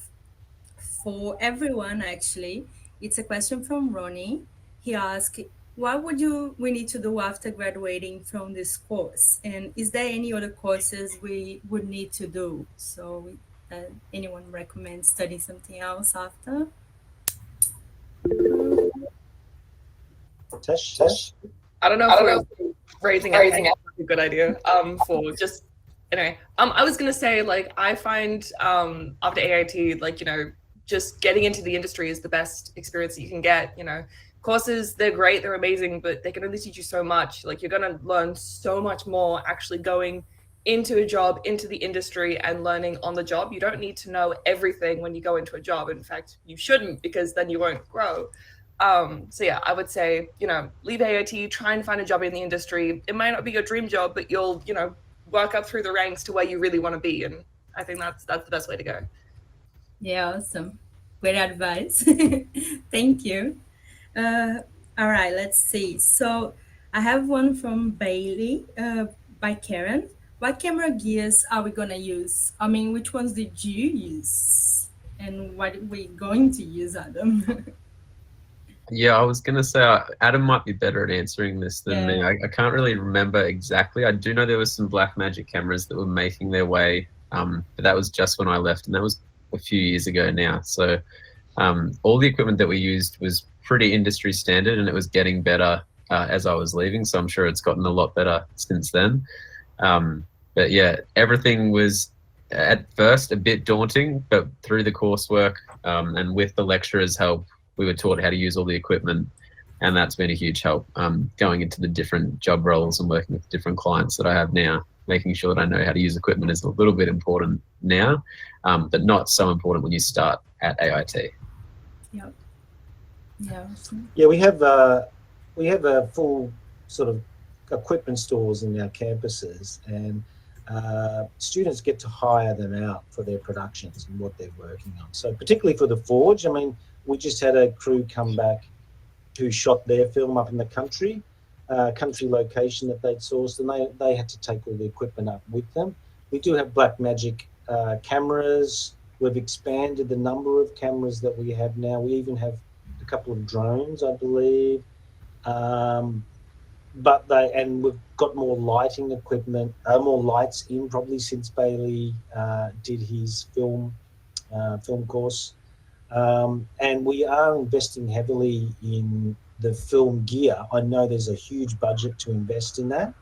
for everyone, actually, it's a question from Ronnie. He asked, what would we need to do after graduating from this course? And is there any other courses we would need to do? So anyone recommend studying something else after? Tash? I don't know if raising up is a good idea. For just anyway. I was gonna say, like, I find after AIT, like, just getting into the industry is the best experience that you can get. Courses, they're great, they're amazing, but they can only teach you so much. Like, you're going to learn so much more actually going into a job, into the industry, and learning on the job. You don't need to know everything when you go into a job. In fact, you shouldn't, because then you won't grow. So yeah, I would say, leave AIT, try and find a job in the industry. It might not be your dream job, but you'll, work up through the ranks to where you really want to be. And I think that's the best way to go. Yeah, awesome. Great advice. Thank you. All right, let's see. So I have one from Bailey by Karen. What camera gears are we gonna use? I mean, which ones did you use? And what are we going to use, Adam? Yeah, I was going to say Adam might be better at answering this than me. I can't really remember exactly. I do know there was some Blackmagic cameras that were making their way, but that was just when I left, and that was a few years ago now. So all the equipment that we used was pretty industry standard, and it was getting better as I was leaving. So I'm sure it's gotten a lot better since then. But yeah, everything was at first a bit daunting, but through the coursework and with the lecturers' help, we were taught how to use all the equipment, and that's been a huge help going into the different job roles and working with different clients that I have now. Making sure that I know how to use equipment is a little bit important now, but not so important when you start at AIT. Yep. Yeah. Yeah, we have a full sort of equipment stores in our campuses, and students get to hire them out for their productions and what they're working on. So particularly for the Forge, I mean, we just had a crew come back who shot their film up in the country location that they'd sourced, and they had to take all the equipment up with them. We do have Blackmagic cameras. We've expanded the number of cameras that we have now. We even have a couple of drones, I believe. And we've got more lighting equipment, more lights in probably since Bailey did his film course. And we are investing heavily in the film gear. I know there's a huge budget to invest in that,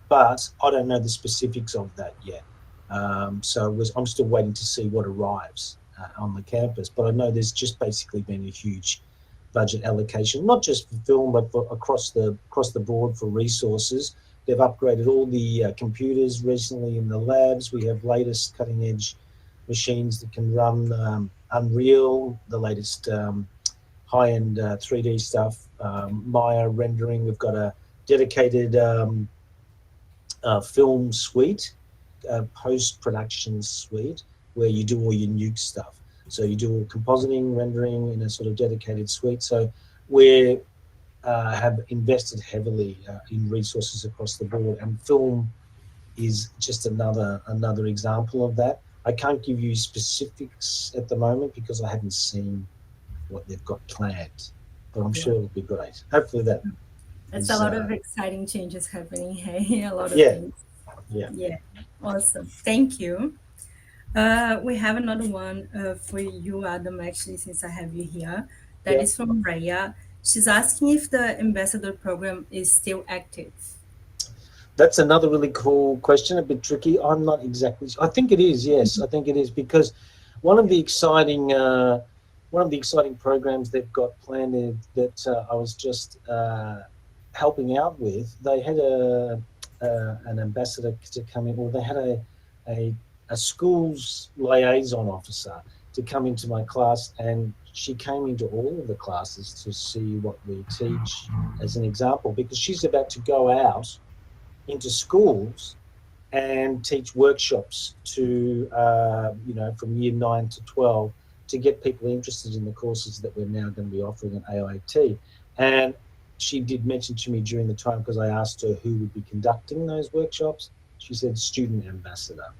but I don't know the specifics of that yet. So I'm still waiting to see what arrives on the campus. But I know there's just basically been a huge budget allocation, not just for film, but across the board for resources. They've upgraded all the computers recently in the labs. We have latest cutting edge machines that can run Unreal, the latest high-end 3D stuff, Maya rendering. We've got a dedicated film suite, post-production suite, where you do all your nuke stuff. So you do all compositing, rendering in a sort of dedicated suite. So we have invested heavily in resources across the board, and film is just another example of that. I can't give you specifics at the moment because I haven't seen what they've got planned, but I'm sure it'll be great. Hopefully that. That's a lot of exciting changes happening. Hey, a lot of things. Yeah. Awesome. Thank you. We have another one for you, Adam, actually, since I have you here. That is from Raya. She's asking if the ambassador program is still active. That's another really cool question, a bit tricky. I'm not exactly sure. I think it is, yes. I think it is, because one of the exciting programs they've got planned that I was just helping out with, they had an ambassador to come in, or they had a school's liaison officer to come into my class, and she came into all of the classes to see what we teach as an example, because she's about to go out into schools and teach workshops to, from year 9 to 12 to get people interested in the courses that we're now going to be offering at AIT. And she did mention to me during the time, because I asked her who would be conducting those workshops, she said student ambassador.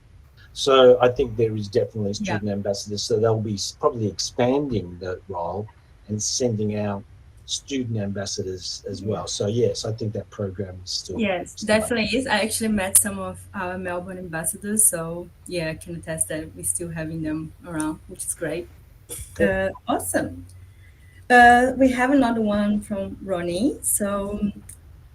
So I think there is definitely a student ambassador. So they'll be probably expanding that role and sending out student ambassadors as well. So yes, I think that program is still. Yes, definitely is. I actually met some of our Melbourne ambassadors. So yeah, I can attest that we're still having them around, which is great. Awesome. We have another one from Ronnie. So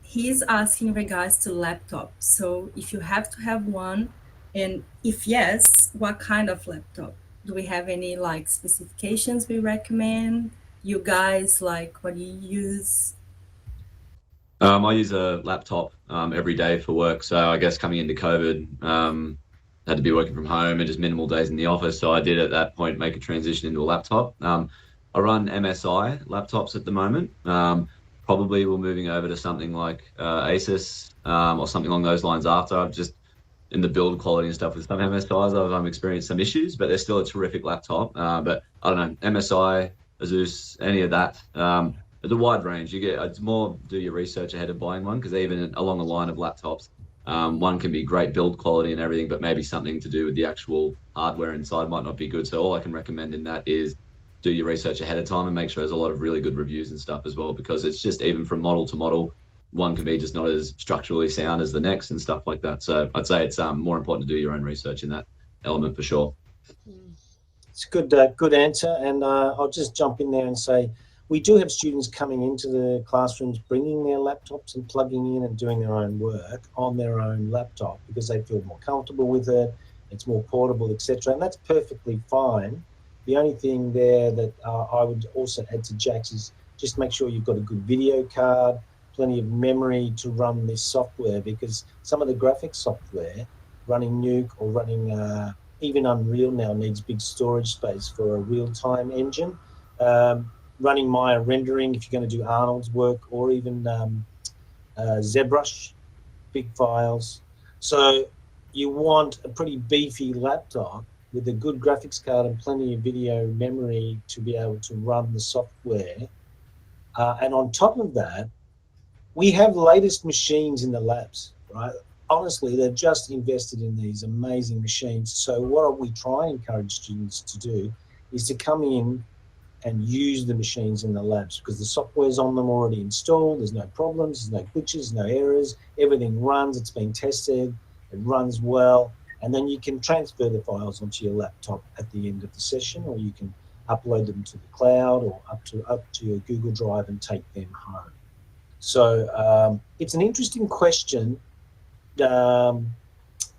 he's asking in regards to laptop. So if you have to have one, and if yes, what kind of laptop? do we have any like specifications we recommend? You guys, like, what do you use? I use a laptop every day for work. So I guess coming into COVID, had to be working from home and just minimal days in the office. So I did at that point make a transition into a laptop. I run MSI laptops at the moment. Probably we're moving over to something like Asus or something along those lines after. I've just in the build quality and stuff with some MSIs, I've experienced some issues, but they're still a terrific laptop. But I don't know, MSI, Asus, any of that. It's a wide range. You get it's more do your research ahead of buying one because even along the line of laptops, one can be great build quality and everything, but maybe something to do with the actual hardware inside might not be good. So all I can recommend in that is do your research ahead of time and make sure there's a lot of really good reviews and stuff as well, because it's just even from model to model, one can be just not as structurally sound as the next and stuff like that. So I'd say it's more important to do your own research in that element for sure. It's a good answer, and I'll just jump in there and say we do have students coming into the classrooms bringing their laptops and plugging in and doing their own work on their own laptop because they feel more comfortable with it, it's more portable, etc., and that's perfectly fine. The only thing there that I would also add to Jack's is just make sure you've got a good video card, plenty of memory to run this software, because some of the graphics software running Nuke or running even Unreal now needs big storage space for a real-time engine. Running Maya rendering if you're going to do Arnold's work, or even ZBrush, big files. So you want a pretty beefy laptop with a good graphics card and plenty of video memory to be able to run the software. And on top of that, we have latest machines in the labs, right? Honestly, they've just invested in these amazing machines. So what we try and encourage students to do is to come in and use the machines in the labs, because the software's on them already installed. There's no problems, there's no glitches, no errors. Everything runs, it's been tested, it runs well. And then you can transfer the files onto your laptop at the end of the session, or you can upload them to the cloud or up to your Google Drive and take them home. So it's an interesting question,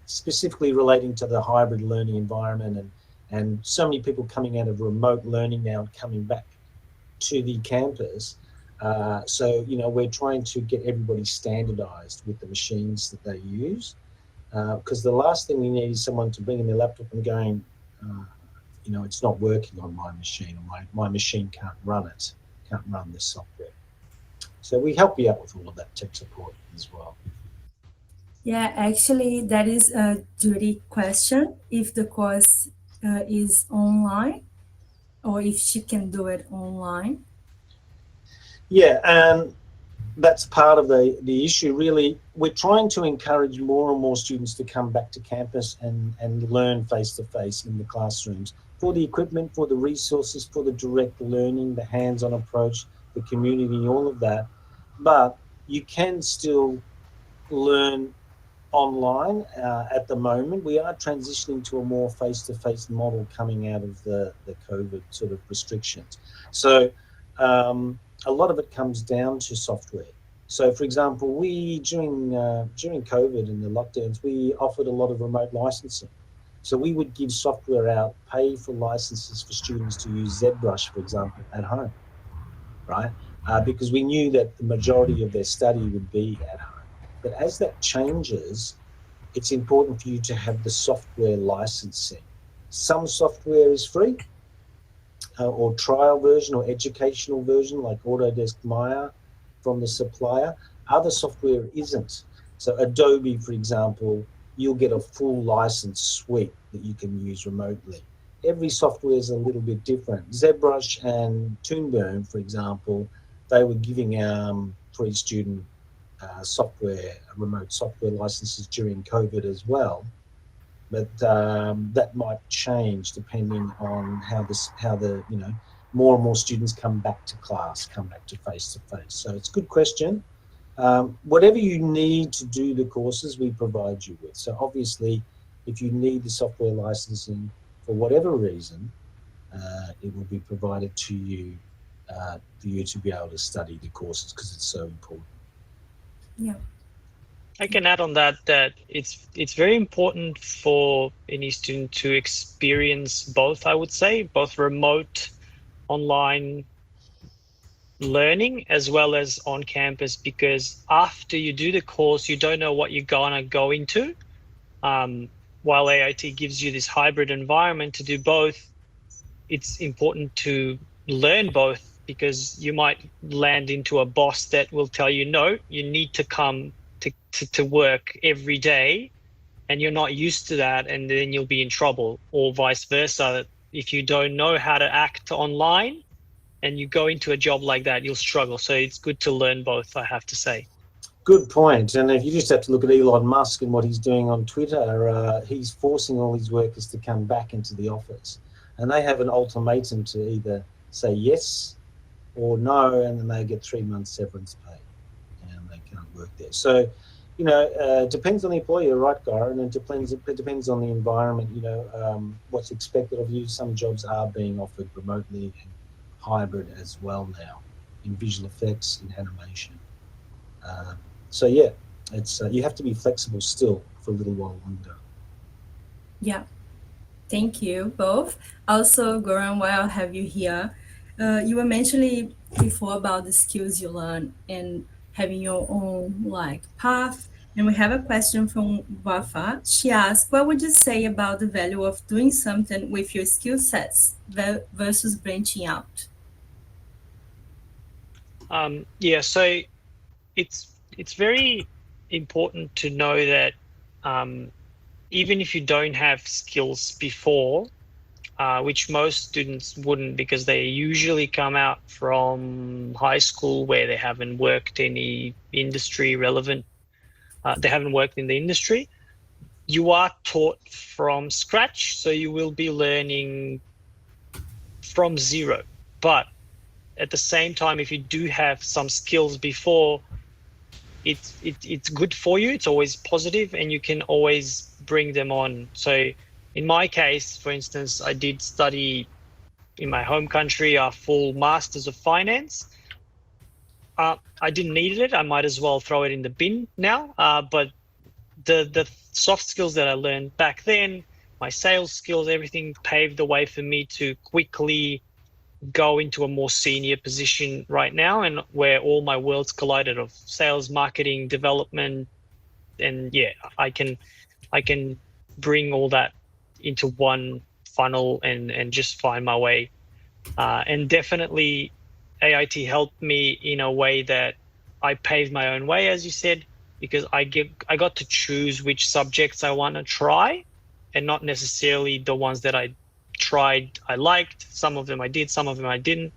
specifically relating to the hybrid learning environment and so many people coming out of remote learning now and coming back to the campus. So, you know, we're trying to get everybody standardized with the machines that they use, because the last thing we need is someone to bring in their laptop and going, you know, it's not working on my machine, or my machine can't run it, can't run this software. So we help you out with all of that tech support as well. Yeah, actually, that is a Judy question. If the course is online, or if she can do it online. Yeah, and that's part of the issue, really. We're trying to encourage more and more students to come back to campus and learn face-to-face in the classrooms for the equipment, for the resources, for the direct learning, the hands-on approach, the community, all of that. But you can still learn online at the moment. We are transitioning to a more face-to-face model coming out of the COVID sort of restrictions. So a lot of it comes down to software. So, for example, we during COVID and the lockdowns, we offered a lot of remote licensing. So we would give software out, pay for licenses for students to use ZBrush, for example, at home, right? Because we knew that the majority of their study would be at home. But as that changes, it's important for you to have the software licensing. Some software is free, or trial version or educational version like Autodesk Maya from the supplier. Other software isn't. So Adobe, for example, you'll get a full license suite that you can use remotely. Every software is a little bit different. ZBrush and Toonboom, for example, they were giving free student remote software licenses during COVID as well. But that might change depending on how the more and more students come back to class, come back to face-to-face. So it's a good question. Whatever you need to do the courses, we provide you with. So obviously, if you need the software licensing for whatever reason, it will be provided to you for you to be able to study the courses, because it's so important. Yeah. I can add on that it's very important for any student to experience both, I would say, both remote online learning as well as on campus, because after you do the course, you don't know what you're gonna go into. While AIT gives you this hybrid environment to do both, it's important to learn both, because you might land into a boss that will tell you, no, you need to come to work every day, and you're not used to that, and then you'll be in trouble, or vice versa. If you don't know how to act online and you go into a job like that, you'll struggle. So it's good to learn both, I have to say. Good point. And if you just have to look at Elon Musk and what he's doing on Twitter, he's forcing all his workers to come back into the office. And they have an ultimatum to either say yes or no, and then they get 3 months severance pay and they can't work there. So, it depends on the employer, you're right, Goran, and it depends on the environment, what's expected of you. Some jobs are being offered remotely and hybrid as well now, in visual effects, in animation. So yeah, it's you have to be flexible still for a little while longer. Yeah, thank you both. Also, Goran, while I have you here, you were mentioning before about the skills you learn and having your own path. And we have a question from Wafa. She asked, what would you say about the value of doing something with your skill sets versus branching out? Yeah, so it's very important to know that even if you don't have skills before, which most students wouldn't, because they usually come out from high school where they haven't worked any industry relevant, they haven't worked in the industry, you are taught from scratch, so you will be learning from zero. But at the same time, if you do have some skills before, it's good for you. It's always positive, and you can always bring them on. So in my case, for instance, I did study in my home country a full Masters of Finance. I didn't need it. I might as well throw it in the bin now. But the soft skills that I learned back then, my sales skills, everything paved the way for me to quickly go into a more senior position right now, and where all my worlds collided of sales, marketing, development, and yeah, I can bring all that into one funnel and just find my way. And definitely AIT helped me in a way that I paved my own way, as you said, because I got to choose which subjects I want to try, and not necessarily the ones that I tried I liked. Some of them I did, some of them I didn't,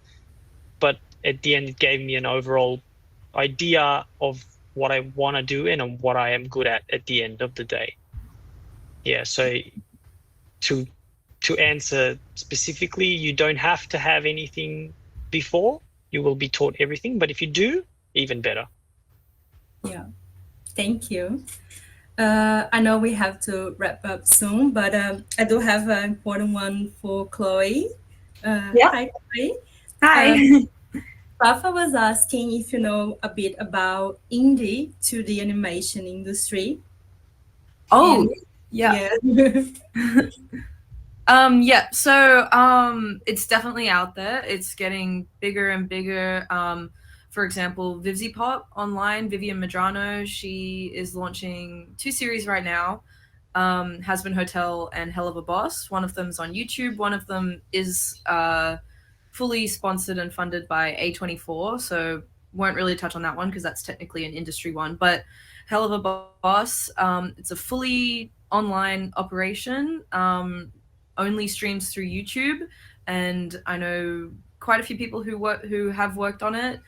but at the end it gave me an overall idea of what I want to do and what I am good at the end of the day. Yeah, so to answer specifically, you don't have to have anything before. You will be taught everything, but if you do, even better. Yeah, thank you. I know we have to wrap up soon, but I do have an important one for Chloe. Yeah. Hi, Chloe. Hi. Rafa was asking if you know a bit about indie to the animation industry. Oh, And, yeah. yeah. So it's definitely out there. It's getting bigger and bigger. For example, VivziePop online, Vivian Medrano, she is launching 2 series right now, Has-Been Hotel and Hell of a Boss. One of them's on YouTube. One of them is fully sponsored and funded by A24, so won't really touch on that one because that's technically an industry one. But Hell of a Boss, it's a fully online operation, only streams through YouTube, and I know quite a few people who have worked on it.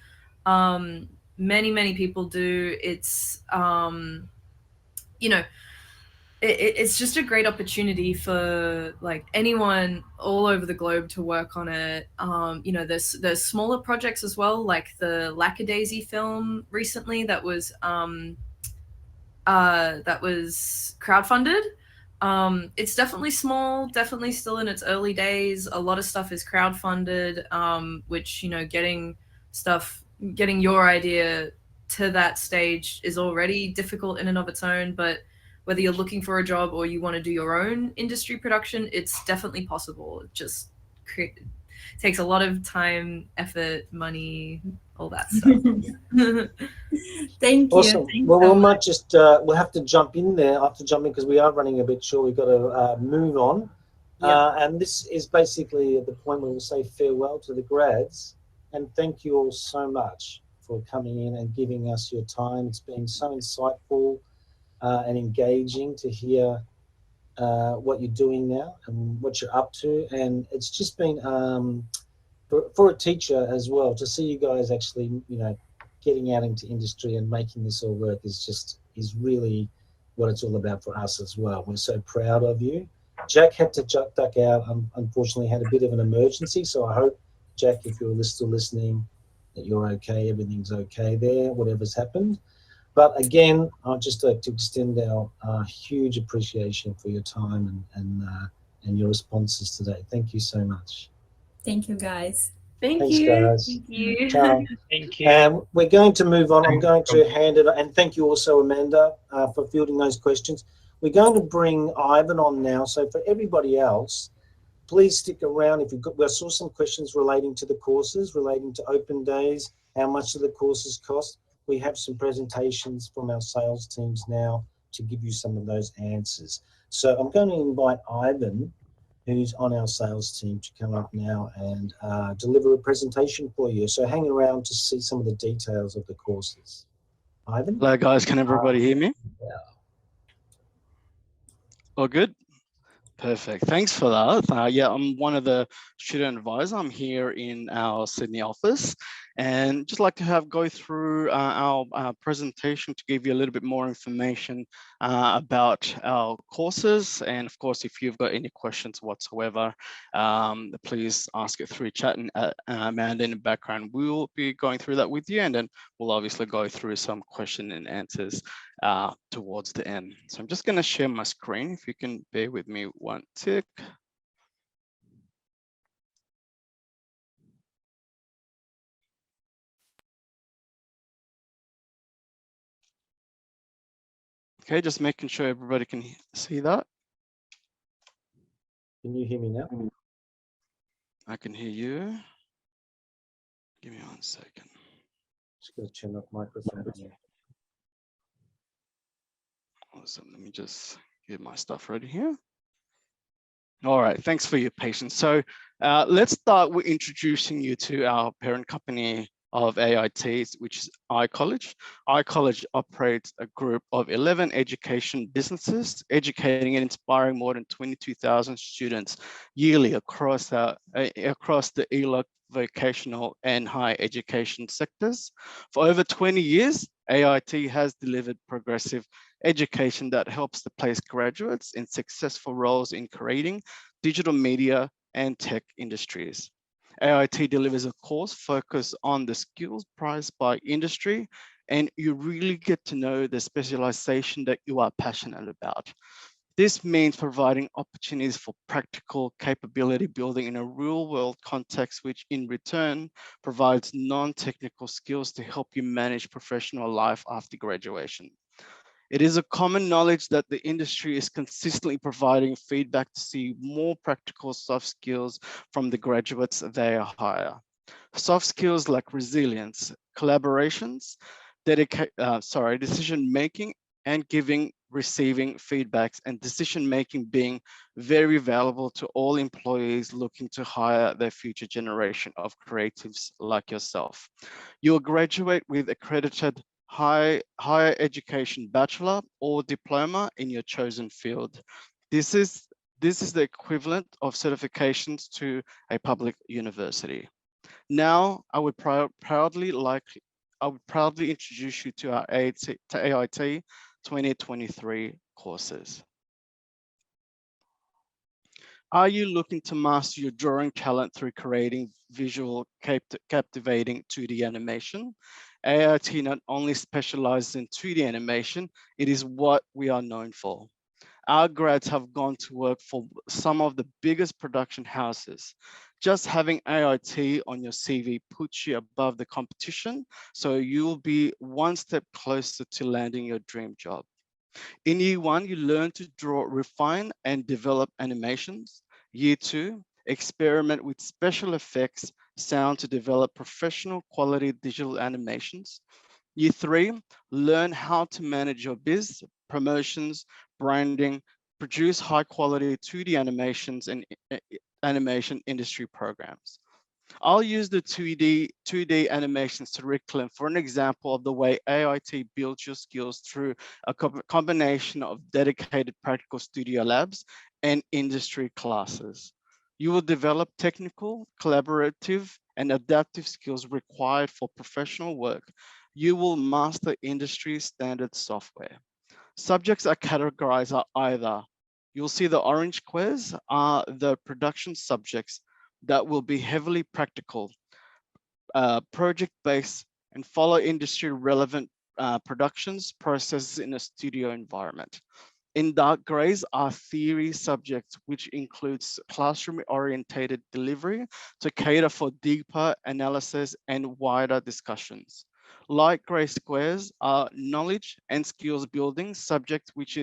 Many people do. It's it's just a great opportunity for like anyone all over the globe to work on it. There's smaller projects as well, like the Lackadaisy film recently that was crowdfunded. It's definitely small, definitely still in its early days. A lot of stuff is crowdfunded, which getting your idea to that stage is already difficult in and of its own, but whether you're looking for a job or you want to do your own industry production, it's definitely possible. It just takes a lot of time, effort, money, all that stuff. Thank you. Awesome. Thanks Well, so we might much. just we'll have to jump in there. I have to jump in because we are running a bit short. We've got to move on. Yeah. And this is basically at the point where we'll say farewell to the grads. And thank you all so much for coming in and giving us your time. It's been so insightful and engaging to hear what you're doing now and what you're up to. And it's just been for a teacher as well to see you guys actually, getting out into industry and making this all work is really what it's all about for us as well. We're so proud of you. Jack had to duck out. Unfortunately, had a bit of an emergency. So I hope, Jack, if you're still listening, that you're okay. Everything's okay there, whatever's happened. But again, I'd just like to extend our huge appreciation for your time and your responses today. Thank you so much. Thank you, guys. Thanks, guys. Thank you. Ciao. Thank you. And we're going to move on. I'm going to hand it, and thank you also, Amanda, for fielding those questions. We're going to bring Ivan on now. So for everybody else, please stick around. If you've got, we saw some questions relating to the courses, relating to open days, how much do the courses cost? We have some presentations from our sales teams now to give you some of those answers. So I'm going to invite Ivan, who's on our sales team, to come up now and deliver a presentation for you. So hang around to see some of the details of the courses. Ivan? Hello guys, can everybody hear me? Yeah. All good? Perfect. Thanks for that. Yeah, I'm one of the student advisors. I'm here in our Sydney office, and just like to go through our presentation to give you a little bit more information about our courses. And of course, if you've got any questions whatsoever, please ask it through chat, and Amanda in the background will be going through that with you, and then we'll obviously go through some question and answers towards the end. So I'm just going to share my screen. If you can bear with me one tick. Okay, just making sure everybody can see that. Can you hear me now? I can hear you. Give me 1 second. Just going to turn off microphone. Awesome. Let me just get my stuff ready here. All right, thanks for your patience. So let's start with introducing you to our parent company of AITs, which is iCollege. iCollege operates a group of 11 education businesses, educating and inspiring more than 22,000 students yearly across the ELOC, vocational and higher education sectors. For over 20 years, AIT has delivered progressive education that helps to place graduates in successful roles in creating digital media and tech industries. AIT delivers a course focused on the skills prized by industry, and you really get to know the specialization that you are passionate about. This means providing opportunities for practical capability building in a real world context, which in return provides non-technical skills to help you manage professional life after graduation. It is a common knowledge that the industry is consistently providing feedback to see more practical soft skills from the graduates they hire. Soft skills like resilience, collaborations, decision-making and receiving feedbacks, and decision-making being very valuable to all employees looking to hire their future generation of creatives like yourself. You'll graduate with accredited higher education bachelor or diploma in your chosen field. This is the equivalent of certifications to a public university. Now, I would proudly introduce you to our AIT 2023 courses. Are you looking to master your drawing talent through creating visual captivating 2D animation? AIT not only specializes in 2D animation, it is what we are known for. Our grads have gone to work for some of the biggest production houses, Just having AIT on your CV puts you above the competition, so you'll be one step closer to landing your dream job. In year 1, you learn to draw, refine, and develop animations. Year 2, experiment with special effects, sound to develop professional quality digital animations. Year 3, learn how to manage your biz, promotions, branding, produce high quality 2D animations and animation industry programs. I'll use the 2D animations curriculum for an example of the way AIT builds your skills through a combination of dedicated practical studio labs and industry classes. You will develop technical, collaborative, and adaptive skills required for professional work. You will master industry standard software. Subjects are categorized are either, you'll see the orange squares are the production subjects that will be heavily practical, project-based, and follow industry relevant productions processes in a studio environment. In dark grays are theory subjects, which includes classroom-orientated delivery to cater for deeper analysis and wider discussions. Light gray squares are knowledge and skills building subjects, which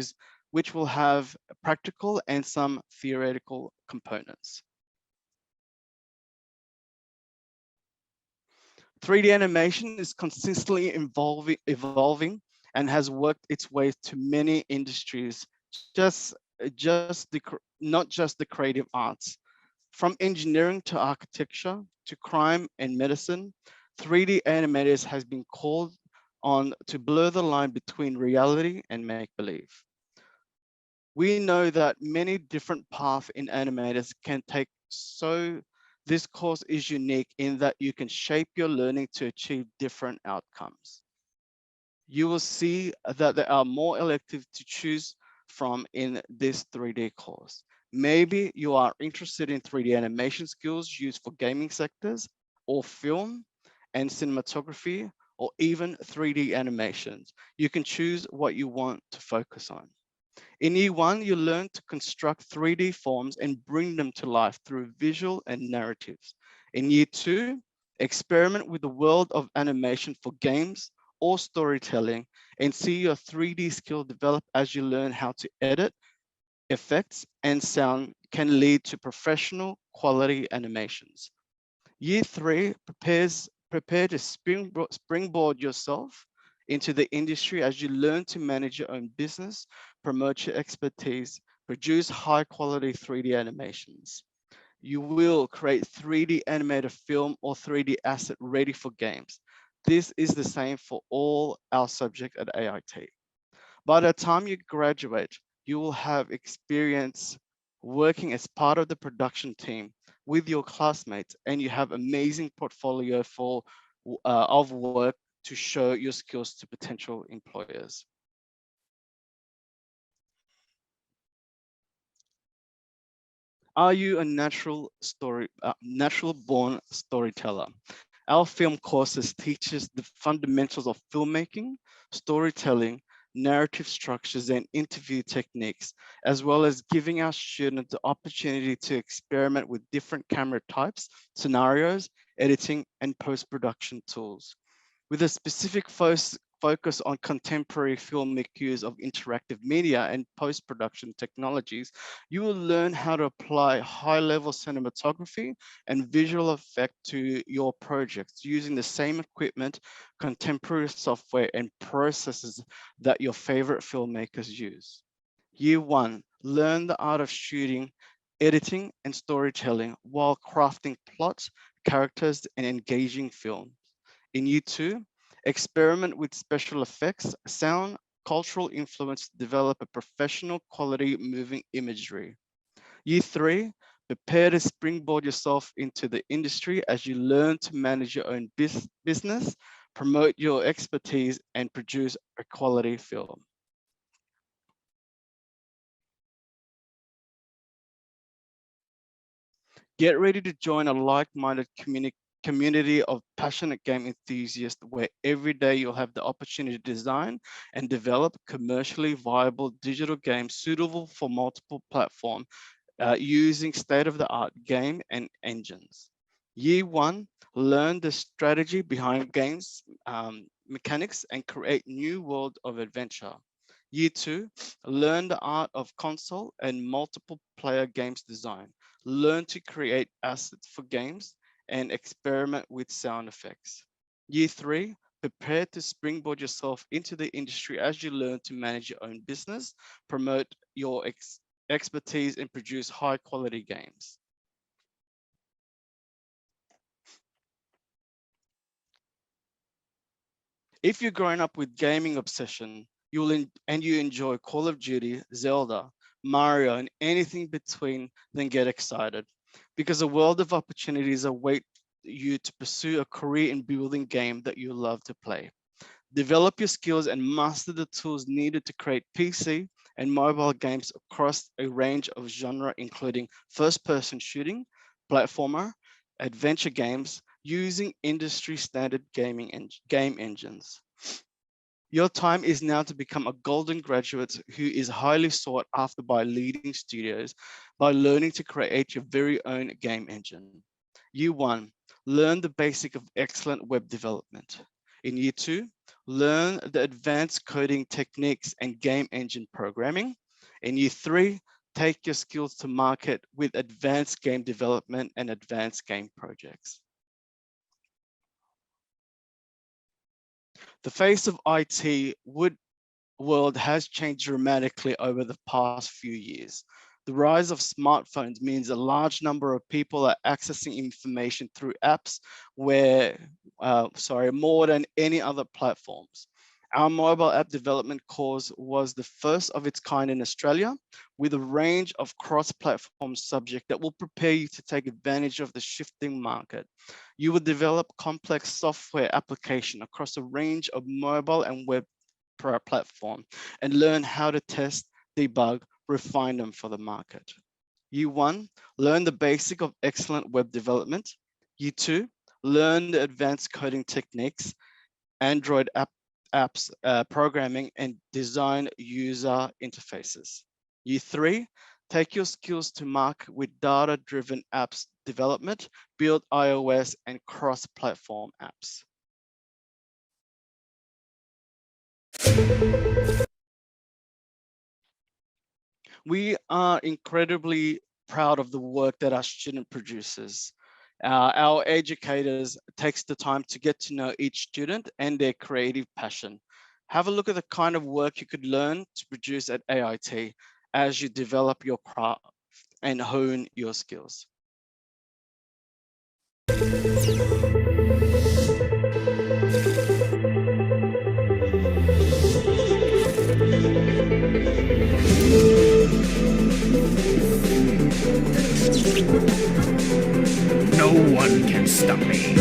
will have practical and some theoretical components. 3D animation is consistently evolving and has worked its way to many industries, not just the creative arts. From engineering to architecture to crime and medicine, 3D animators has been called on to blur the line between reality and make-believe. We know that many different paths in animators can take, so this course is unique in that you can shape your learning to achieve different outcomes. You will see that there are more electives to choose from in this 3D course. Maybe you are interested in 3D animation skills used for gaming sectors, or film and cinematography, or even 3D animations. You can choose what you want to focus on. In year 1, you learn to construct 3D forms and bring them to life through visual and narratives. In year 2, experiment with the world of animation for games or storytelling and see your 3D skill develop as you learn how to edit, effects, and sound can lead to professional quality animations. Year 3, prepare to springboard yourself into the industry as you learn to manage your own business, promote your expertise, produce high quality 3D animations. You will create 3D animated film or 3D asset ready for games. This is the same for all our subjects at AIT. By the time you graduate, you will have experience working as part of the production team with your classmates, and you have amazing portfolio of work to show your skills to potential employers. Are you a natural born storyteller? Our film courses teaches the fundamentals of filmmaking, storytelling, narrative structures, and interview techniques, as well as giving our students the opportunity to experiment with different camera types, scenarios, editing, and post-production tools. With a specific focus on contemporary filmic use of interactive media and post-production technologies, you will learn how to apply high-level cinematography and visual effect to your projects using the same equipment, contemporary software, and processes that your favorite filmmakers use. Year 1, learn the art of shooting, editing, and storytelling while crafting plots, characters, and engaging film. In year 2, experiment with special effects, sound, cultural influence to develop a professional quality moving imagery. Year 3, prepare to springboard yourself into the industry as you learn to manage your own business, promote your expertise, and produce a quality film. Get ready to join a like-minded community of passionate game enthusiasts where every day you'll have the opportunity to design and develop commercially viable digital games suitable for multiple platforms using state-of-the-art game and engines. Year 1, learn the strategy behind games mechanics and create new world of adventure. Year 2, learn the art of console and multiple player games design. Learn to create assets for games and experiment with sound effects. Year 3, prepare to springboard yourself into the industry as you learn to manage your own business, promote your expertise, and produce high quality games. If you're growing up with gaming obsession, and you enjoy Call of Duty, Zelda, Mario, and anything between, then get excited, because a world of opportunities await you to pursue a career in building game that you love to play. Develop your skills and master the tools needed to create PC and mobile games across a range of genre, including first-person shooting, platformer, adventure games, using industry standard game engines. Your time is now to become a golden graduate who is highly sought after by leading studios by learning to create your very own game engine. Year 1, learn the basic of excellent web development. In Year 2, learn the advanced coding techniques and game engine programming. In Year 3, take your skills to market with advanced game development and advanced game projects. The face of IT world has changed dramatically over the past few years. The rise of smartphones means a large number of people are accessing information through apps more than any other platforms. Our mobile app development course was the first of its kind in Australia, with a range of cross-platform subjects that will prepare you to take advantage of the shifting market. You will develop complex software application across a range of mobile and web platform and learn how to test, debug, refine them for the market. Year 1, learn the basic of excellent web development. Year 2, learn the advanced coding techniques, Android apps programming, and design user interfaces. Year 3, take your skills to market with data-driven apps development, build iOS and cross-platform apps. We are incredibly proud of the work that our student produces. Our educators takes the time to get to know each student and their creative passion. Have a look at the kind of work you could learn to produce at AIT as you develop your craft and hone your skills. No one can stop me.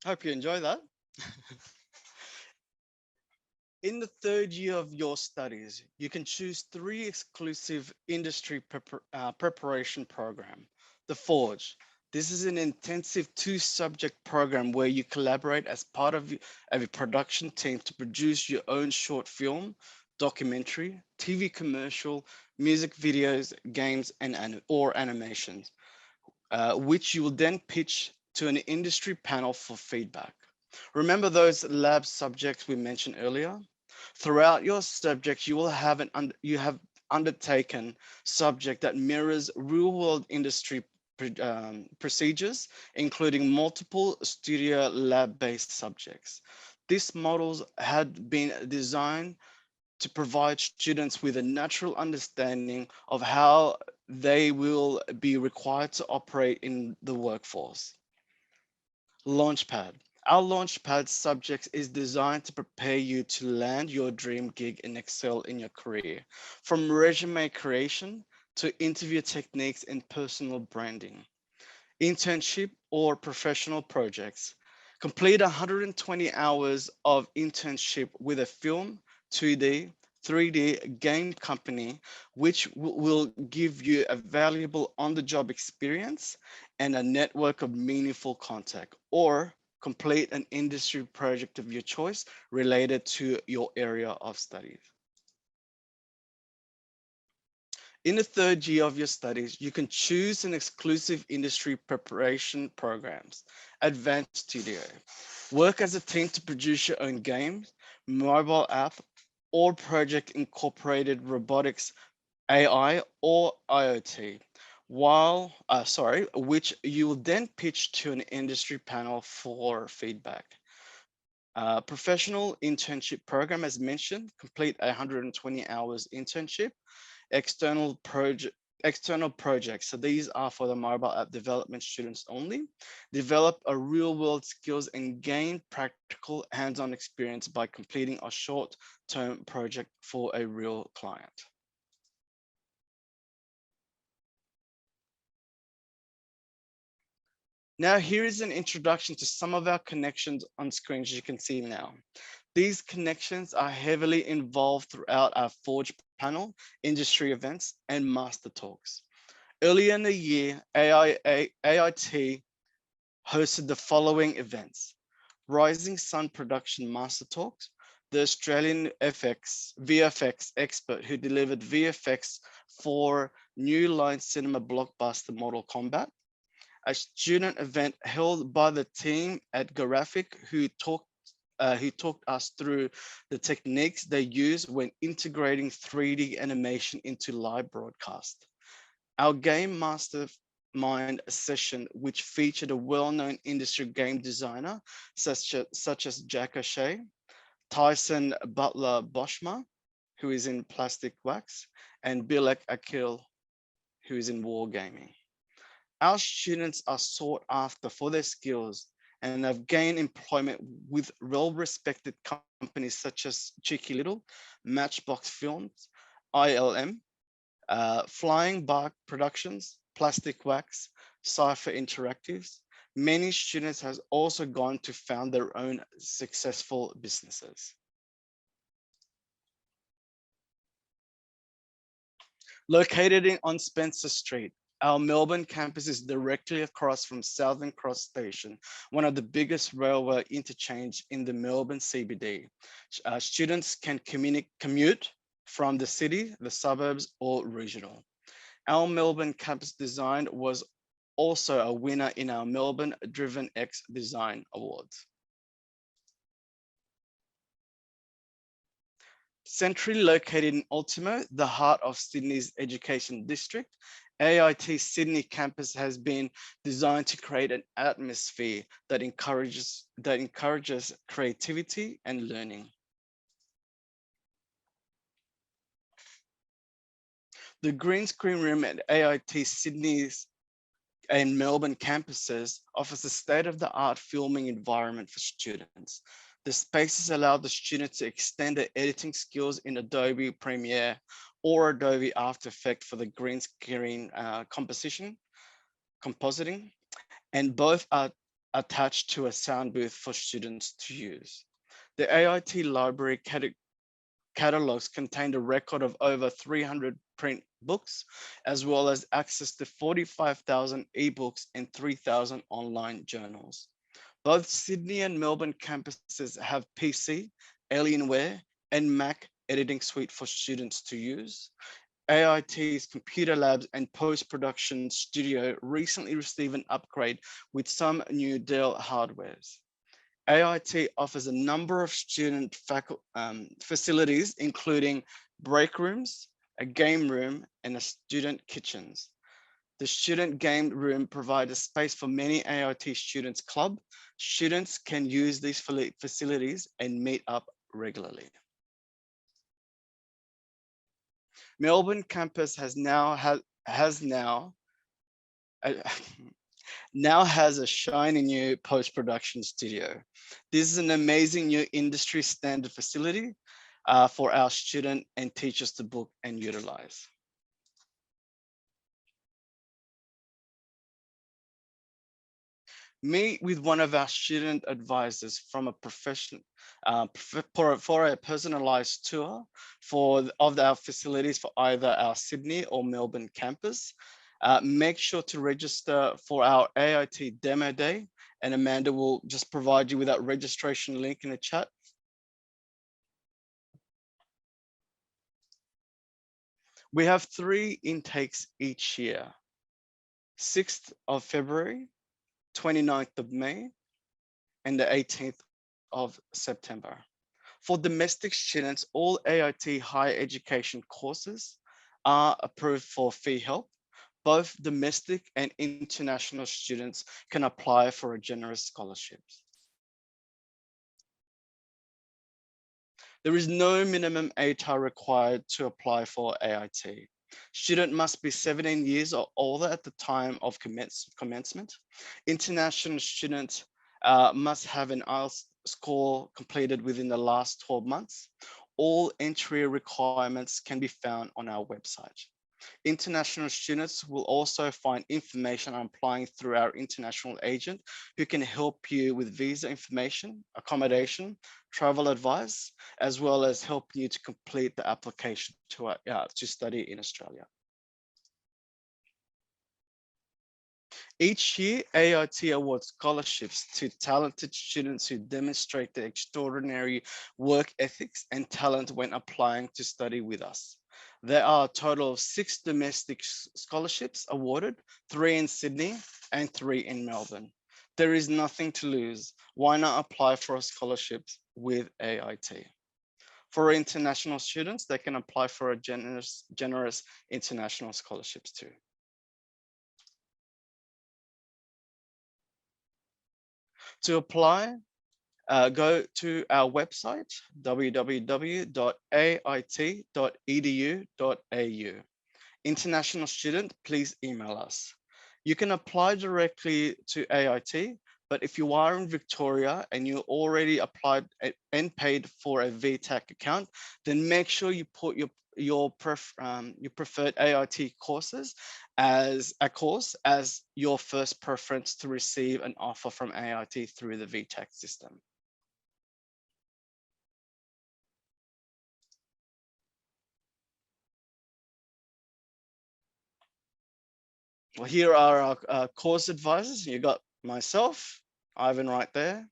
Hope you enjoy that. In the third year of your studies, you can choose 3 exclusive industry preparation program. The Forge. This is an intensive 2-subject program where you collaborate as part of a production team to produce your own short film, documentary, TV commercial, music videos, games, or animations, which you will then pitch to an industry panel for feedback. Remember those lab subjects we mentioned earlier? Throughout your subject, you will have undertaken subject that mirrors real-world industry procedures, including multiple studio lab-based subjects. These models had been designed to provide students with a natural understanding of how they will be required to operate in the workforce. Launchpad. Our Launchpad subject is designed to prepare you to land your dream gig and excel in your career, from resume creation to interview techniques and personal branding. Internship or professional projects. Complete 120 hours of internship with a film, 2D, 3D game company, which will give you a valuable on-the-job experience and a network of meaningful contact, or complete an industry project of your choice related to your area of studies. In the third year of your studies, you can choose an exclusive industry preparation programs, Advanced Studio. Work as a team to produce your own games, mobile app, or project incorporated robotics, AI, or IoT, which you will then pitch to an industry panel for feedback. Professional internship program, as mentioned, complete 120 hours internship. External projects. So these are for the mobile app development students only. Develop a real world skills and gain practical hands-on experience by completing a short-term project for a real client. Now here is an introduction to some of our connections on screen, as you can see now. These connections are heavily involved throughout our Forge panel, industry events, and master talks. Earlier in the year, AIT hosted the following events: Rising Sun Production Master Talks, the Australian VFX expert who delivered VFX for New Line Cinema blockbuster Mortal Kombat, a student event held by the team at Graphic who talked us through the techniques they use when integrating 3D animation into live broadcast. Our Game Mastermind session, which featured a well-known industry game designer such as Jack O'Shea, Tyson Butler Boschma, who is in Plastic Wax, and Bilek Akil, who is in Wargaming. Our students are sought after for their skills and have gained employment with well-respected companies such as Cheeky Little, Matchbox Films, ILM, Flying Bark Productions, Plastic Wax, Cypher Interactives. Many students have also gone to found their own successful businesses. Located on Spencer Street, our Melbourne campus is directly across from Southern Cross Station, one of the biggest railway interchange in the Melbourne CBD. Students can commute from the city, the suburbs, or regional. Our Melbourne campus design was also a winner in our Melbourne Driven X Design Awards. Centrally located in Ultimo, the heart of Sydney's education district, AIT Sydney campus has been designed to create an atmosphere that encourages creativity and learning. The green screen room at AIT Sydney's and Melbourne campuses offers a state-of-the-art filming environment for students. The spaces allow the students to extend their editing skills in Adobe Premiere or Adobe After Effects for the green screen compositing, and both are attached to a sound booth for students to use. The AIT library catalogs contained a record of over 300 print books, as well as access to 45,000 ebooks and 3,000 online journals. Both Sydney and Melbourne campuses have PC, Alienware, and Mac editing suite for students to use. AIT's computer labs and post-production studio recently received an upgrade with some new Dell hardwares. AIT offers a number of student facilities, including break rooms, a game room, and a student kitchens. The student game room provides a space for many AIT students club. Students can use these facilities and meet up regularly. Melbourne campus now has a shiny new post-production studio. This is an amazing new industry standard facility for our student and teachers to book and utilize. Meet with one of our student advisors from a profession for a personalized tour of our facilities for either our Sydney or Melbourne campus. Make sure to register for our AIT demo day, and Amanda will just provide you with that registration link in the chat. We have 3 intakes each year: 6th of February, 29th of May, and the 18th of September. For domestic students, all AIT higher education courses are approved for fee help. Both domestic and international students can apply for a generous scholarships. There is no minimum ATAR required to apply for AIT. Student must be 17 years or older at the time of commencement. International students must have an IELTS score completed within the last 12 months. All entry requirements can be found on our website. International students will also find information on applying through our international agent, who can help you with visa information, accommodation, travel advice, as well as help you to complete the application to study in Australia. Each year, AIT awards scholarships to talented students who demonstrate their extraordinary work ethics and talent when applying to study with us. There are a total of 6 domestic scholarships awarded, 3 in Sydney and 3 in Melbourne. There is nothing to lose. Why not apply for a scholarship with AIT? For international students, they can apply for a generous international scholarships too. To apply, go to our website, www.ait.edu.au. International student, please email us. You can apply directly to AIT, but if you are in Victoria and you already applied and paid for a VTAC account, then make sure you put your preferred AIT courses as your first preference to receive an offer from AIT through the VTAC system. Well, here are our course advisors. You got myself, Ivan right there,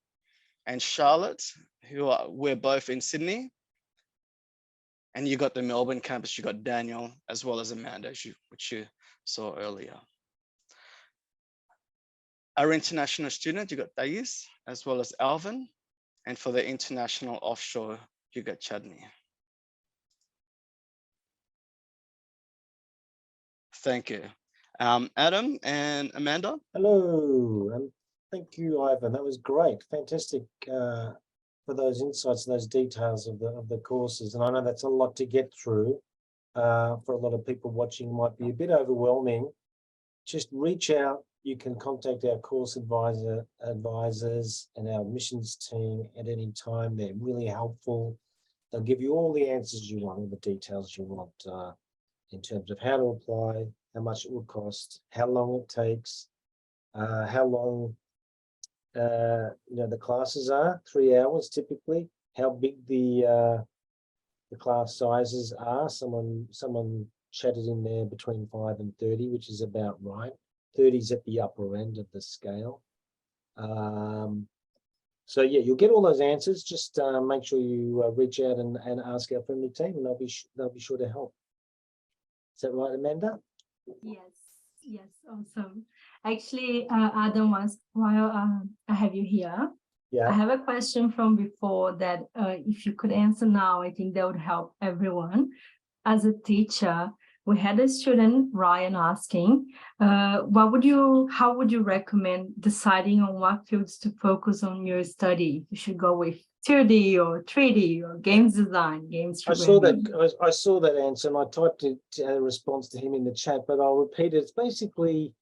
and Charlotte, we're both in Sydney. And you got the Melbourne campus, you got Daniel, as well as Amanda, which you saw earlier. Our international student, you got Thais, as well as Alvin. And for the international offshore, you got Chadney. Thank you. Adam and Amanda. Hello, and thank you, Ivan. That was great, fantastic for those insights, those details of the courses. And I know that's a lot to get through. For a lot of people watching, might be a bit overwhelming. Just reach out. You can contact our course advisors and our admissions team at any time. They're really helpful. They'll give you all the answers you want, all the details you want in terms of how to apply, how much it will cost, how long it takes, how long the classes are, 3 hours typically, how big the the class sizes are. Someone chatted in there between 5 and 30, which is about right. 30 is at the upper end of the scale. So yeah, you'll get all those answers. Just make sure you reach out and ask our friendly team, and they'll be sure to help. Is that right, Amanda? Yes, awesome. Actually, Adam, while I have you here, I have a question from before that if you could answer now, I think that would help everyone. As a teacher, we had a student, Ryan, asking, how would you recommend deciding on what fields to focus on your study? You should go with 2D or 3D or games design, games programming. I saw that answer, and I typed it a response to him in the chat, but I'll repeat it. It's basically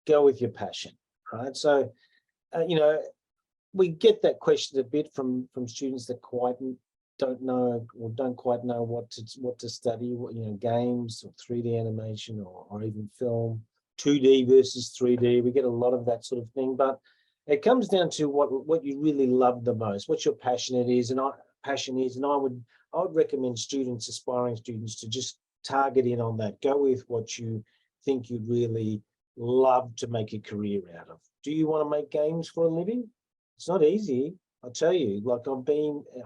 go with your passion, right? So, you know, we get that question a bit from students that don't know or don't quite know what to study. You know, games or 3D animation or even film, 2D versus 3D. We get a lot of that sort of thing, but it comes down to what you really love the most, what your passion is, and I would recommend aspiring students, to just target in on that. Go with what you think you'd really love to make a career out of. Do you want to make games for a living? It's not easy, I'll tell you. Like I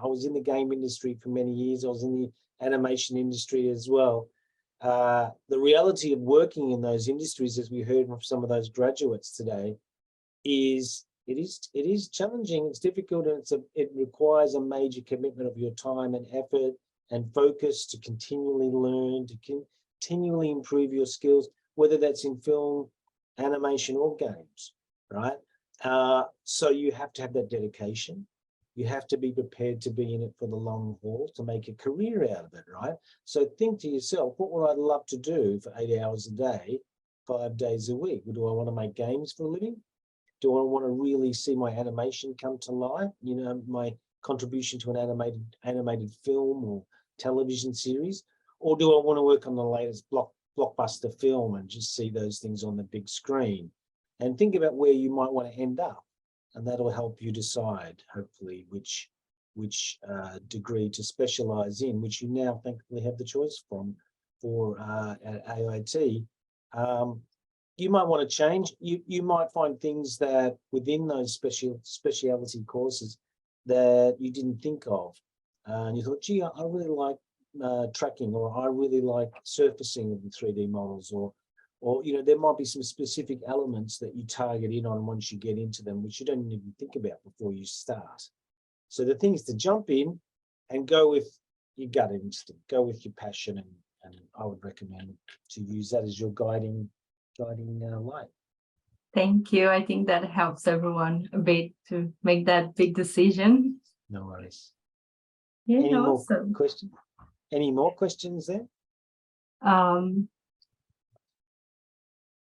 was in the game industry for many years. I was in the animation industry as well. The reality of working in those industries, as we heard from some of those graduates today, is it is challenging. It's difficult, and it requires a major commitment of your time and effort and focus to continually learn, to continually improve your skills, whether that's in film, animation, or games, right? So you have to have that dedication. You have to be prepared to be in it for the long haul, to make a career out of it, right? So think to yourself, what would I love to do for 8 hours a day, 5 days a week? Do I want to make games for a living? Do I want to really see my animation come to life? You know, my contribution to an animated film or television series? Or do I want to work on the latest blockbuster film and just see those things on the big screen? And think about where you might want to end up, and that'll help you decide, hopefully, which degree to specialize in, which you now thankfully have the choice for at AIT. You might want to change. You might find things that within those speciality courses that you didn't think of, and you thought, gee, I really like tracking, or I really like surfacing of the 3D models, or you know, there might be some specific elements that you target in on once you get into them, which you don't even think about before you start. So the thing is to jump in and go with your gut instinct, go with your passion, and I would recommend to use that as your guiding light. Thank you. I think that helps everyone a bit to make that big decision. No worries. Yeah, Any awesome. more questions? Any more questions there?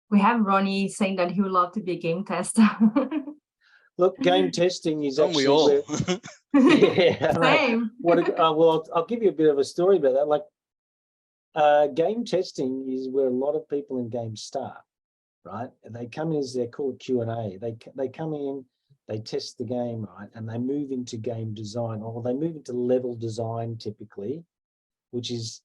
We have Ronnie saying that he would love to be a game tester. Look, game testing is Don't we all? Yeah, same. Well, I'll give you a bit of a story about that. Like, game testing is where a lot of people in games start, right? And they come in, as they're called Q&A. They come in, they test the game, right? And they move into game design, or they move into level design typically, which is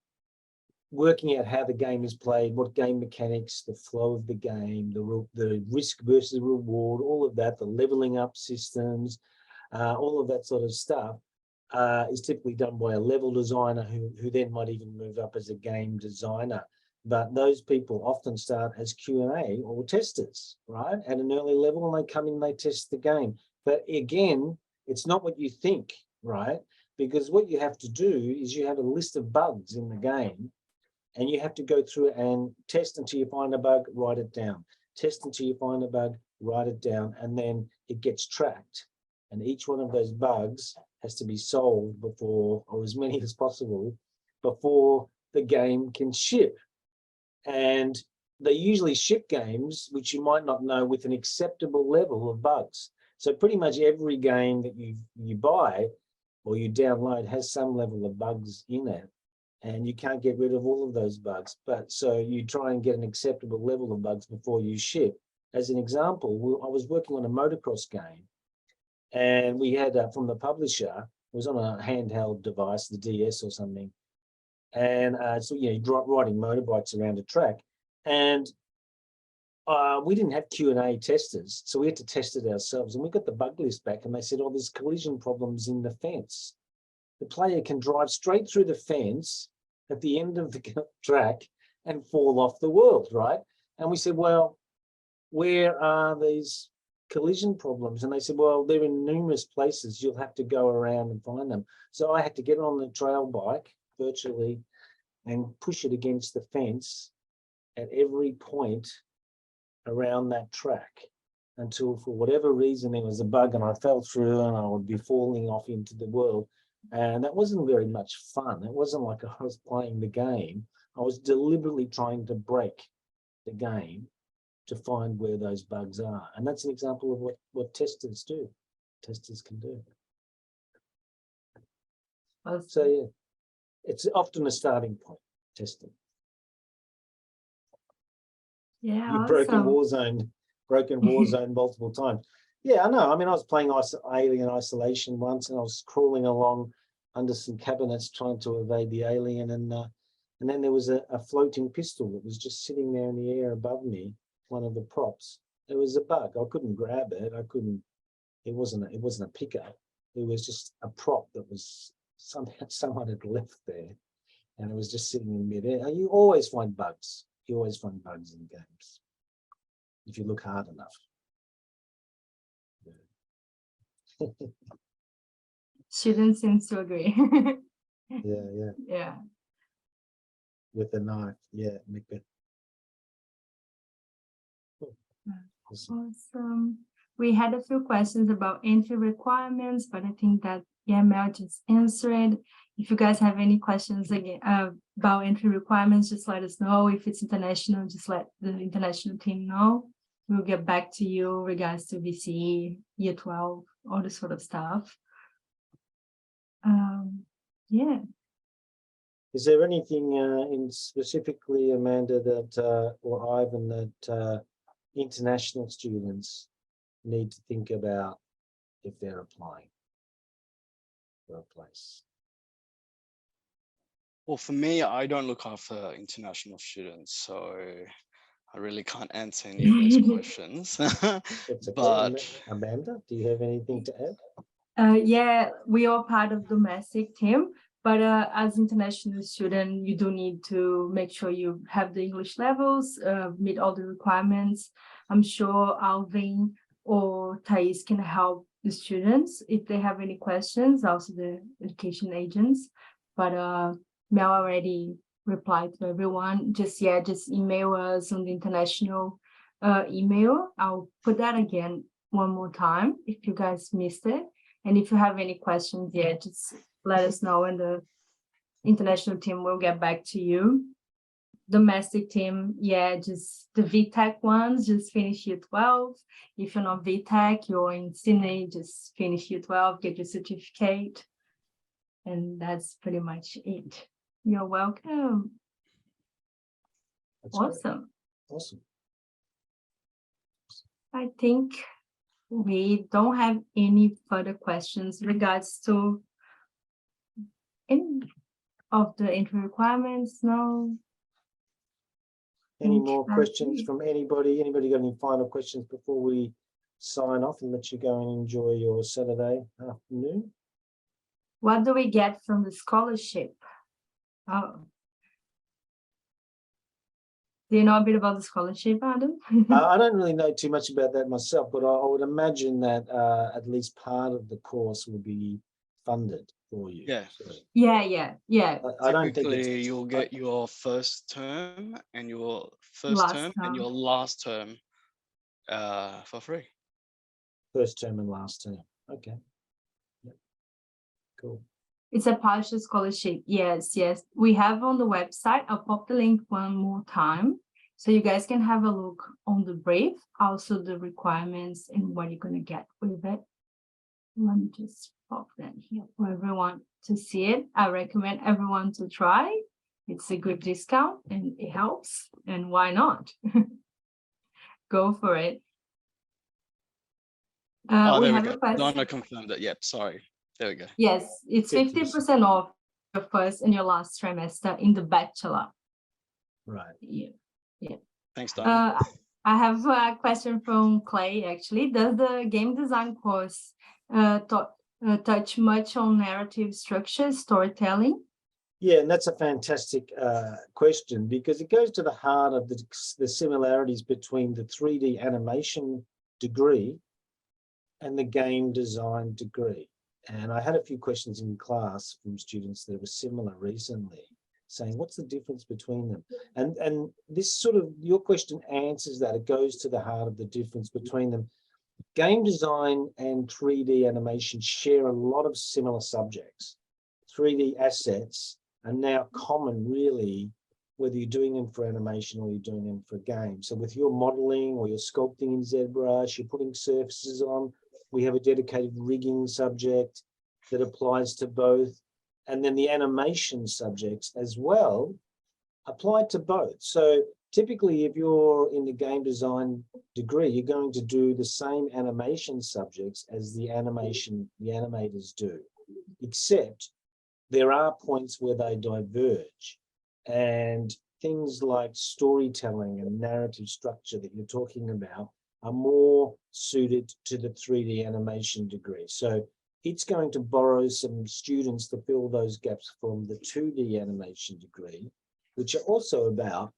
working out how the game is played, what game mechanics, the flow of the game, the risk versus reward, all of that, the leveling up systems, all of that sort of stuff is typically done by a level designer who then might even move up as a game designer. But those people often start as Q&A or testers, right? At an early level, and they come in and they test the game. But again, it's not what you think, right? Because what you have to do is you have a list of bugs in the game, and you have to go through and test until you find a bug, write it down. Test until you find a bug, write it down, and then it gets tracked. And each one of those bugs has to be solved before, or as many as possible, before the game can ship. And they usually ship games, which you might not know, with an acceptable level of bugs. So pretty much every game that you buy or you download has some level of bugs in it. And you can't get rid of all of those bugs. But so you try and get an acceptable level of bugs before you ship. As an example, I was working on a motocross game, and we had from the publisher, it was on a handheld device, the DS or something, and so yeah, riding motorbikes around a track, and we didn't have Q&A testers, so we had to test it ourselves. And we got the bug list back, and they said, "Oh, there's collision problems in the fence. The player can drive straight through the fence at the end of the track and fall off the world, right?" And we said, "Well, where are these collision problems?" And they said, "Well, they're in numerous places. You'll have to go around and find them." So I had to get on the trail bike virtually and push it against the fence at every point around that track until, for whatever reason, there was a bug and I fell through and I would be falling off into the world. And that wasn't very much fun. It wasn't like I was playing the game. I was deliberately trying to break the game to find where those bugs are. And that's an example of what testers do. Testers can do. So yeah, it's often a starting point, testing. Yeah, You've awesome. broken Warzone multiple times. Yeah, I know. I mean, I was playing Alien Isolation once, and I was crawling along under some cabinets trying to evade the alien, and then there was a floating pistol that was just sitting there in the air above me, one of the props. It was a bug. I couldn't grab it. I couldn't. It wasn't a pickup. It was just a prop that was someone had left there, and it was just sitting in midair. You always find bugs. You always find bugs in games if you look hard enough. Students seems to agree. Yeah. With a knife, yeah, make it. Awesome. We had a few questions about entry requirements, but I think that Mel just answered. If you guys have any questions again about entry requirements, just let us know. If it's international, just let the international team know. We'll get back to you regards to VCE, Year 12, all this sort of stuff. Yeah. Is there anything in specifically, Amanda, that or Ivan, that international students need to think about if they're applying for a place? Well, for me, I don't look after international students, so I really can't answer any of those questions. But Amanda, do you have anything to add? Yeah, we are part of domestic team, but as international student, you do need to make sure you have the English levels, meet all the requirements. I'm sure Alvin or Thais can help the students if they have any questions, also the education agents. But Mel already replied to everyone. Just email us on the international email. I'll put that again one more time if you guys missed it. And if you have any questions, just let us know and the international team will get back to you. Domestic team, just the VTech ones, just finish year 12. If you're not VTech, you're in Sydney, just finish year 12, get your certificate. And that's pretty much it. You're welcome. That's awesome. Great. Awesome. I think we don't have any further questions regards to any of the entry requirements. No. Any more questions from anybody? Anybody got any final questions before we sign off and let you go and enjoy your Saturday afternoon? What do we get from the scholarship? Oh. Do you know a bit about the scholarship, Adam? I don't really know too much about that myself, but I would imagine that at least part of the course will be funded for you. Yeah. So, yeah. I don't think typically you'll get your first term and your last term for free. First term and last term. Okay. Yep. Cool. It's a partial scholarship. Yes. We have on the website. I'll pop the link one more time so you guys can have a look on the brief, also the requirements and what you're going to get with it. Let me just pop that here for everyone to see it. I recommend everyone to try. It's a good discount and it helps. And why not? Go for it. There we go. Donna confirmed that. Yep. Sorry. There we go. Yes, it's 50% off your first and your last trimester in the bachelor. Right. Yeah. Thanks, Donna. I have a question from Clay, actually. Does the game design course touch much on narrative structure, storytelling? Yeah, and that's a fantastic question, because it goes to the heart of the similarities between the 3D animation degree and the game design degree. And I had a few questions in class from students that were similar recently, saying, what's the difference between them? And this sort of, your question answers that. It goes to the heart of the difference between them. Game design and 3D animation share a lot of similar subjects. 3D assets are now common, really, whether you're doing them for animation or you're doing them for games. So with your modeling or you're sculpting in ZBrush, you're putting surfaces on, we have a dedicated rigging subject that applies to both. And then the animation subjects as well apply to both. So typically, if you're in the game design degree, you're going to do the same animation subjects as the animators do, except there are points where they diverge, and things like storytelling and narrative structure that you're talking about are more suited to the 3D animation degree. So it's going to borrow some students to fill those gaps from the 2D animation degree, which are also about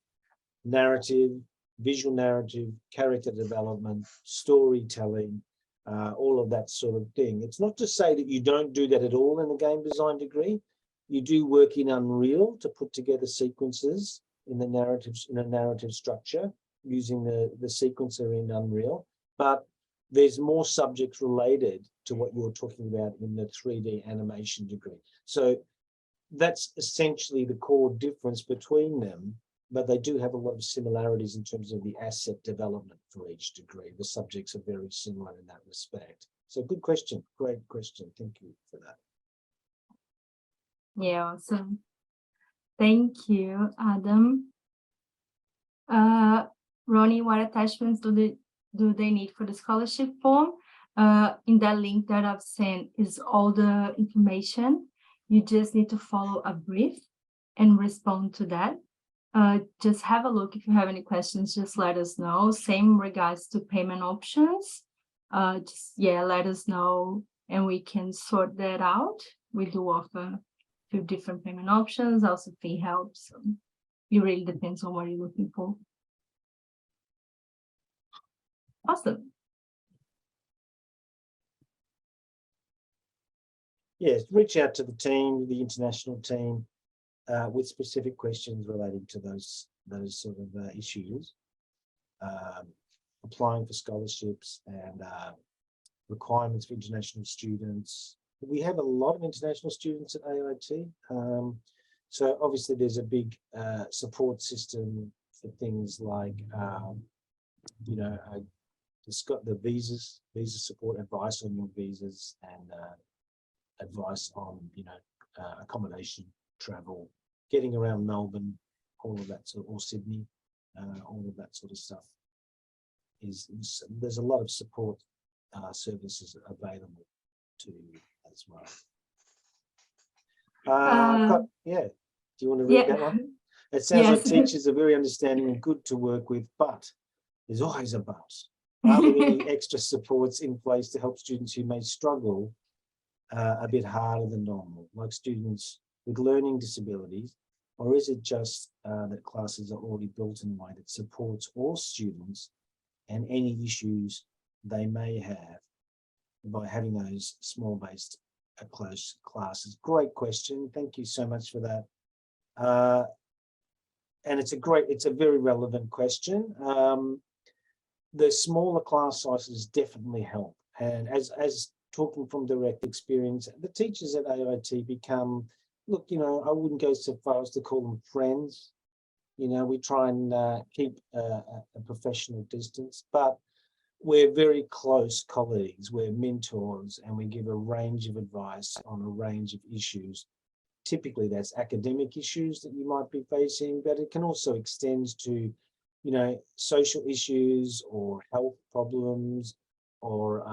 narrative, visual narrative, character development, storytelling, all of that sort of thing. It's not to say that you don't do that at all in the game design degree. You do work in Unreal to put together sequences in the narratives, in a narrative structure using the sequencer in Unreal, but there's more subjects related to what you're talking about in the 3D animation degree. So that's essentially the core difference between them, but they do have a lot of similarities in terms of the asset development for each degree. The subjects are very similar in that respect. So good question, great question. Thank you for that. Yeah, awesome. Thank you, Adam. Ronnie, what attachments do they need for the scholarship form? In that link that I've sent is all the information. You just need to follow a brief and respond to that. Just have a look. If you have any questions, just let us know. Same regards to payment options. Let us know and we can sort that out. We do offer a few different payment options, also fee help. So it really depends on what you're looking for. Awesome. Yes, reach out to the team, the international team, with specific questions relating to those sort of issues, applying for scholarships and requirements for international students. We have a lot of international students at AIT, so obviously there's a big support system for things like the visas, visa support, advice on your visas, and advice on accommodation, travel, getting around Melbourne, all of that or Sydney, all of that sort of stuff. There's a lot of support services available to you as well. Do you want to read that one? It sounds like teachers are very understanding and good to work with, but there's always a but. Are there any extra supports in place to help students who may struggle a bit harder than normal, like students with learning disabilities, or is it just that classes are already built in a way that supports all students and any issues they may have by having those small-based close classes? Great question. Thank you so much for that. And it's a very relevant question. The smaller class sizes definitely help. And as talking from direct experience, the teachers at AIT become, look, I wouldn't go so far as to call them friends. We try and keep a professional distance, but we're very close colleagues, we're mentors, and we give a range of advice on a range of issues. Typically, that's academic issues that you might be facing, but it can also extend to, social issues or health problems or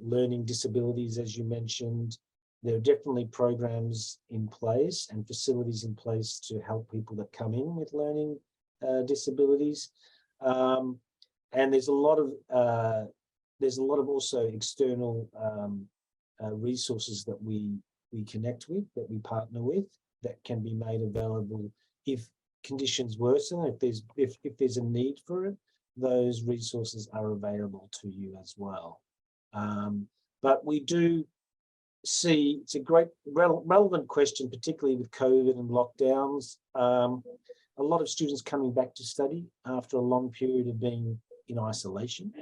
learning disabilities, as you mentioned. There are definitely programs in place and facilities in place to help people that come in with learning disabilities. And there's a lot of also external resources that we connect with, that we partner with, that can be made available if conditions worsen. If there's a need for it, those resources are available to you as well. But we do see, it's a great relevant question, particularly with COVID and lockdowns. A lot of students coming back to study after a long period of being in isolation,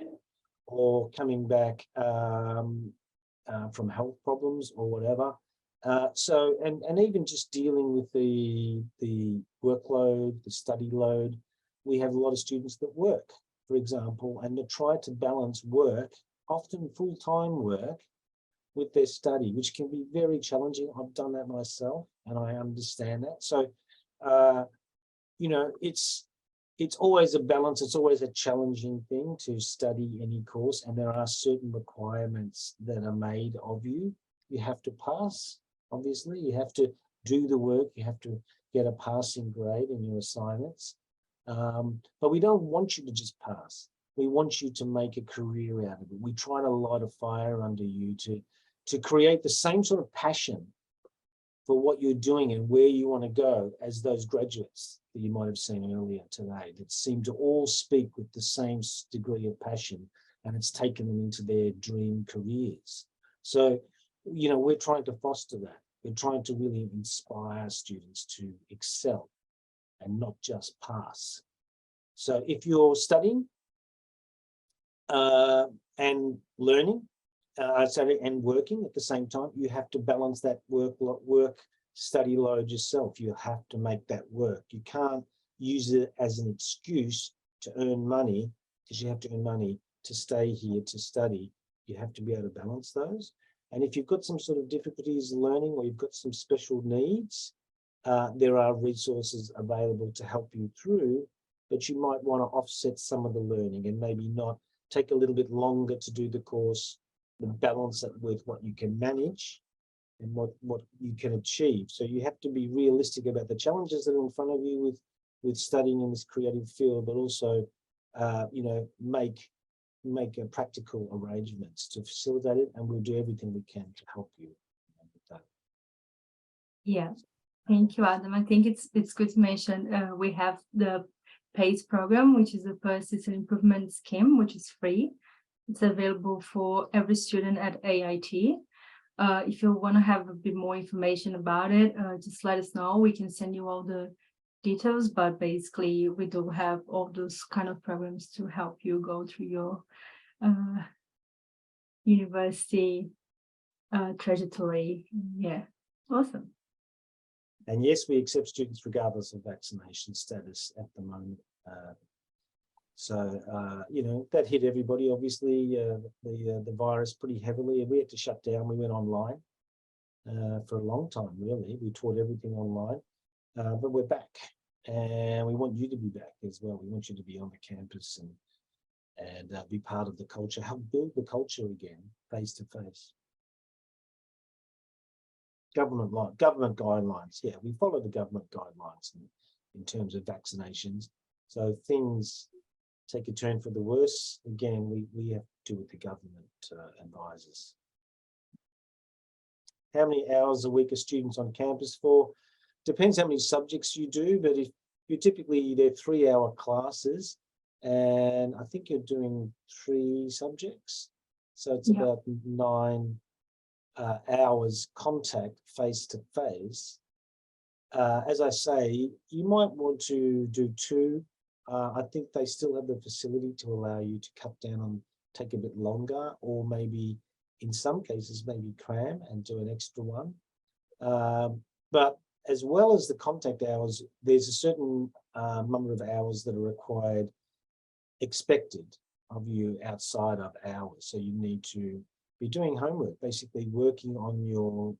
or coming back from health problems or whatever. So even just dealing with the workload, the study load. We have a lot of students that work, for example, and they try to balance work, often full-time work, with their study, which can be very challenging. I've done that myself, and I understand that. So, you know, it's always a balance. It's always a challenging thing to study any course, and there are certain requirements that are made of you. You have to pass, obviously. You have to do the work. You have to get a passing grade in your assignments. But we don't want you to just pass. We want you to make a career out of it. We try to light a fire under you to create the same sort of passion for what you're doing and where you want to go as those graduates that you might have seen earlier today, that seem to all speak with the same degree of passion, and it's taken them into their dream careers. So, you know, we're trying to foster that. We're trying to really inspire students to excel and not just pass. So if you're studying and learning, and working at the same time, you have to balance that work study load yourself. You have to make that work. You can't use it as an excuse to earn money, because you have to earn money to stay here to study. You have to be able to balance those. And if you've got some sort of difficulties learning, or you've got some special needs, there are resources available to help you through, but you might want to offset some of the learning and maybe not take a little bit longer to do the course, and balance it with what you can manage and what you can achieve. So you have to be realistic about the challenges that are in front of you with studying in this creative field, but also, you know, make practical arrangements to facilitate it, and we'll do everything we can to help you with that. Yeah, thank you, Adam. I think it's good to mention we have the PACE program, which is a persistent improvement scheme, which is free. It's available for every student at AIT. If you want to have a bit more information about it, just let us know. We can send you all the details, but basically we do have all those kind of programs to help you go through your university trajectory. Yeah, awesome. And yes, we accept students regardless of vaccination status at the moment. You know, that hit everybody, obviously, the virus pretty heavily. We had to shut down. We went online for a long time, really. We taught everything online, but we're back, and we want you to be back as well. We want you to be on the campus and be part of the culture, help build the culture again, face to face. Government guidelines. Yeah, we follow the government guidelines in terms of vaccinations. So things take a turn for the worse. Again, we have to do with the government advisors. How many hours a week are students on campus for? Depends how many subjects you do, but if you typically, they're 3-hour classes, and I think you're doing 3 subjects. So it's about 9 hours contact face to face. As I say, you might want to do 2. I think they still have the facility to allow you to cut down and take a bit longer, or maybe in some cases, maybe cram and do an extra one. But as well as the contact hours, there's a certain number of hours that are required, expected of you outside of hours. So you need to be doing homework, basically working on your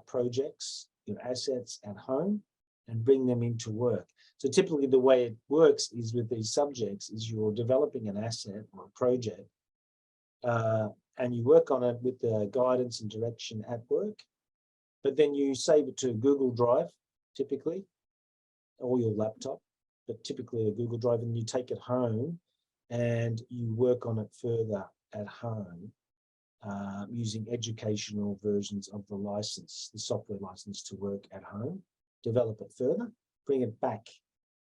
projects, your assets at home, and bring them into work. So typically the way it works is with these subjects is you're developing an asset or a project, and you work on it with the guidance and direction at work, but then you save it to Google Drive, typically, or your laptop, but typically a Google Drive, and you take it home and you work on it further at home using educational versions of the license, the software license to work at home, develop it further, bring it back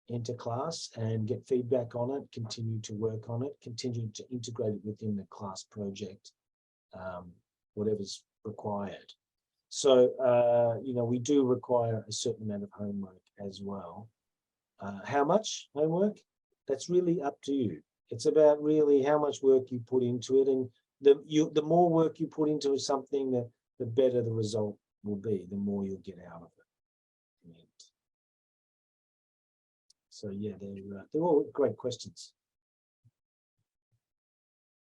into class and get feedback on it, continue to work on it, continue to integrate it within the class project, whatever's required. So, you know, we do require a certain amount of homework as well. How much homework? That's really up to you. It's about really how much work you put into it, and the more work you put into something, the better the result will be, the more you'll get out of it. And so yeah, they're all great questions.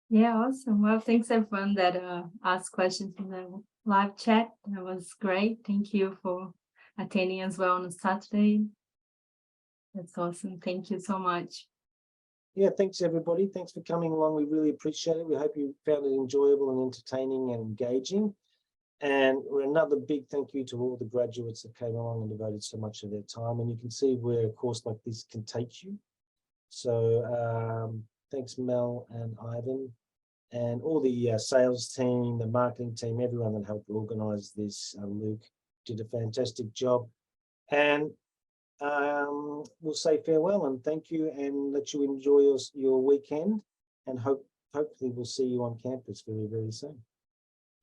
Yeah, awesome. Well, thanks everyone that asked questions in the live chat. That was great. Thank you for attending as well on a Saturday. That's awesome. Thank you so much. Yeah, thanks everybody. Thanks for coming along. We really appreciate it. We hope you found it enjoyable and entertaining and engaging. And another big thank you to all the graduates that came along and devoted so much of their time. And you can see where a course like this can take you. So thanks Mel and Ivan and all the sales team, the marketing team, everyone that helped organize this. Luke did a fantastic job. And we'll say farewell and thank you and let you enjoy your weekend, and hopefully we'll see you on campus very, very soon.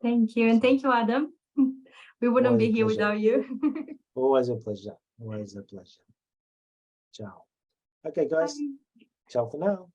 Thank you. And thank you, Adam. We wouldn't be here without you. Always a pleasure. Always a pleasure. Ciao. Okay, guys. Bye. Ciao for now.